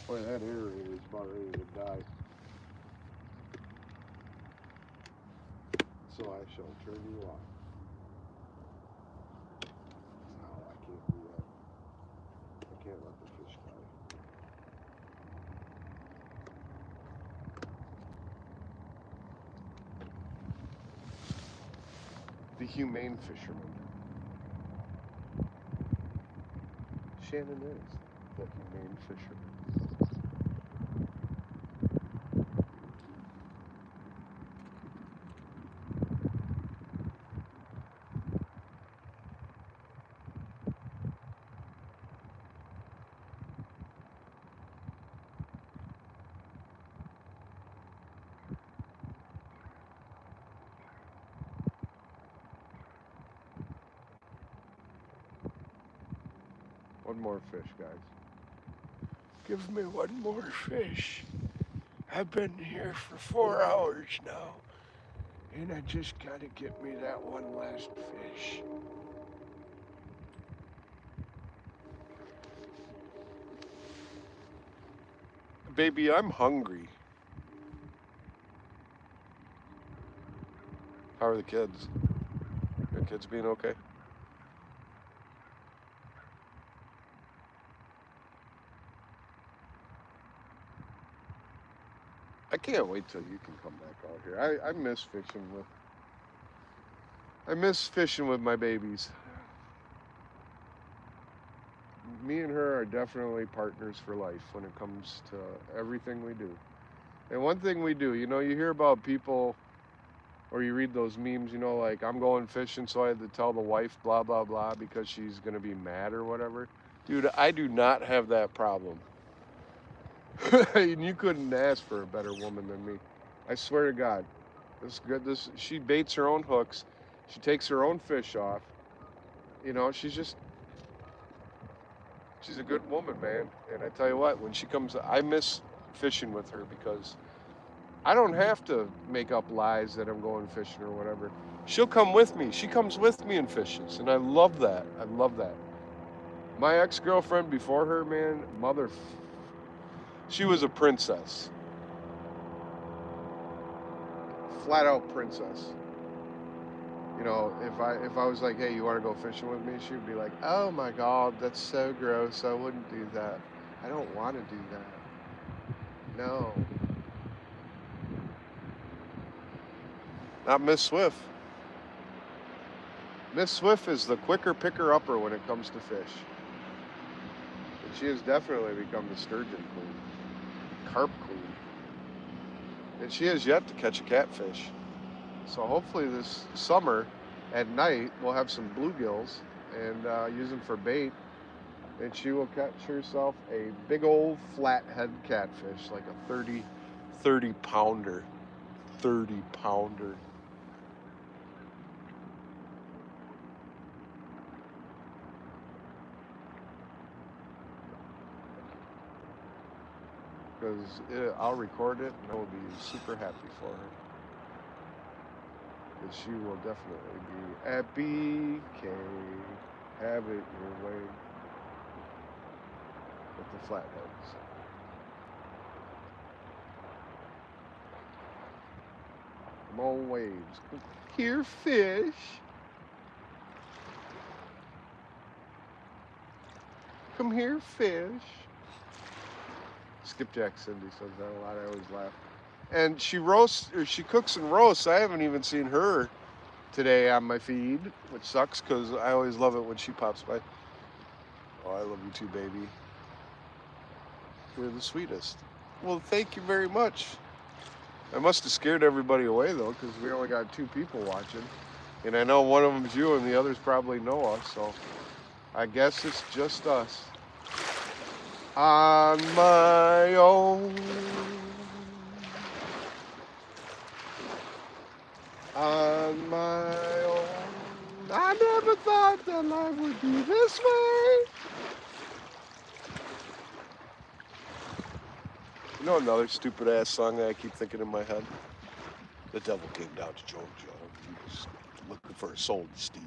Boy, that aerator is about ready to die. So I shall turn you off. No, I can't do that. I can't let the fish die. The humane fisherman. Shannon is the humane fisherman. One more fish, guys. Give me one more fish. I've been here for 4 hours now, and I just gotta get me that one last fish. Baby, I'm hungry. How are the kids? Are the kids being okay? I can't wait till you can come back out here. I miss fishing with. I miss fishing with my babies. Me and her are definitely partners for life when it comes to everything we do. And one thing we do, you hear about people, or you read those memes, like I'm going fishing, so I had to tell the wife blah blah blah because she's gonna be mad or whatever. Dude, I do not have that problem. And you couldn't ask for a better woman than me. I swear to God. This good. This she baits her own hooks. She takes her own fish off. You know, she's a good woman, man. And I tell you what, when she comes, I miss fishing with her because I don't have to make up lies that I'm going fishing or whatever. She'll come with me. She comes with me and fishes, and I love that. I love that. My ex-girlfriend before her, man, she was a princess. Flat out princess. You know, if I was like, hey, you want to go fishing with me? She would be like, oh my God, that's so gross. I wouldn't do that. I don't want to do that. No. Not Miss Swift. Miss Swift is the quicker picker-upper when it comes to fish. And she has definitely become the sturgeon queen, carp queen. And she has yet to catch a catfish. So hopefully this summer at night we'll have some bluegills and use them for bait. And she will catch herself a big old flathead catfish, like a 30 pounder. 30 pounder. Because I'll record it and I will be super happy for her. Because she will definitely be at BK. Have it your way. With the flatheads. Come on, waves. Here, fish. Come here, fish. Skipjack Cindy says that a lot. I always laugh. And she cooks and roasts. I haven't even seen her today on my feed, which sucks because I always love it when she pops by. Oh, I love you too, baby. You're the sweetest. Well, thank you very much. I must have scared everybody away, though, because we only got 2 people watching. And I know one of them's you and the others probably know us, so I guess it's just us. On my own. On my own. I never thought that life would be this way. You know another stupid ass song that I keep thinking in my head? The devil came down to Georgia. He was looking for a soul to steal.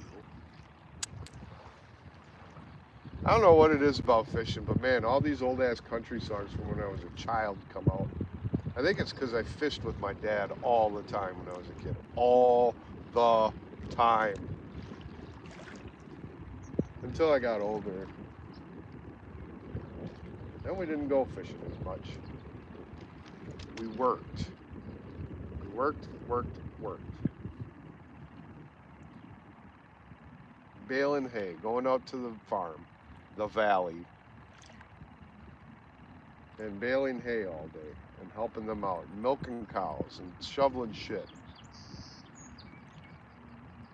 I don't know what it is about fishing, but man, all these old ass country songs from when I was a child come out. I think it's because I fished with my dad all the time when I was a kid. All the time. Until I got older. Then we didn't go fishing as much. We worked. We worked. Baling hay, going out to the farm, the valley, and baling hay all day and helping them out, milking cows and shoveling shit.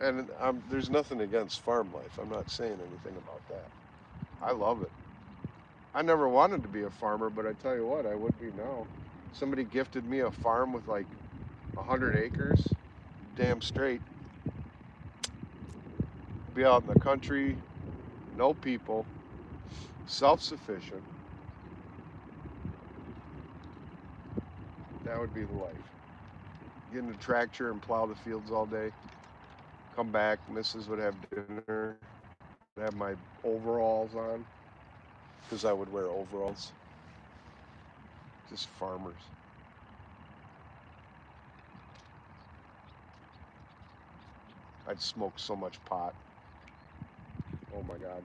And there's nothing against farm life. I'm not saying anything about that. I love it. I never wanted to be a farmer, but I tell you what, I would be now. Somebody gifted me a farm with like 100 acres, damn straight. Be out in the country, no people, self-sufficient. That would be the life. Get in a tractor and plow the fields all day. Come back, missus would have dinner. I'd have my overalls on, because I would wear overalls. Just farmers. I'd smoke so much pot. Oh my God.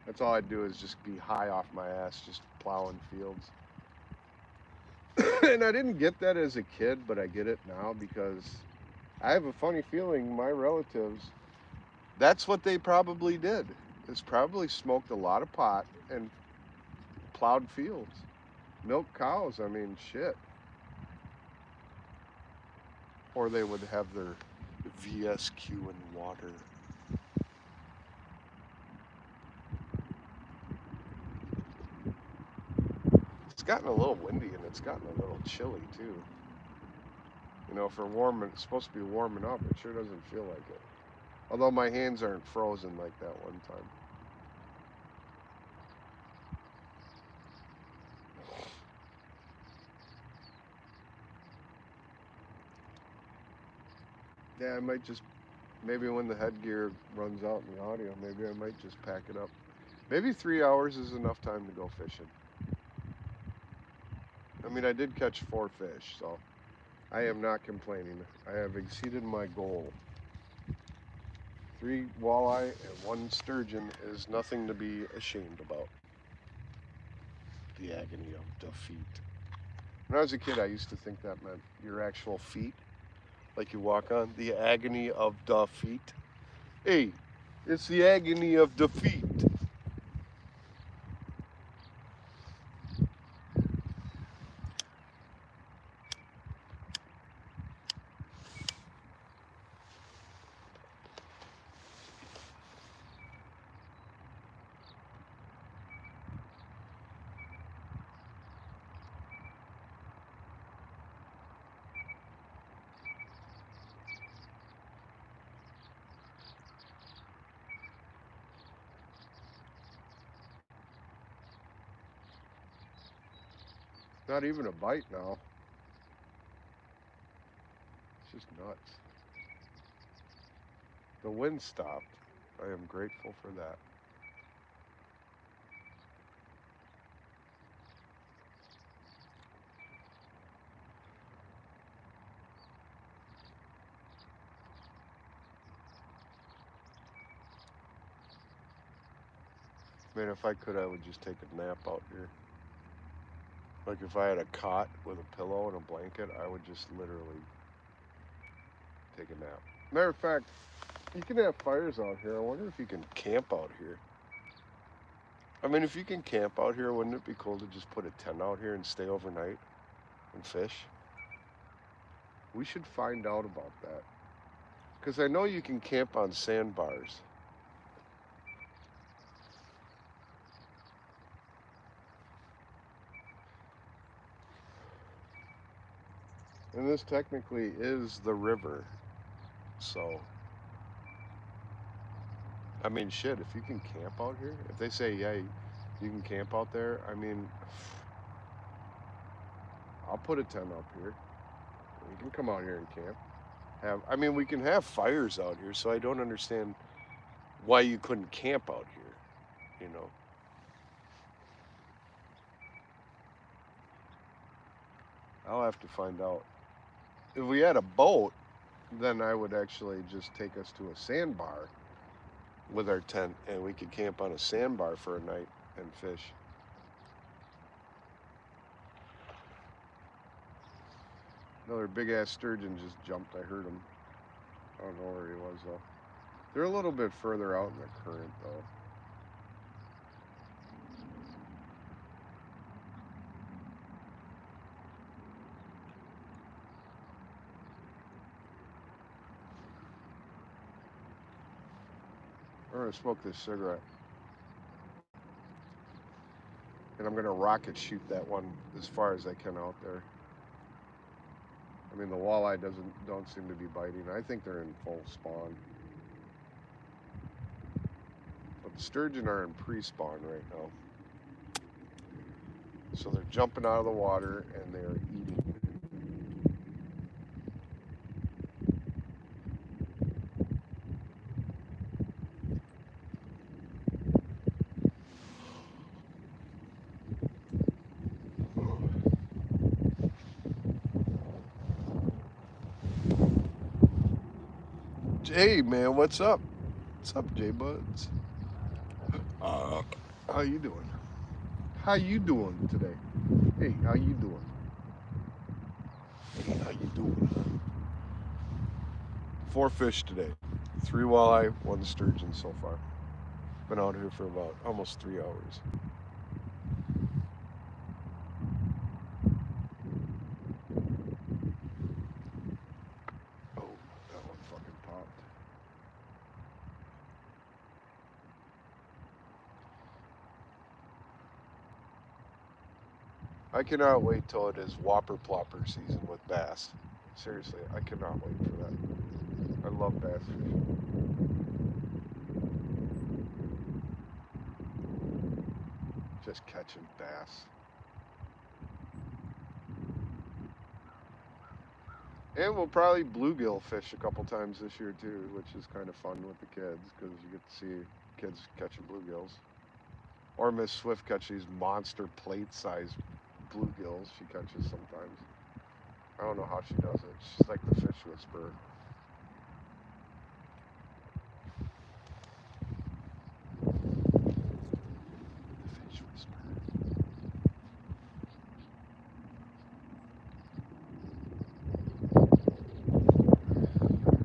That's all I'd do is just be high off my ass, just plowing fields. And I didn't get that as a kid, but I get it now because I have a funny feeling my relatives, that's what they probably did. Is probably smoked a lot of pot and plowed fields. Milk cows, I mean, shit. Or they would have their VSQ in water. It's gotten a little windy and it's gotten a little chilly too. You know, for warming, it's supposed to be warming up. It sure doesn't feel like it. Although my hands aren't frozen like that one time. Yeah, I might just, maybe when the headgear runs out in the audio, maybe I might just pack it up. Maybe 3 hours is enough time to go fishing. I mean, I did catch 4 fish, so I am not complaining. I have exceeded my goal. 3 walleye and 1 sturgeon is nothing to be ashamed about. The agony of defeat. When I was a kid, I used to think that meant your actual feet, like you walk on. The agony of defeat. Hey, it's the agony of defeat. Not even a bite now. It's just nuts. The wind stopped. I am grateful for that. Man, if I could, I would just take a nap out here. Like if I had a cot with a pillow and a blanket, I would just literally take a nap. Matter of fact, you can have fires out here. I wonder if you can camp out here. I mean, if you can camp out here, wouldn't it be cool to just put a tent out here and stay overnight and fish? We should find out about that. Because I know you can camp on sandbars. And this technically is the river. So, I mean, shit, if you can camp out here, if they say, yeah, you can camp out there, I mean, I'll put a tent up here. You can come out here and camp. I mean, we can have fires out here, so I don't understand why you couldn't camp out here, you know. I'll have to find out. If we had a boat, then I would actually just take us to a sandbar with our tent, and we could camp on a sandbar for a night and fish. Another big ass sturgeon just jumped. I heard him. I don't know where he was though. They're a little bit further out in the current though. I'm gonna smoke this cigarette, and I'm gonna rocket shoot that one as far as I can out there. I mean, the walleye don't seem to be biting. I think they're in full spawn, but the sturgeon are in pre-spawn right now. So they're jumping out of the water and they are eating. Hey man, what's up? What's up, J Buds? How you doing? How you doing today? Hey, how you doing? Hey, how you doing? 4 fish today. 3 walleye, 1 sturgeon so far. Been out here for about almost 3 hours. Oh, that one fucking popped. I cannot wait till it is whopper plopper season with bass. Seriously, I cannot wait for that. I love bass fishing. Just catching bass. And we'll probably bluegill fish a couple times this year too, which is kind of fun with the kids because you get to see kids catching bluegills. Or Miss Swift catch these monster plate-sized bluegills she catches sometimes. I don't know how she does it. She's like the fish whisperer. Fish whisperer.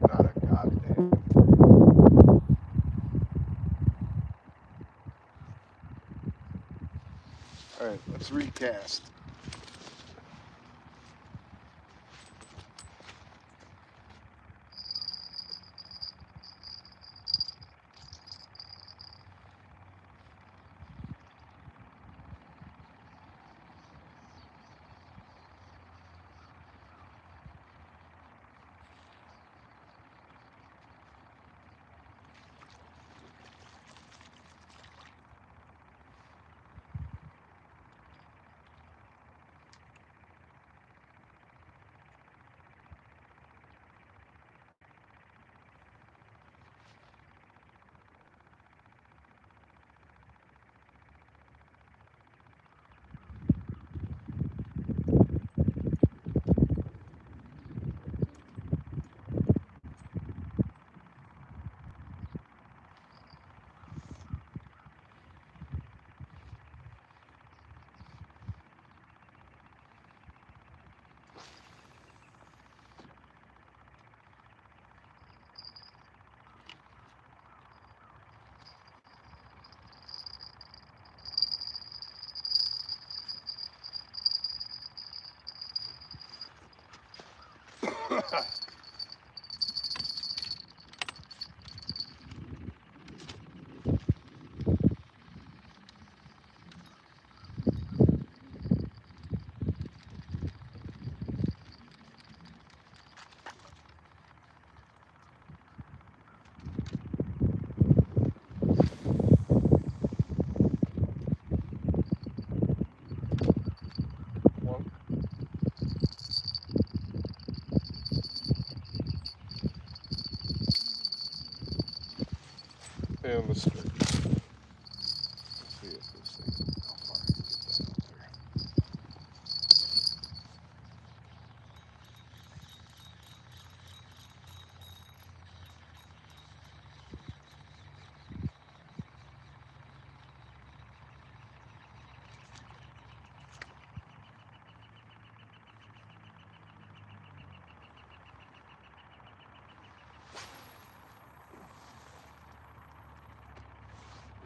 Not a goddamn. All right, let's recast. And the sturgeon. Let's see if this thing, how far I can get that up there.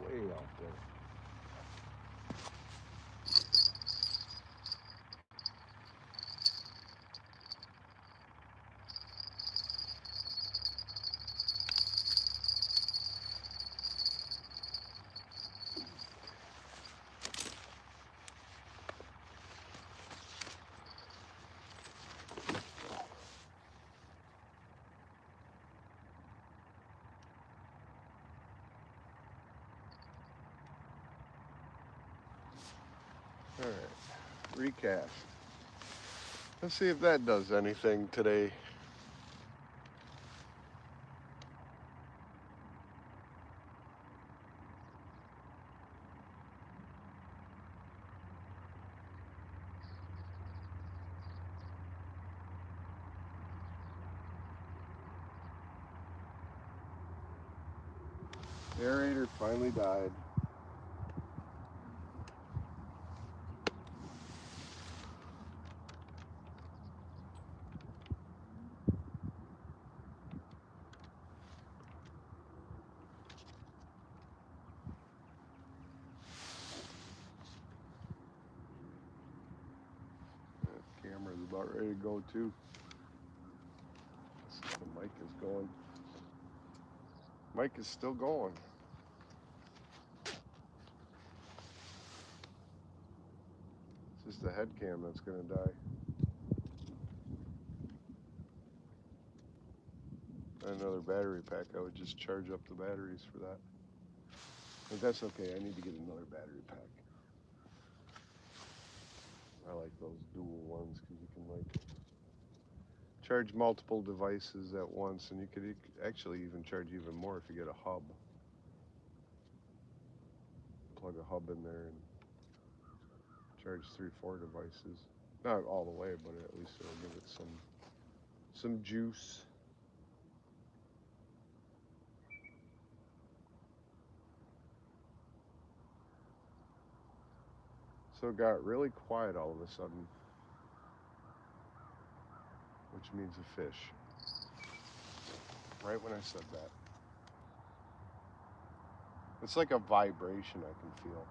Way out there. All right, recast. Let's see if that does anything today. Aerator finally died. That camera's about ready to go too. Let's see if the mic is going. Mic is still going. It's just the head cam that's gonna die. another battery pack, I would just charge up the batteries for that. But that's okay, I need to get another battery pack. I like those dual ones because you can like charge multiple devices at once, and you could actually even charge even more if you get a hub. Plug a hub in there and charge 3-4 devices. Not all the way, but at least it'll give it some juice. So it got really quiet all of a sudden, which means a fish. Right when I said that. It's like a vibration I can feel.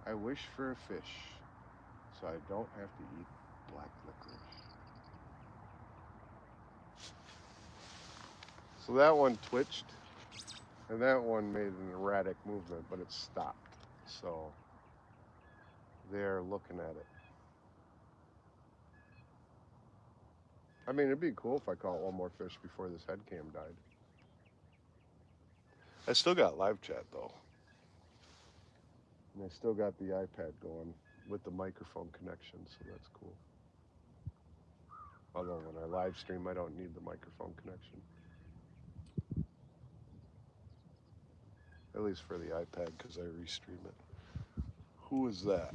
I wish for a fish so I don't have to eat black licorice. So that one twitched, and that one made an erratic movement, but it stopped. So they're looking at it. I mean, it'd be cool if I caught one more fish before this head cam died. I still got live chat though. And I still got the iPad going with the microphone connection, so that's cool. Although when I live stream, I don't need the microphone connection. At least for the iPad, because I restream it. Who is that?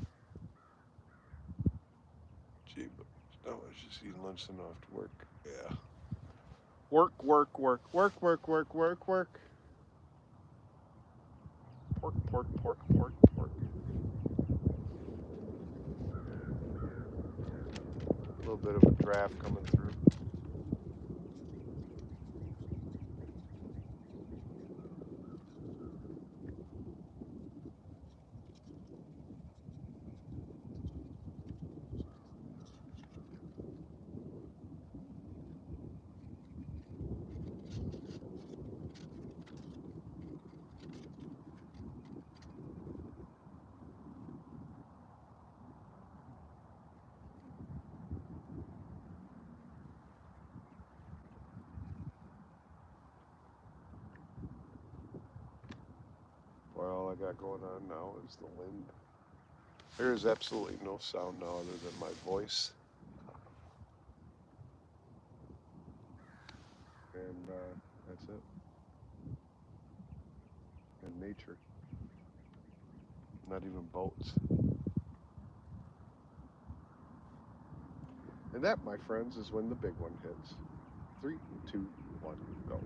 Gee, but I was just eating lunch and off to work. Yeah. Work. Pork. A little bit of a draft coming through. Well, all I got going on now is the wind. There is absolutely no sound now other than my voice. And that's it. And nature. Not even boats. And that, my friends, is when the big one hits. 3, 2, 1, go.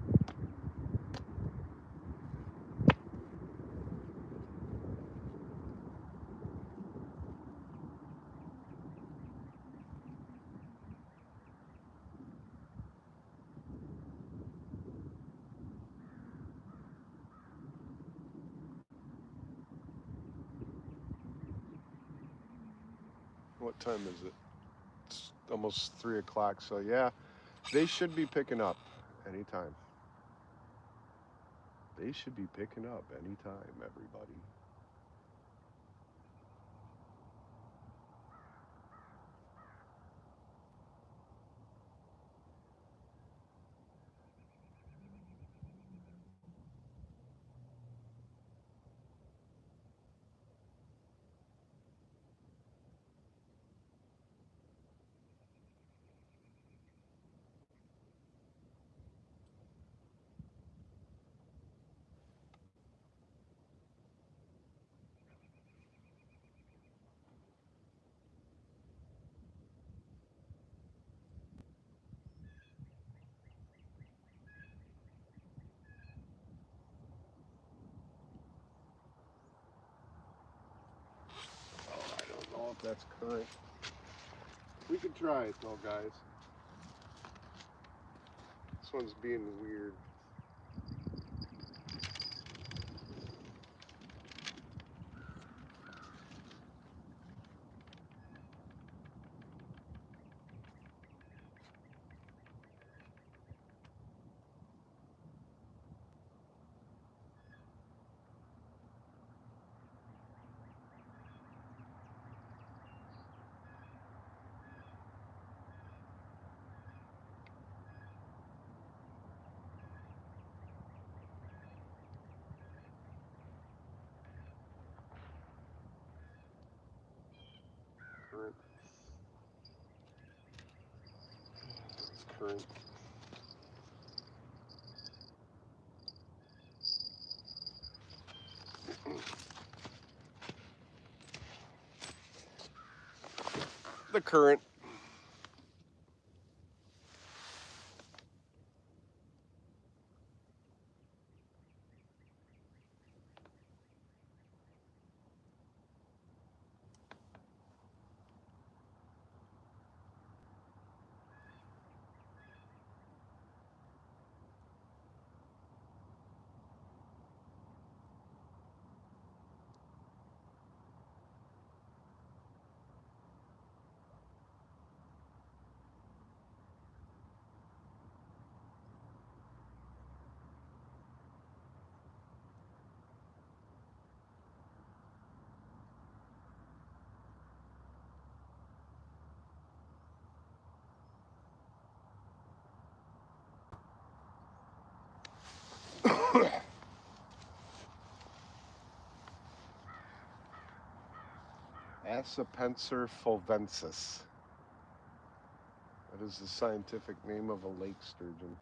What time is it? It's almost 3 o'clock, so yeah, they should be picking up anytime. They should be picking up anytime, everybody. Oh, I don't know if that's current. We could try it though, guys. This one's being weird. current. The current. Accipenser fulvensis. That is the scientific name of a lake sturgeon.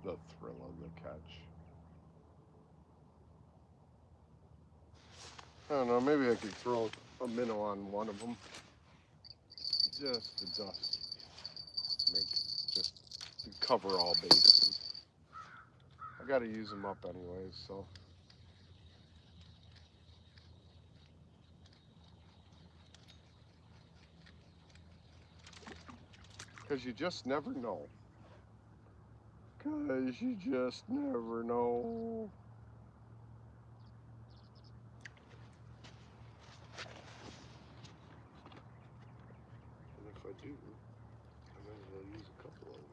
The thrill of the catch. I don't know, maybe I could throw a minnow on one of them. Just to dust. Just to cover all bases. I gotta use them up anyways, so. Because you just never know. Because you just never know. And if I do, I might as well use a couple of them.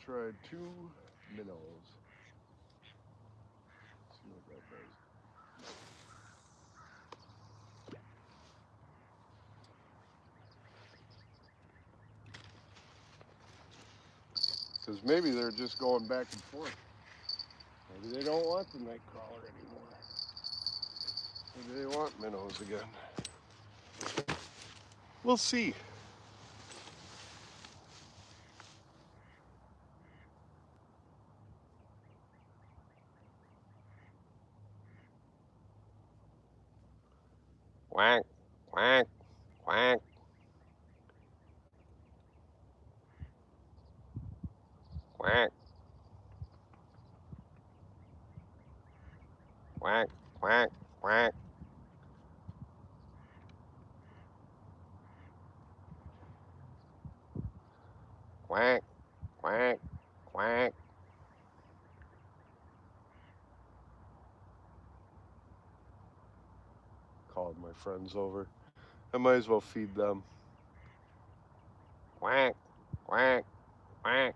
Tried 2 minnows. Let's see what that does. Because maybe they're just going back and forth. Maybe they don't want the night crawler anymore. Maybe they want minnows again. We'll see. Quack, quack, quack. Quack. Quack, quack, quack. Quack, quack, quack. Called my friends over. I might as well feed them. Quack, quack, quack.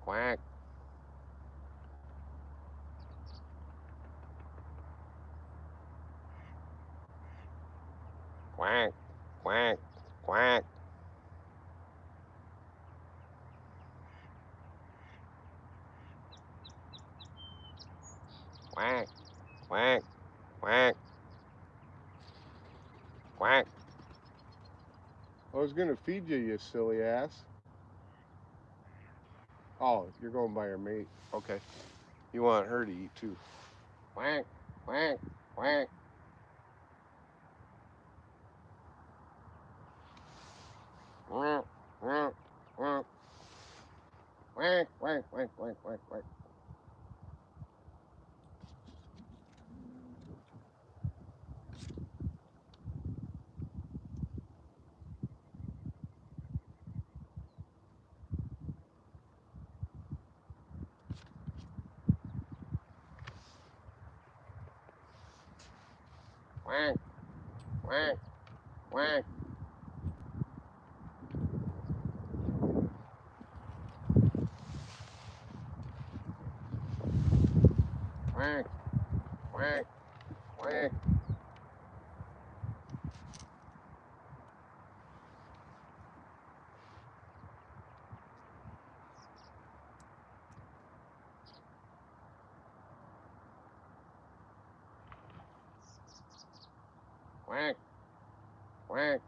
Quack. Quack, quack, quack. Quack, quack, quack. Quack. I was gonna feed you, you silly ass. Oh, you're going by your mate. Okay. You want her to eat too. Quack, quack, quack. Quack, quack, quack. Quack, quack, quack, quack, quack, quack. Quack, quack, quack. Quack, quack, quack. Quack, quack.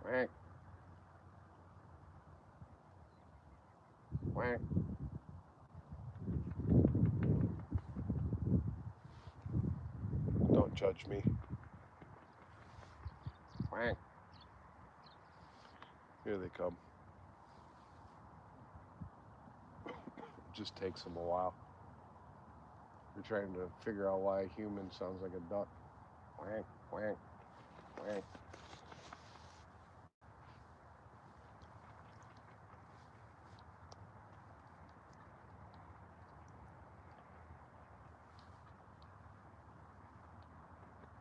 Quack, quack. Don't judge me. Quack. Here they come. It just takes them a while. We're trying to figure out why a human sounds like a duck. Quack, quack, quack.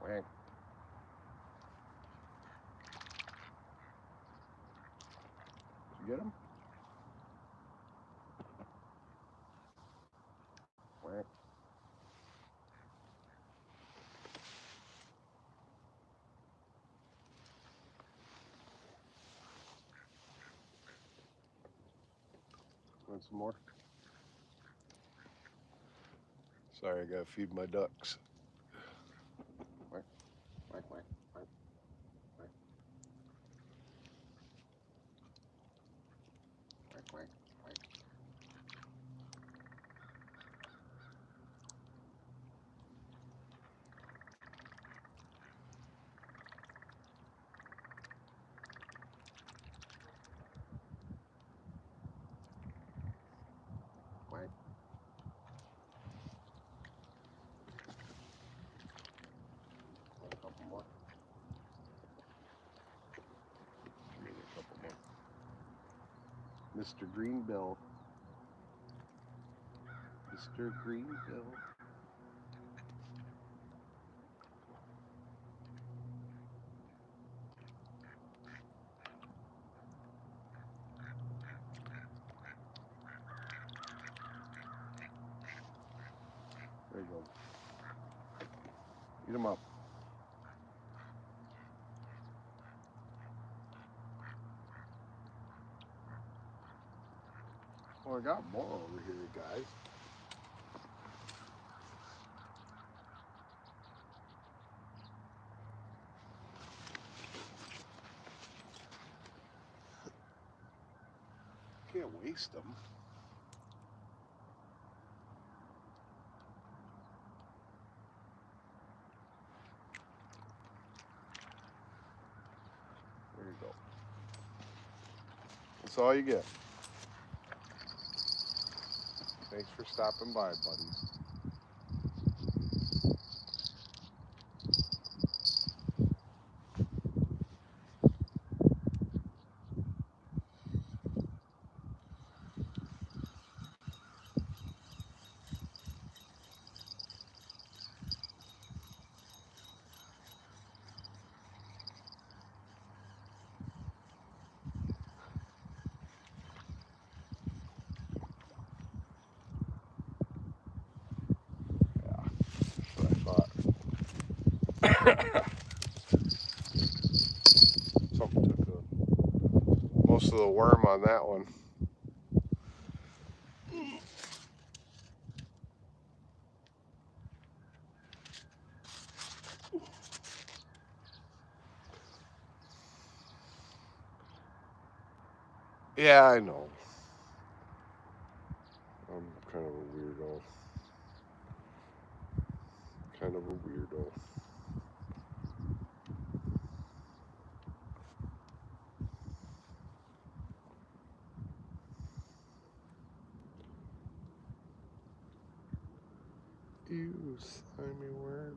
Quack. Did you get him? Quack. Want some more? Sorry, I gotta feed my ducks. Quack, quack, quack, quack, quack. Quack, quack, quack. Quack. Want a couple more? Maybe a couple more. Mr. Greenbill. Mr. Greenbill. There you go. Eat them up. Well, I got more over here, guys. Can't waste them. There you go. That's all you get. Thanks for stopping by, buddies. That's what I thought. Something took most of the worm on that one. Yeah, I know. I'm kind of a weirdo. Kind of a weirdo. Ew, slimy worms.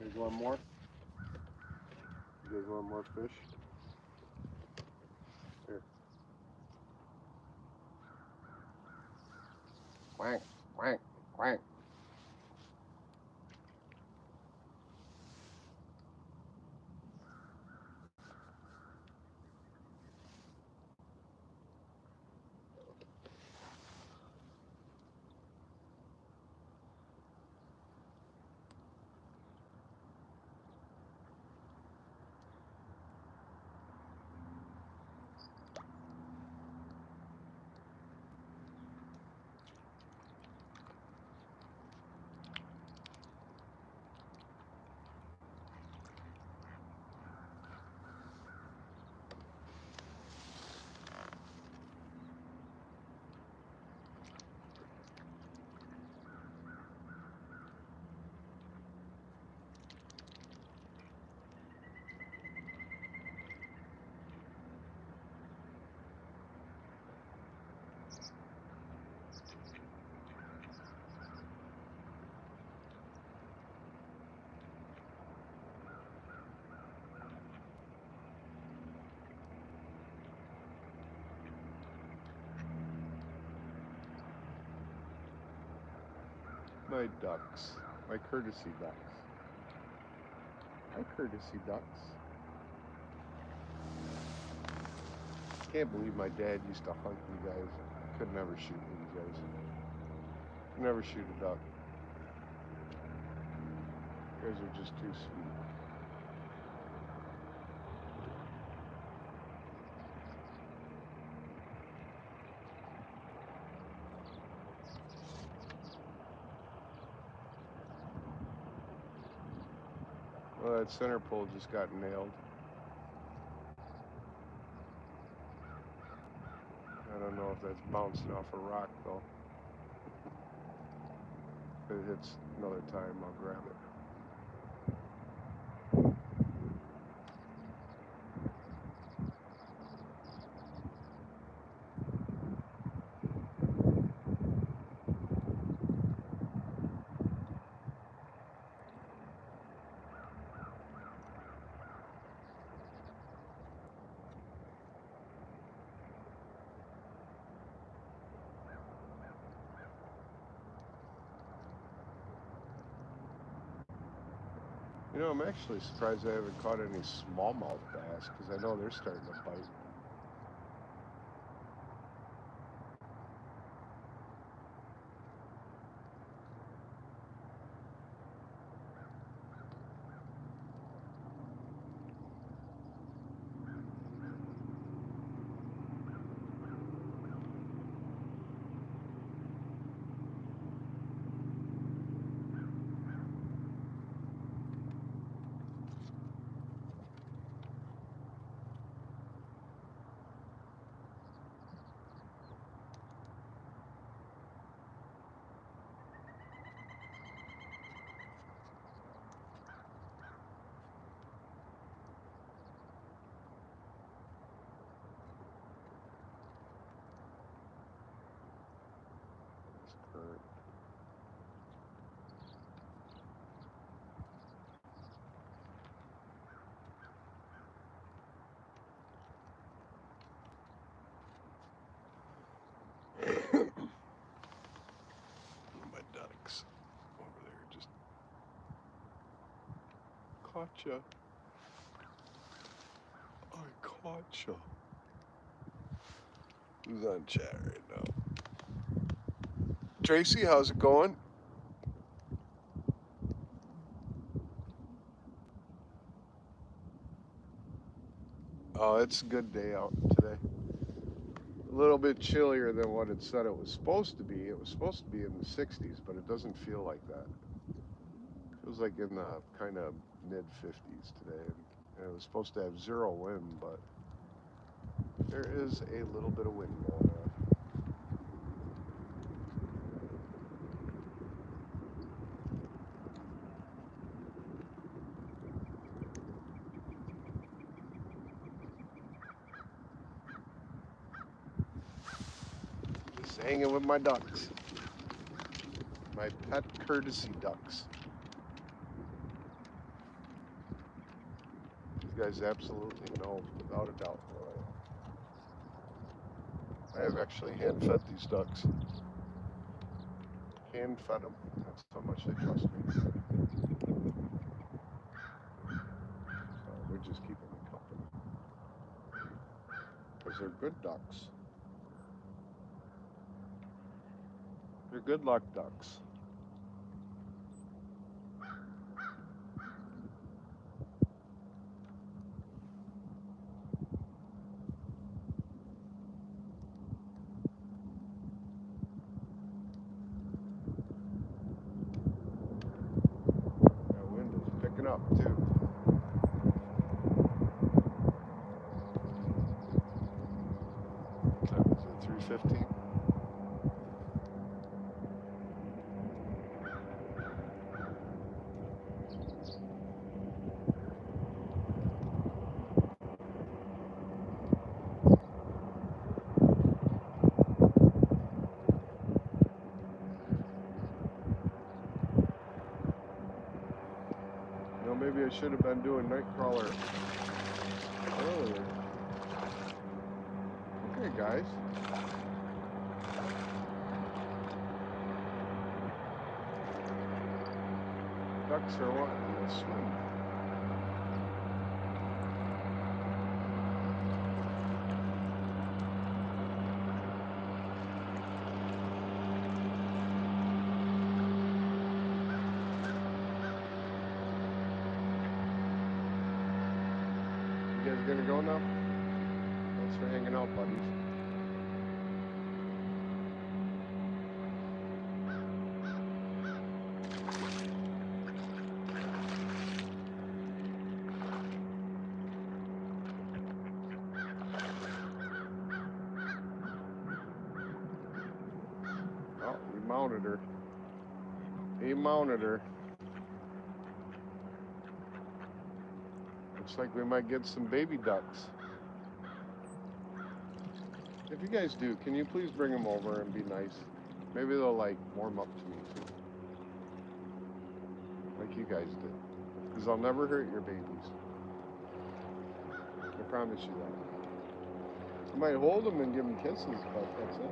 You guys want more? You guys want more fish? Here. Quack, quack, quack. My ducks. My courtesy ducks. Hi, courtesy ducks. Can't believe my dad used to hunt you guys. Could never shoot with you guys. Could never shoot a duck. You guys are just too sweet. Well, that center pole just got nailed. I don't know if that's bouncing off a rock though. If it hits another time, I'll grab it. You know, I'm actually surprised I haven't caught any smallmouth bass because I know they're starting to bite. caught you. I caught you. Who's on chat right now? Tracy, how's it going? Oh, it's a good day out today. A little bit chillier than what it said it was supposed to be. It was supposed to be in the 60s, but it doesn't feel like that. It feels like in the kind of mid 50s today. And it was supposed to have 0 wind, but there is a little bit of wind going on. Just hanging with my ducks. My pet courtesy ducks. You guys absolutely know, without a doubt, who I am. I have actually hand-fed these ducks. Hand-fed them. That's how much they trust me. So we're just keeping them company. Because they're good ducks. They're good luck ducks. That wind is picking up too. What time is it? 3:15? You know, maybe I should have been doing Nightcrawler earlier. Okay, guys. Ducks are wanting to swim. You guys gonna go now? Thanks for hanging out, buddies. Oh, we mounted her. He mounted her. Looks like we might get some baby ducks. If you guys do, can you please bring them over and be nice? Maybe they'll like warm up to me too. Like you guys did. Because I'll never hurt your babies. I promise you that. I might hold them and give them kisses, but that's it.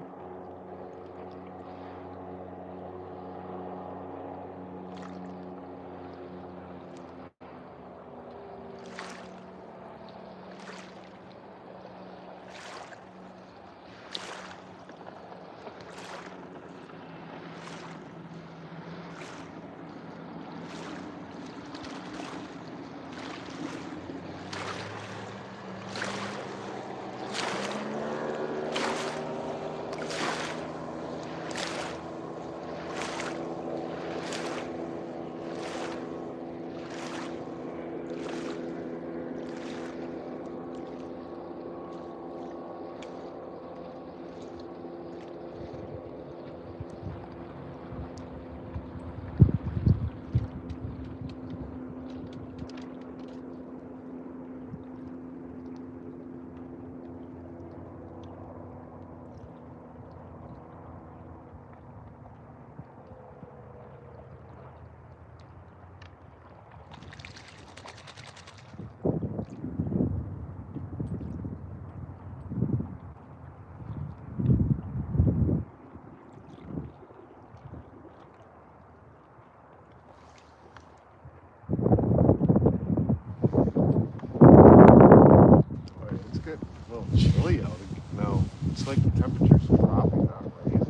It's like the temperatures are dropping, not rising.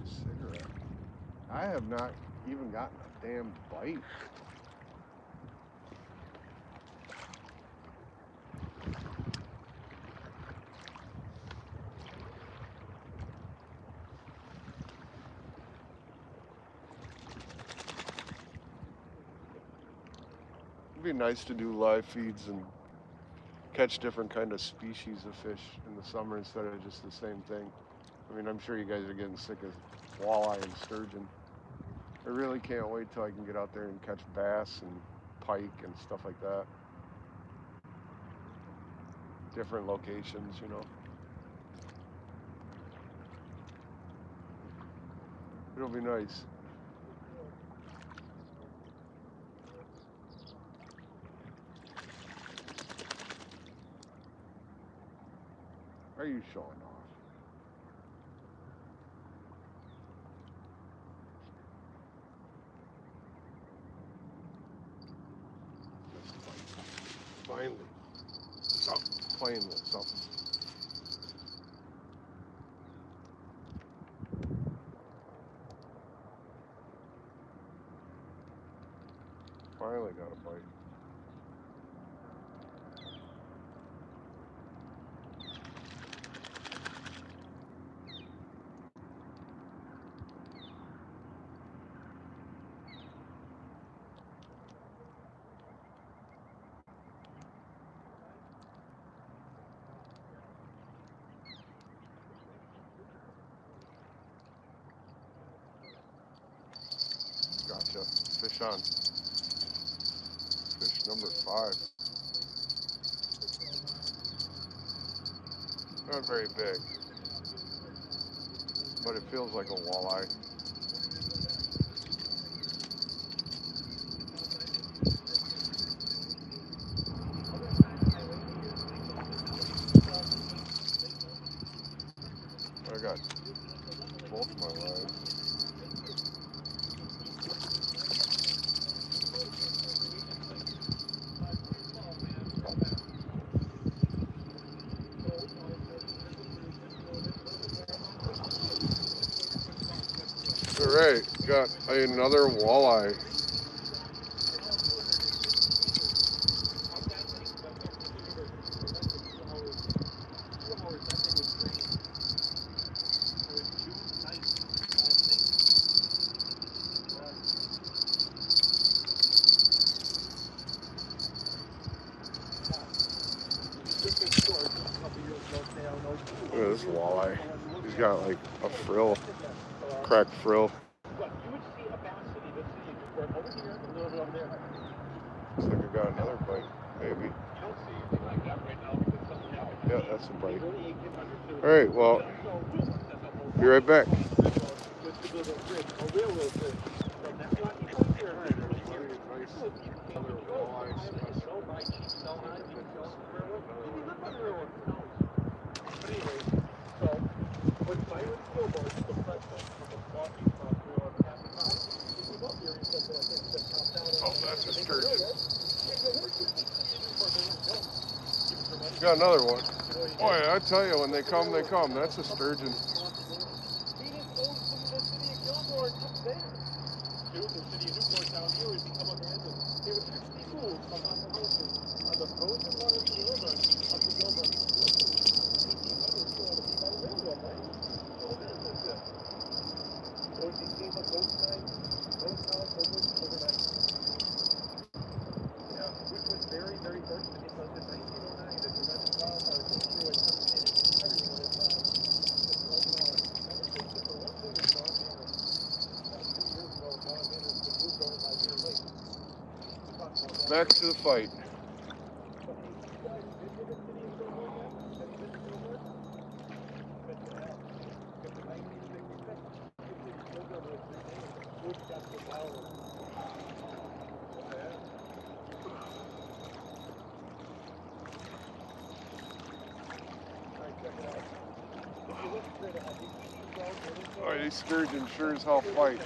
Cigarette. I have not even gotten a damn bite. It'd be nice to do live feeds and catch different kind of species of fish in the summer instead of just the same thing. I mean, I'm sure you guys are getting sick of walleye and sturgeon. I really can't wait till I can get out there and catch bass and pike and stuff like that. Different locations, you know. It'll be nice. Are you showing off? Finally. Stop playing with something. Finally got a bite. Gotcha. Fish on. Fish number 5. Not very big, but it feels like a walleye. I got both my lines. Alright, got another walleye. Look at this walleye. He's got like a frill, cracked frill. Looks like I got another bite, maybe. Yeah, that's a bite. Alright, well, be right back. Oh, that's a sturgeon. Got another one. Boy, I tell you, when they come, they come. That's a sturgeon. Back to the fight. Alright, these sturgeons sure as hell fight.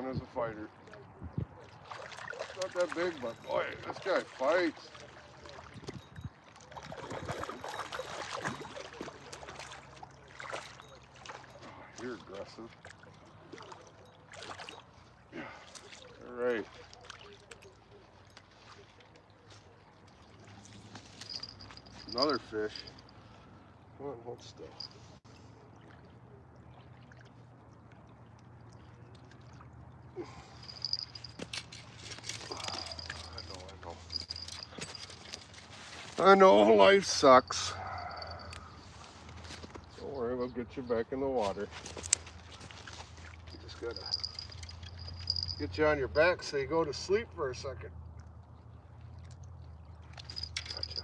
one is a fighter. Not that big, but boy, this guy fights. Oh, you're aggressive. All right. Another fish. Come on, hold still. I know life sucks. Don't worry, we'll get you back in the water. You just gotta get you on your back so you go to sleep for a second. Gotcha.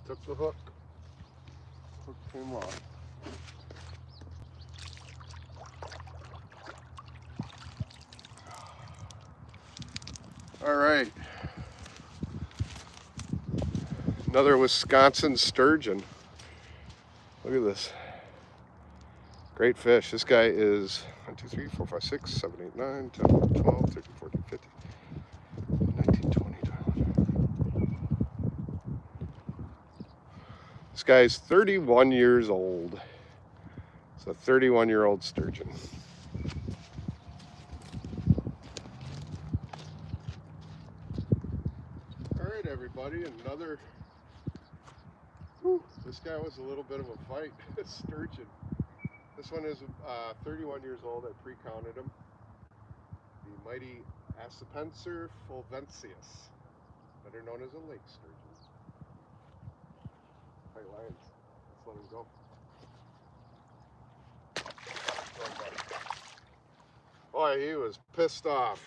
Took the hook. Hook came off. All right. Another Wisconsin sturgeon. Look at this. Great fish. This guy is 1, 2, 3, 4, 5, 6, 7, 8, 9, 10, 11, 12, 13, 14, 15, 19, 20, 21. This guy's 31 years old. It's a 31-year-old sturgeon. All right, everybody, another. Whew, this guy was a little bit of a fight. Sturgeon. This one is 31 years old. I pre-counted him. The mighty Accipenser fulvensius, better known as a lake sturgeon. Hey, Lions, let's let him go. Boy, he was pissed off.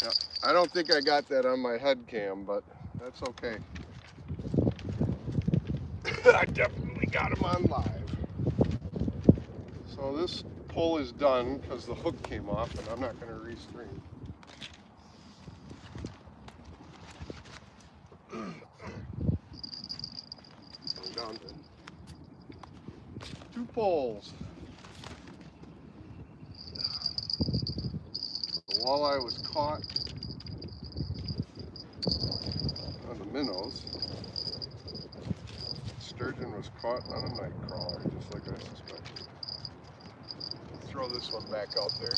Yeah, I don't think I got that on my head cam, but that's okay. I definitely got him on live. So this pull is done because the hook came off and I'm not going to restring. We're down to 2 poles. The walleye was caught on the minnows. Sturgeon was caught on a night crawler, just like I suspected. Throw this one back out there.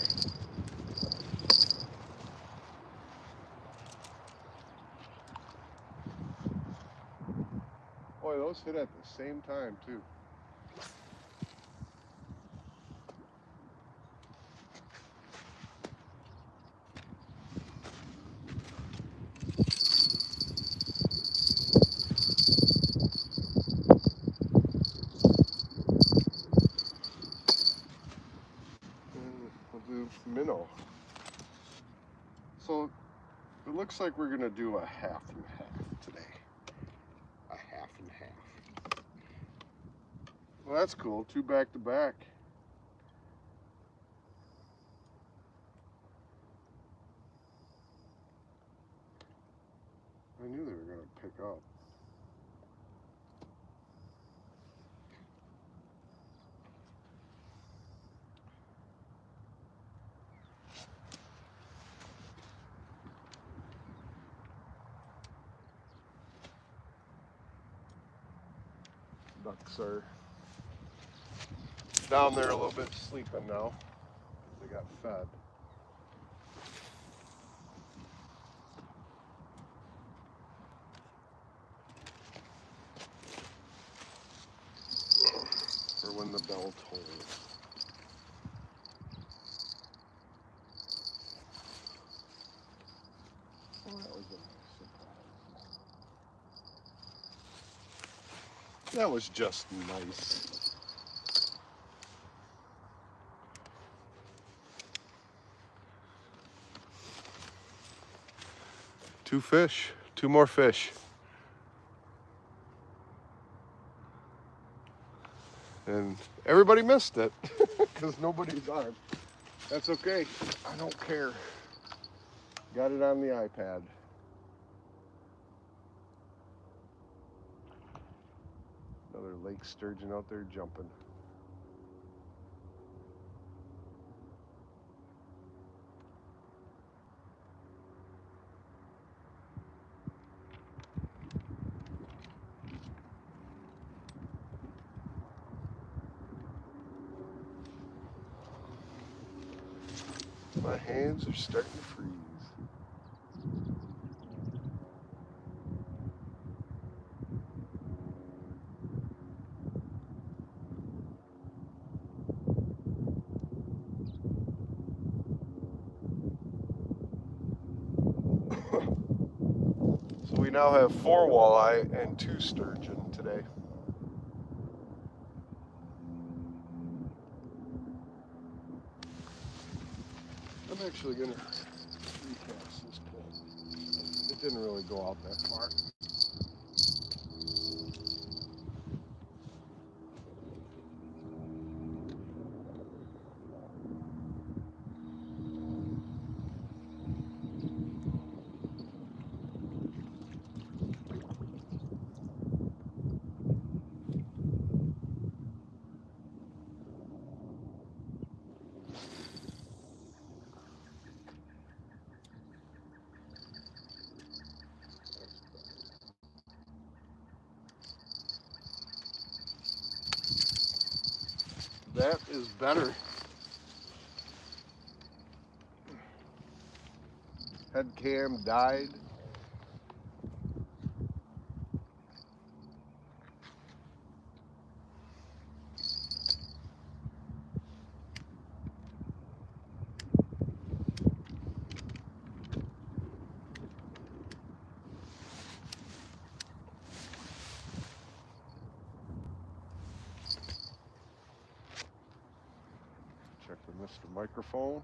Boy, those hit at the same time too. We'll do minnow. So it looks like we're gonna do a half and half today. A half and half. Well, that's cool. 2 back to back. I knew they were gonna pick up. Ducks are down there a little bit sleeping now. They got fed. For when the bell tolls. Oh, that was a nice surprise. That was just nice. Two fish, 2 more fish. And everybody missed it because nobody's on. That's okay. I don't care. Got it on the iPad. Another lake sturgeon out there jumping. hands are starting to freeze. So we now have 4 walleye and 2 sturgeon today. I'm actually going to recast this pole. It didn't really go out that far. That is better. Head cam died. Check the Mr. Microphone.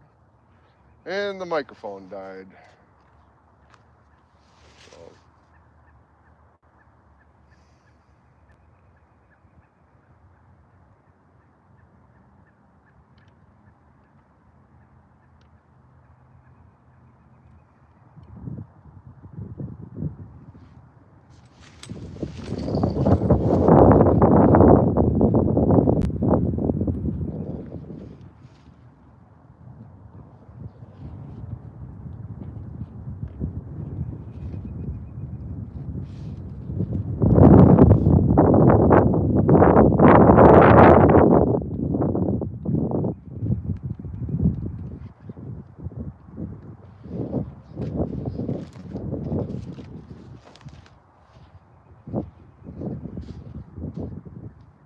And the microphone died. So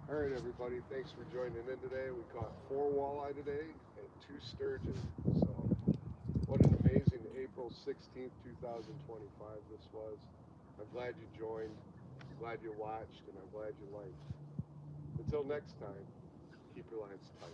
all right, everybody, thanks for joining in today. We caught 4 walleye today and 2 sturgeon. So what an amazing April 16th, 2025 this was. I'm glad you joined, I'm glad you watched, and I'm glad you liked. Until next time, keep your lines tight.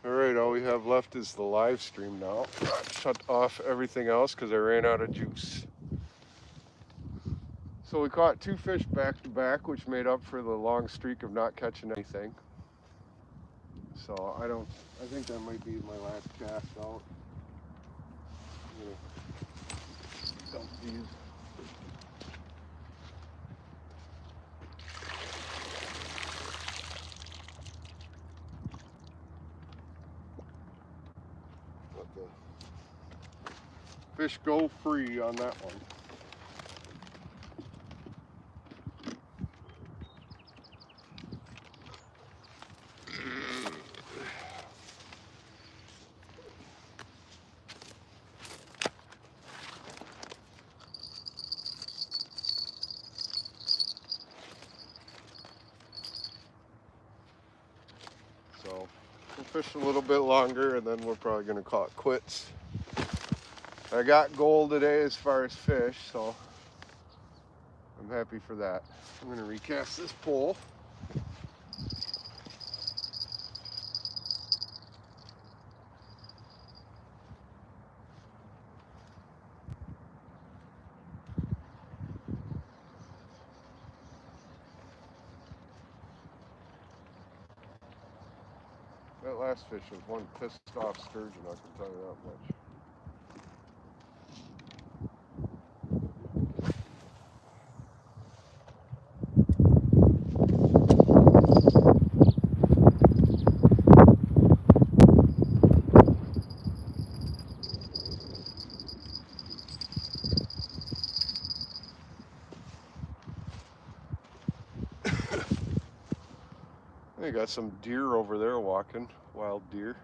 All right, all we have left is the live stream now. Shut off everything else because I ran out of juice. So we caught 2 fish back to back, which made up for the long streak of not catching anything. So I think that might be my last cast out. I'm gonna dump these. Let the fish go free on that one. So we'll fish a little bit longer and then we're probably gonna call it quits. I got goal today as far as fish, so I'm happy for that. I'm gonna recast this pole. That last fish was one pissed off sturgeon, I can tell you that much. I got some deer over there walking, wild deer.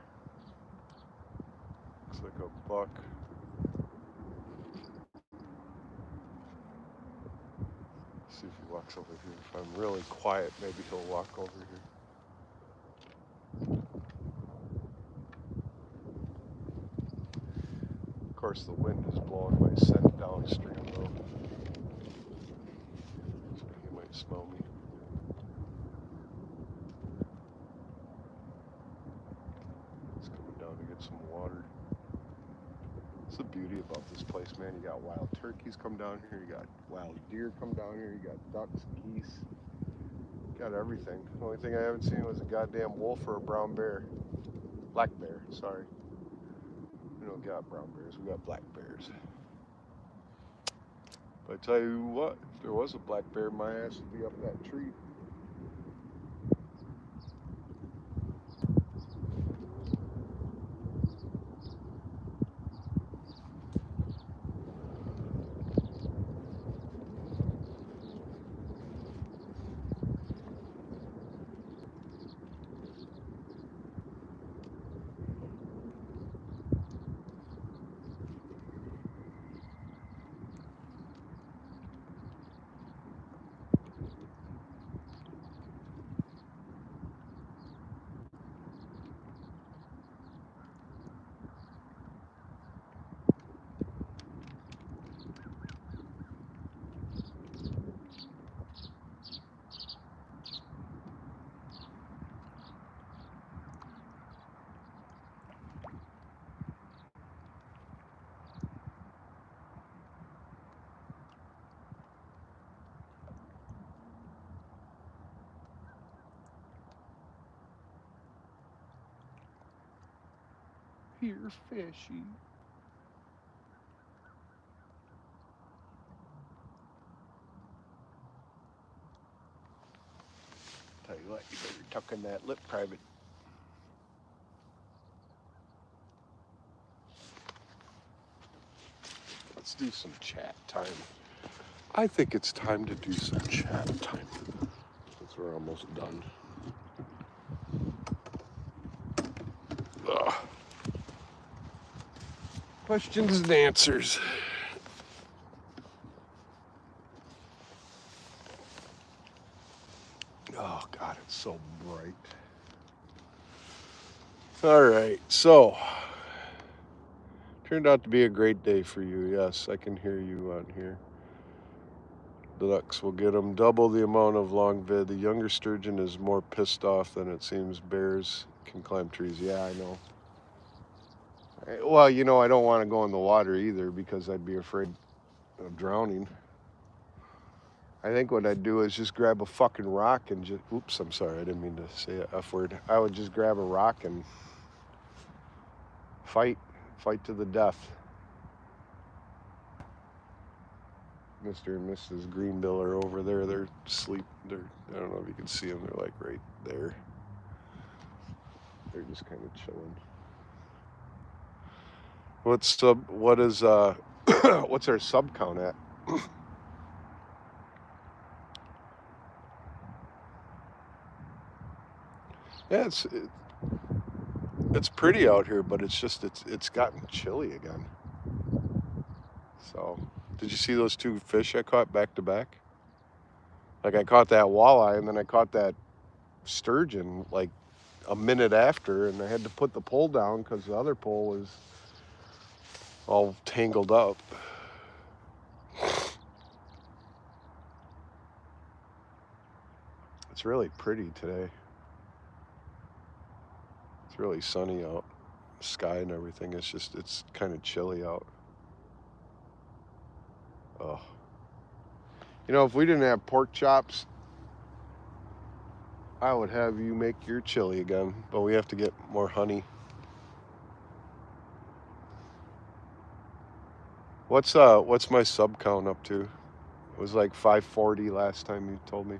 Looks like a buck. See if he walks over here. If I'm really quiet, maybe he'll walk over here. Of course, the wind is blowing my scent downstream though. So he might smell me. He's coming down to get some water. That's the beauty about this place, man. You got wild turkeys come down here, you got wild deer come down here, you got ducks, geese, you got everything. The only thing I haven't seen was a goddamn wolf or a brown bear. Black bear, sorry. We don't got brown bears, we got black bears. But I tell you what, if there was a black bear, my ass would be up that tree. Here, fishy. Tell you what, you better tuck in that lip private. Let's do some chat time. I think it's time to do some chat time. Since we're almost done. Ugh. Questions and answers. Oh God, it's so bright. All right, so turned out to be a great day for you. Yes, I can hear you on here. The ducks will get them double the amount of long vid. The younger sturgeon is more pissed off than it seems. Bears can climb trees. Yeah, I know. Well, you know, I don't want to go in the water either because I'd be afraid of drowning. I think what I'd do is just grab a fucking rock and just, oops, I'm sorry, I didn't mean to say an F word. I would just grab a rock and fight to the death. Mr. and Mrs. Greenbill are over there. They're asleep. I don't know if you can see them. They're like right there. They're just kind of chilling. What's our sub count at? Yeah, it's pretty out here, but it's gotten chilly again. So, did you see those two fish I caught back to back? Like I caught that walleye and then I caught that sturgeon like a minute after, and I had to put the pole down because the other pole was all tangled up. It's really pretty today. It's really sunny out, sky and everything. It's kind of chilly out. Oh, if we didn't have pork chops, I would have you make your chili again, but we have to get more honey. What's my sub count up to? It was like 540 last time you told me.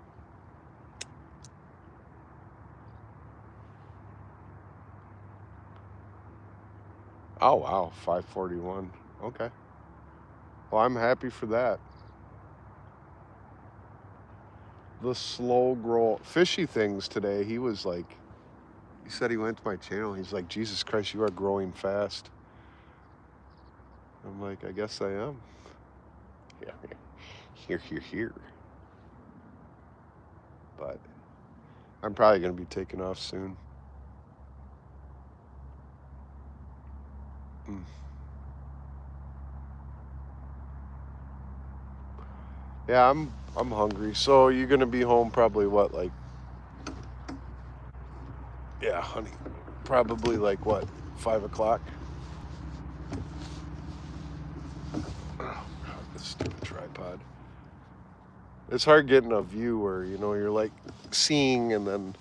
Oh wow, 541. Okay. Well, I'm happy for that. The slow grow fishy things today. He said he went to my channel. He's like, Jesus Christ, you are growing fast. I'm like, I guess I am. Yeah, here. But I'm probably gonna be taking off soon. Mm. Yeah, I'm hungry. So you're gonna be home probably what, like? Yeah, honey. Probably like what, 5 o'clock? Oh God, this stupid tripod. It's hard getting a view where you're like seeing and then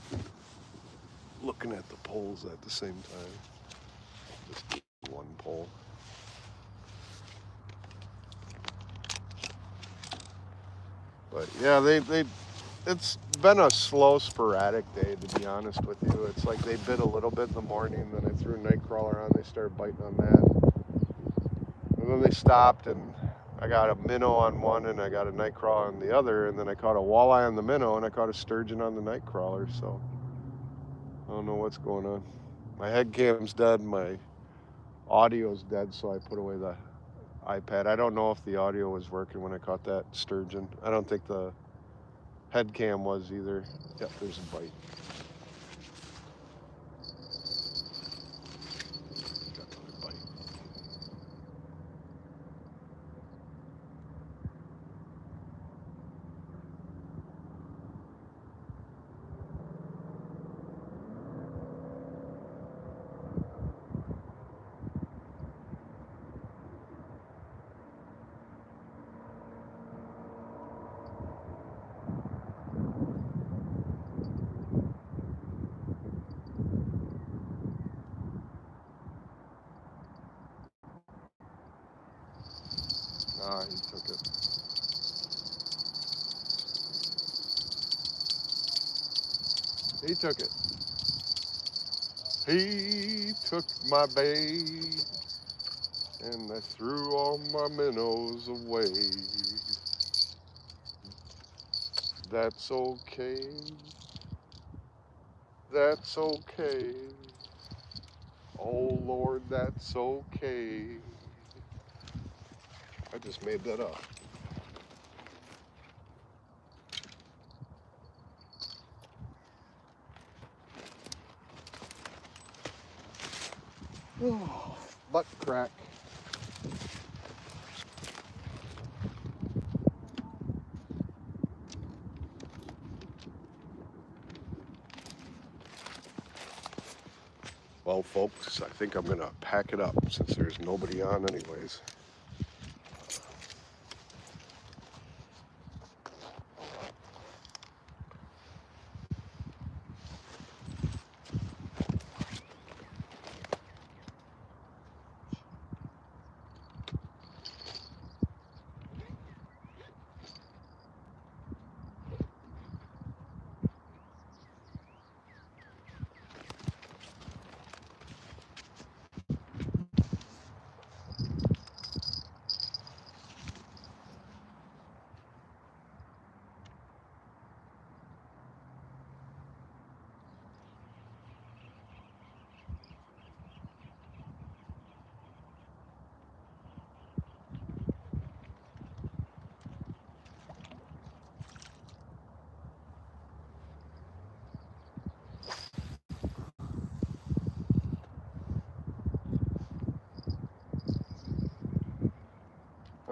looking at the poles at the same time. Just do one pole. But yeah, it's been a slow, sporadic day, to be honest with you. It's like they bit a little bit in the morning, then I threw a night crawler on, they started biting on that. And then they stopped, and I got a minnow on one, and I got a night crawler on the other, and then I caught a walleye on the minnow, and I caught a sturgeon on the night crawler, so I don't know what's going on. My head cam's dead, my audio's dead, so I put away the iPad. I don't know if the audio was working when I caught that sturgeon. I don't think the head cam was either. Yep, there's a bite. Got another bite. Ah, he took it. He took it. He took my bait, and I threw all my minnows away. That's okay. That's okay. Oh Lord, that's okay. I just made that up. Oh, butt crack. Well, folks, I think I'm gonna pack it up since there's nobody on anyways.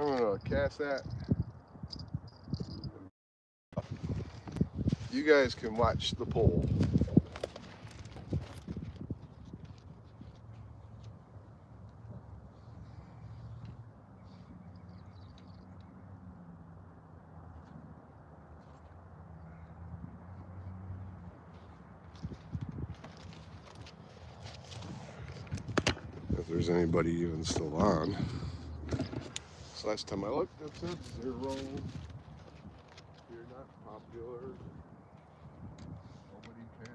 I'm gonna cast that. You guys can watch the pole. If there's anybody even still on. So last time I looked, it said 0. You're not popular. Nobody cares.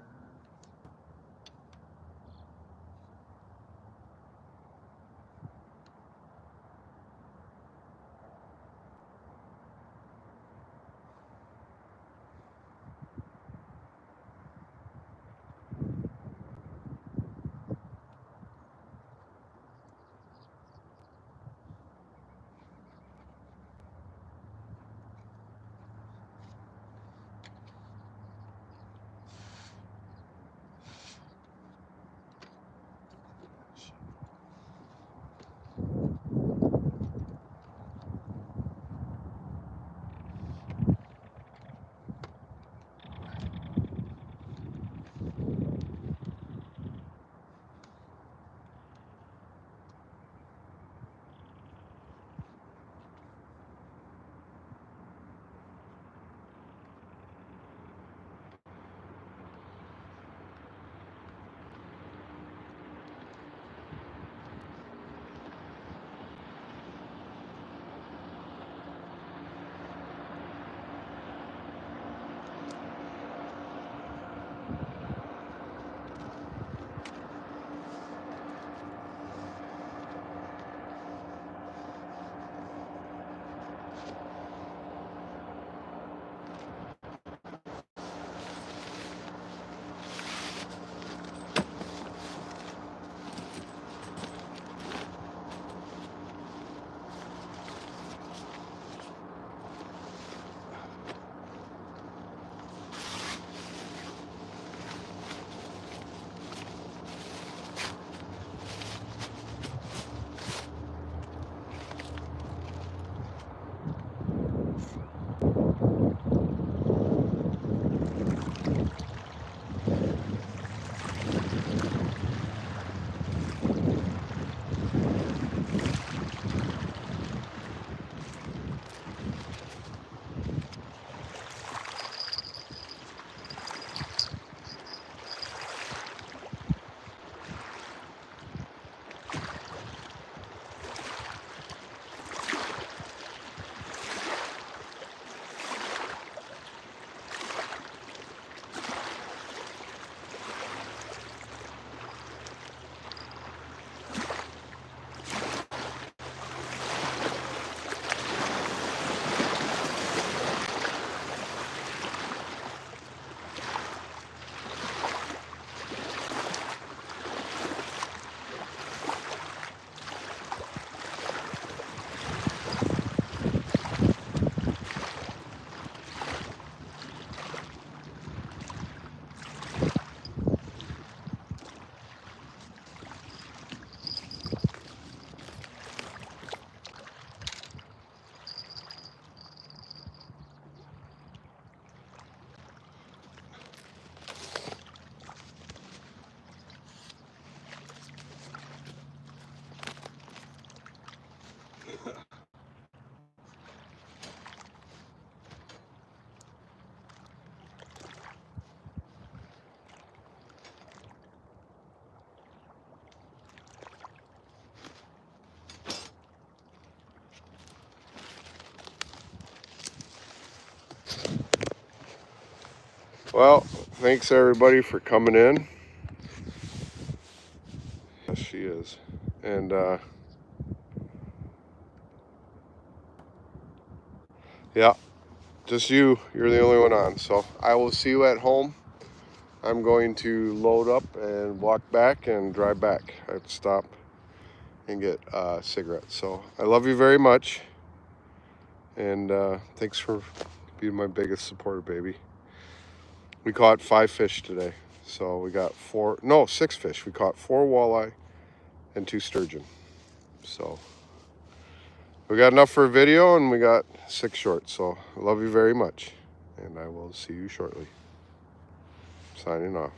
Well, thanks everybody for coming in. Yes, she is. And yeah, just you. You're the only one on. So I will see you at home. I'm going to load up and walk back and drive back. I have to stop and get cigarettes. So I love you very much. And thanks for being my biggest supporter, baby. We caught 5 fish today. So we got 6 fish. We caught 4 walleye and 2 sturgeon. So we got enough for a video, and we got 6 shorts. So I love you very much, and I will see you shortly. Signing off.